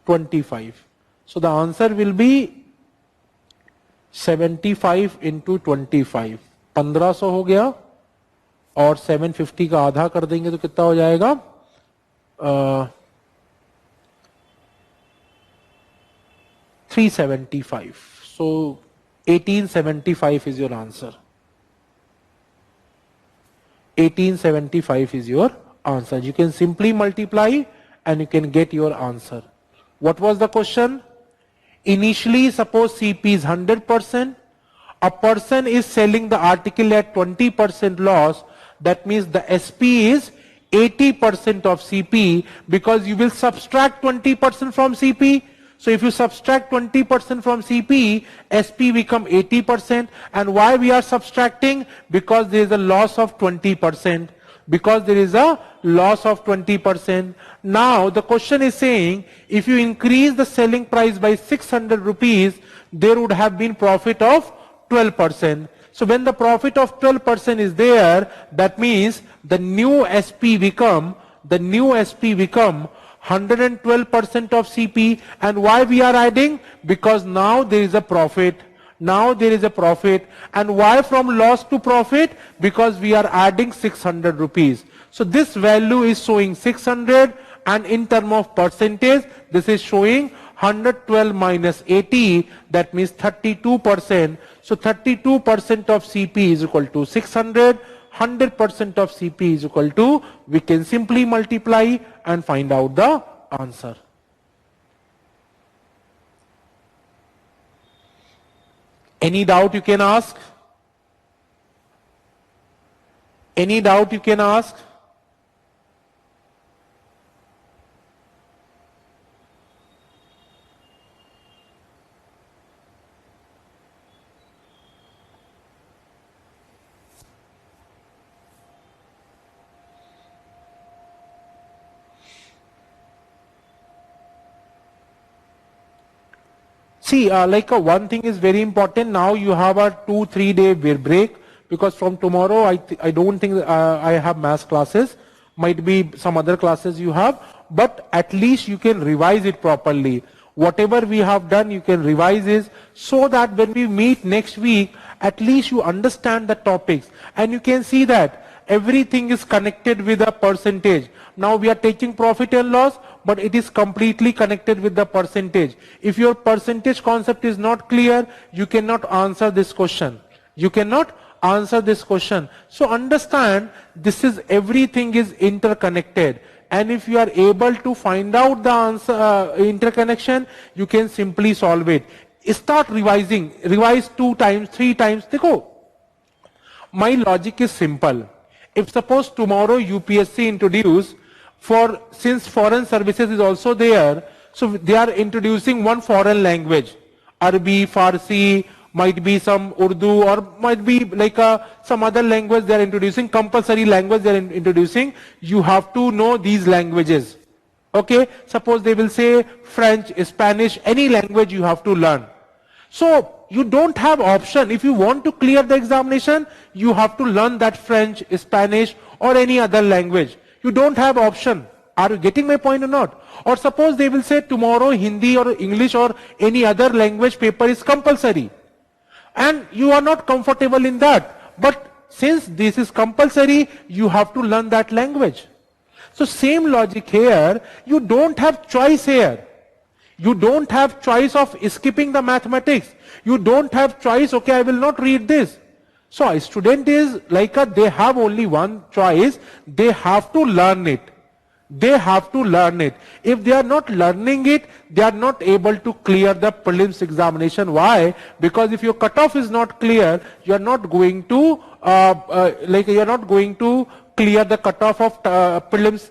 25. So the answer will be 75 into 25. 1500 हो गया, और 750 का आधा कर देंगे तो कितना हो जाएगा? 375. So 1875 is your answer. 1875 is your answer. You can simply multiply and you can get your answer. What was the question? Initially, suppose CP is 100%. A person is selling the article at 20% loss. That means the SP is 80% of CP, because you will subtract 20% from CP. So if you subtract 20% from CP, SP become 80%. And why we are subtracting? Because there is a loss of 20%. Because there is a loss of 20%. Now the question is saying, if you increase the selling price by 600 rupees, there would have been profit of 12%. So when the profit of 12% is there, that means the new SP become 112% of CP. And why we are adding? Because now there is a profit. Now there is a profit. And why from loss to profit? Because we are adding 600 rupees. So this value is showing 600, and in term of percentage, this is showing 112 minus 80, that means 32%. So 32% of CP is equal to 600, 100% of CP is equal to, we can simply multiply and find out the answer. Any doubt you can ask? Any doubt you can ask? See, one thing is very important. Now you have a 2-3 day break, because from tomorrow I don't think I have maths classes. Might be some other classes you have, but at least you can revise it properly. Whatever we have done, you can revise it, so that when we meet next week, at least you understand the topics, and you can see that everything is connected with a percentage. Now we are taking profit and loss, but it is completely connected with the percentage. If your percentage concept is not clear, you cannot answer this question. You cannot answer this question. So understand, this is, everything is interconnected. And if you are able to find out the answer, interconnection, you can simply solve it. Start revising. Revise 2 times, 3 times. Dekho, my logic is simple. If suppose tomorrow UPSC introduce, since foreign services is also there, so they are introducing one foreign language, Arabic, Farsi, might be some Urdu, or might be like some other language they are introducing, compulsory language they are introducing. You have to know these languages. Okay, suppose they will say French, Spanish, any language you have to learn. So you don't have option. If you want to clear the examination, you have to learn that French, Spanish, or any other language. You don't have option. Are you getting my point or not? Or suppose they will say tomorrow Hindi or English or any other language paper is compulsory, and you are not comfortable in that. But since this is compulsory, you have to learn that language. So same logic here. You don't have choice here. You don't have choice of skipping the mathematics. You don't have choice, okay, I will not read this. So a student is like they have only one choice. They have to learn it. They have to learn it. If they are not learning it, they are not able to clear the prelims examination. Why? Because if your cutoff is not clear, you are not going to you are not going to clear the cutoff of prelims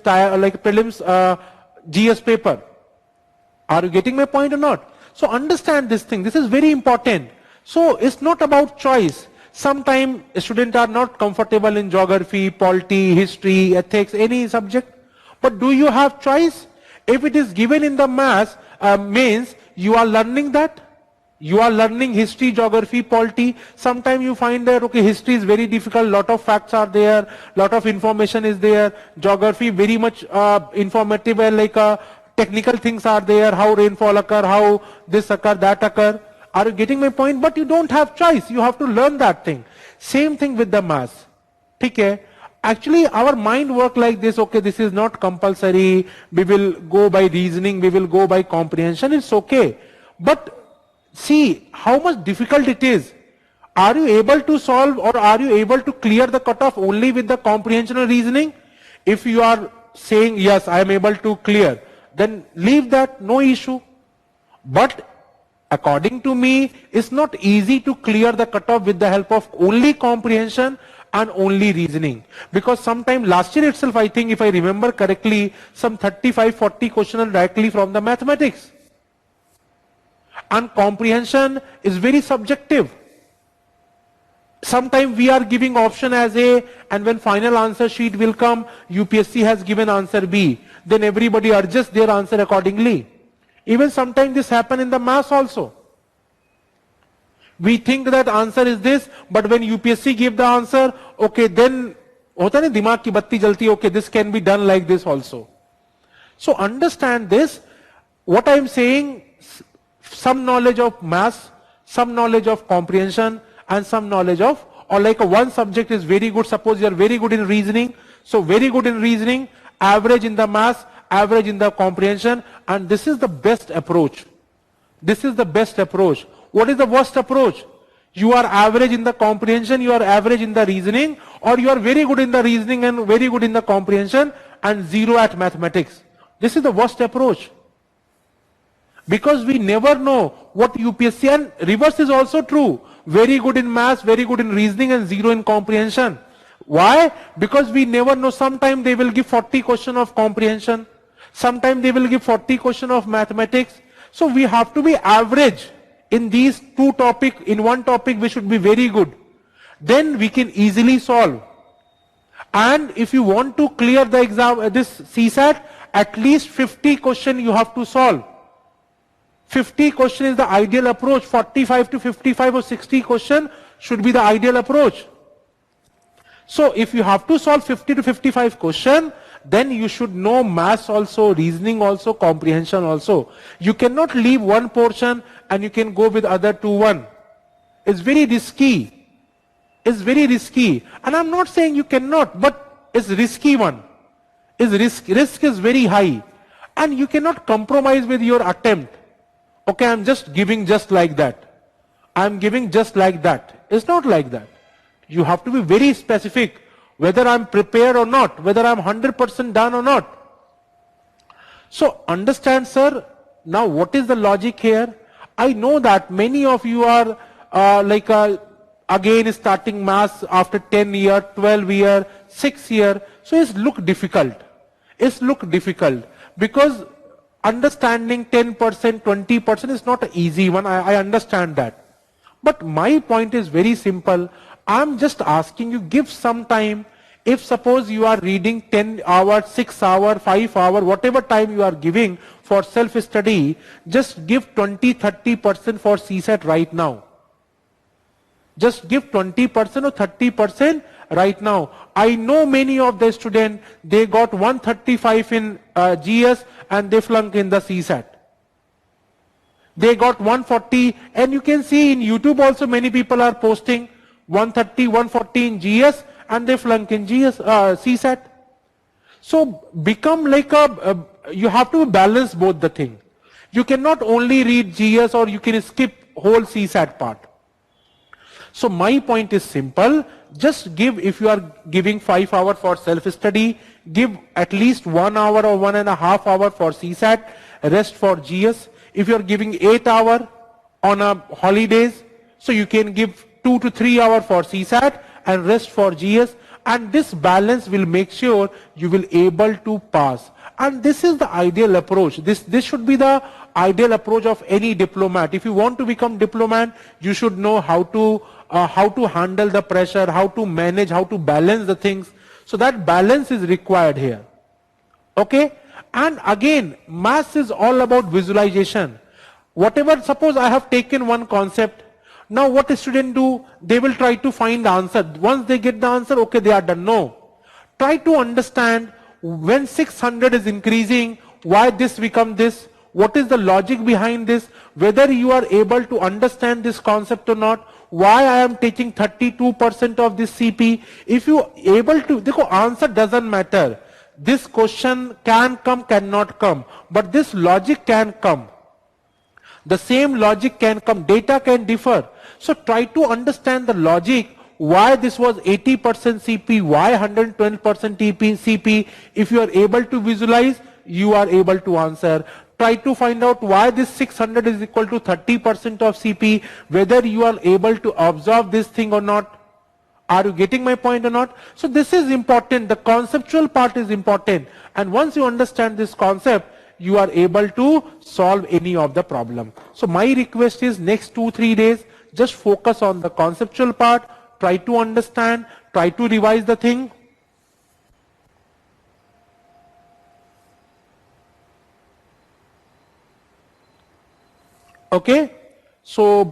GS paper. Are you getting my point or not? So understand this thing. This is very important. So it's not about choice. Sometimes students are not comfortable in geography, polity, history, ethics, any subject. But do you have choice? If it is given in the maths, means you are learning that. You are learning history, geography, polity. Sometimes you find that, okay, history is very difficult, lot of facts are there, lot of information is there. Geography very much informative, technical things are there, how rainfall occur, how this occur, that occur. Are you getting my point? But you don't have choice. You have to learn that thing. Same thing with the maths. Okay? Actually, our mind work like this, okay, this is not compulsory, we will go by reasoning, we will go by comprehension, it's okay. But see how much difficult it is. Are you able to solve or are you able to clear the cutoff only with the comprehension or reasoning? If you are saying, yes, I am able to clear, then leave that, no issue. But according to me, it's not easy to clear the cutoff with the help of only comprehension and only reasoning. Because sometime last year itself, I think if I remember correctly, some 35-40 questions are directly from the mathematics. And comprehension is very subjective. Sometimes we are giving option as A, and when final answer sheet will come, UPSC has given answer B. Then everybody adjusts their answer accordingly. Even sometimes this happen in the maths also. We think that answer is this, but when UPSC give the answer, okay, then hota nahi dimag ki batti jalti, okay, this can be done like this also. So understand this. What I am saying, some knowledge of maths, some knowledge of comprehension, and some knowledge of, or like one subject is very good. Suppose you are very good in reasoning, so very good in reasoning, average in the maths, average in the comprehension, and this is the best approach. This is the best approach. What is the worst approach? You are average in the comprehension, you are average in the reasoning, or you are very good in the reasoning and very good in the comprehension and zero at mathematics. This is the worst approach. Because we never know what UPSC, and reverse is also true. Very good in maths, very good in reasoning and zero in comprehension. Why? Because we never know. Sometime they will give 40 questions of comprehension. Sometime they will give 40 questions of mathematics. So we have to be average. In these two topics, in one topic we should be very good. Then we can easily solve. And if you want to clear the exam, this CSAT, at least 50 questions you have to solve. 50 questions is the ideal approach. 45 to 55 or 60 questions should be the ideal approach. So if you have to solve 50 to 55 questions, then you should know maths also, reasoning also, comprehension also. You cannot leave one portion and you can go with other 2-1. It's very risky. It's very risky. And I'm not saying you cannot, but it's risky one. Risk is very high. And you cannot compromise with your attempt. Okay, I'm just giving just like that. I'm giving just like that. It's not like that. You have to be very specific. Whether I'm prepared or not, whether I'm 100% done or not. So understand, sir, now what is the logic here? I know that many of you are again starting maths after 10 years, 12 years, 6 years. So it's look difficult. It's look difficult because understanding 10%, 20% is not an easy one. I understand that. But my point is very simple. I'm just asking you, give some time. If suppose you are reading 10 hours, 6 hours, 5 hours, whatever time you are giving for self-study, just give 20-30% for CSAT right now. Just give 20% or 30% right now. I know many of the students, they got 135 in GS and they flunk in the CSAT. They got 140, and you can see in YouTube also many people are posting 130, 140 in GS and they flunk in CSAT. So become like you have to balance both the thing. You cannot only read GS or you can skip whole CSAT part. So my point is simple. Just give, if you are giving 5 hours for self-study, give at least 1 hour or 1.5 hours for CSAT, rest for GS. If you are giving 8 hours on a holidays, so you can give 2 to 3 hours for CSAT and rest for GS. And this balance will make sure you will able to pass. And this is the ideal approach. This should be the ideal approach of any diplomat. If you want to become diplomat, you should know how to handle the pressure, how to manage, how to balance the things. So that balance is required here. Okay? And again, maths is all about visualization. Whatever, suppose I have taken one concept. Now what a student do? They will try to find the answer. Once they get the answer, okay, they are done. No. Try to understand when 600 is increasing, why this become this, what is the logic behind this, whether you are able to understand this concept or not, why I am taking 32% of this CP. If you able to, the answer doesn't matter. This question can come, cannot come, but this logic can come. The same logic can come, data can differ. So try to understand the logic, why this was 80% CP, why 112% CP. If you are able to visualize, you are able to answer. Try to find out why this 600 is equal to 30% of CP, whether you are able to observe this thing or not. Are you getting my point or not? So this is important. The conceptual part is important. And once you understand this concept, you are able to solve any of the problem. So my request is next 2-3 days, just focus on the conceptual part, try to understand, try to revise the thing. Okay. So,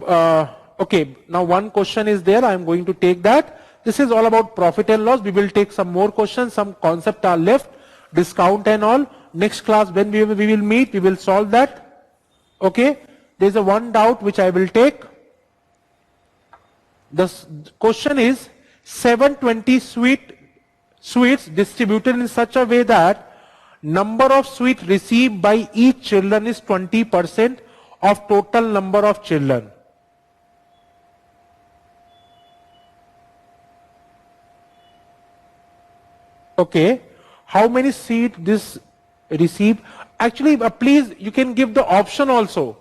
okay, now one question is there, I am going to take that. This is all about profit and loss. We will take some more questions, some concepts are left, discount and all. Next class when we will meet, we will solve that. Okay. There is a one doubt which I will take. The question is 720 sweets distributed in such a way that number of sweets received by each children is 20% of total number of children. Okay. How many sweets this received? Actually, please, you can give the option also.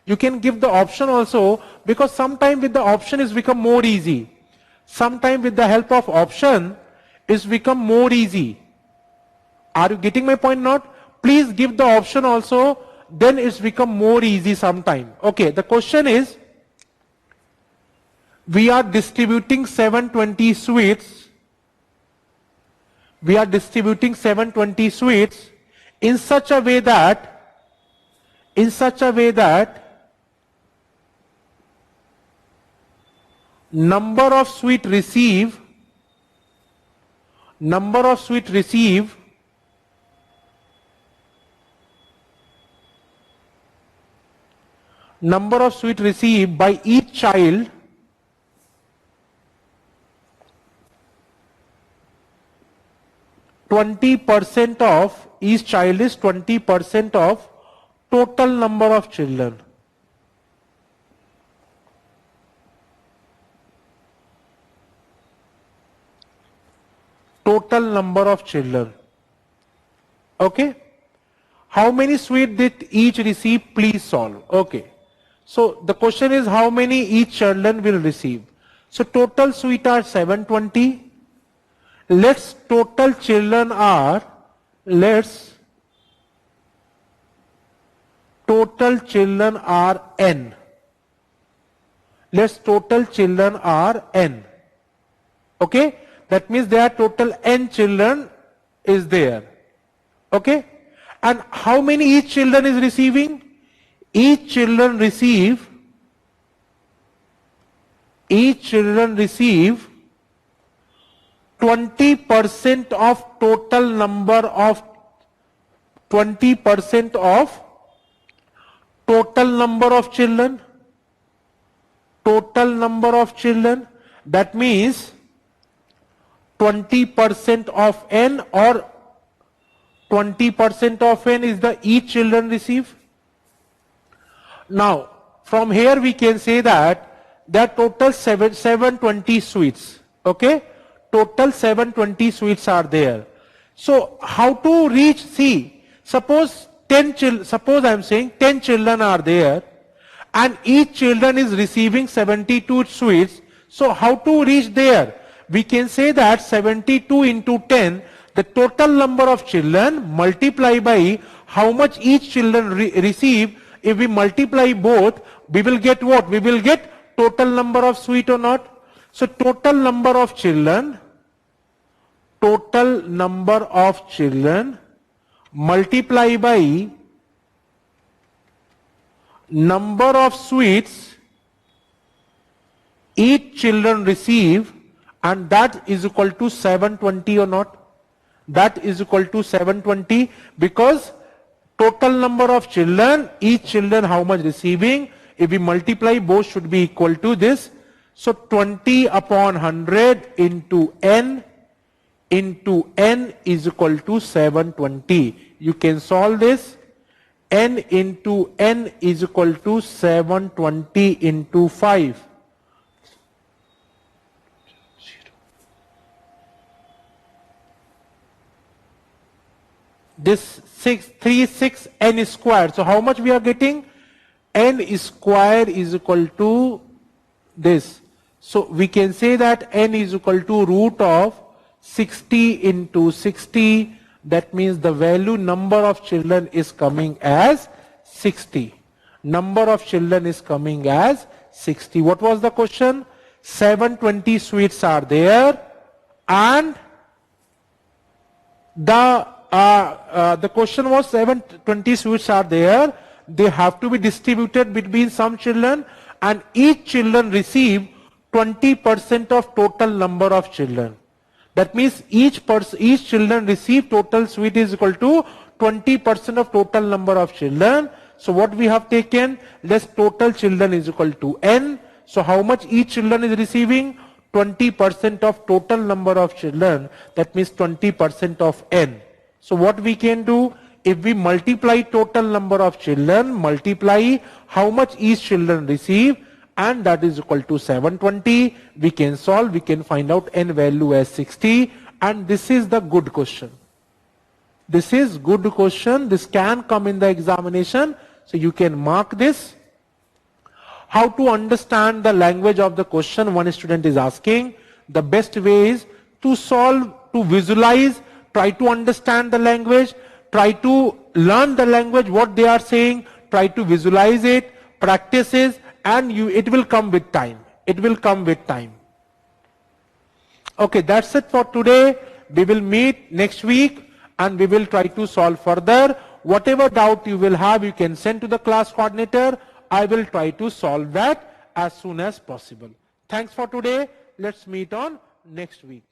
You can give the option also, because sometime with the option it's become more easy. Sometime with the help of option it's become more easy. Are you getting my point not? Please give the option also, then it's become more easy sometime. Okay, the question is, we are distributing 720 sweets. We are distributing 720 sweets in such a way that number of sweets received by each child (20% of each child is 20% of total number of children). Total number of children. Okay. How many sweets did each receive? Please solve. Okay. So the question is, how many each children will receive? So total sweets are 720. Let's total children are n. Let's total children are n. Okay. That means there are total n children is there. Okay. And how many each children is receiving? Each children receive 20% of total number of 20% of total number of children. Total number of children. That means 20% of n, or 20% of n is the each children receive. Now, from here we can say that there are total 720 suites. Okay, total 720 suites are there. So how to reach? See, suppose 10 children. Suppose I am saying 10 children are there, and each children is receiving 72 suites. So how to reach there? We can say that 72 into 10, the total number of children, multiply by how much each children receive. If we multiply both, we will get what? We will get total number of suite or not? So total number of children multiply by number of suites each children receive, and that is equal to 720 or not? That is equal to 720, because total number of children, each children how much receiving, if we multiply both should be equal to this. So 20 upon 100 into n is equal to 720. You can solve this. N into n is equal to 720 into 5. This 36 n squared. So how much we are getting? N square is equal to this. So we can say that n is equal to root of 60 into 60. That means the value number of children is coming as 60. Number of children is coming as 60. What was the question? 720 suites are there, and the question was 720 suites are there. They have to be distributed between some children, and each children receive 20% of total number of children. That means each children receive total suite is equal to 20% of total number of children. So what we have taken, less total children is equal to n. So how much each children is receiving? 20% of total number of children. That means 20% of n. So what we can do, if we multiply total number of children, multiply how much each children receive, and that is equal to 720, we can solve, we can find out n value as 60, and this is the good question. This is good question. This can come in the examination, so you can mark this. How to understand the language of the question, one student is asking. The best way is to solve, to visualize, try to understand the language, try to learn the language, what they are saying, try to visualize it, practice it, and it will come with time. It will come with time. Okay, that's it for today. We will meet next week and we will try to solve further. Whatever doubt you will have, you can send to the class coordinator. I will try to solve that as soon as possible. Thanks for today. Let's meet on next week.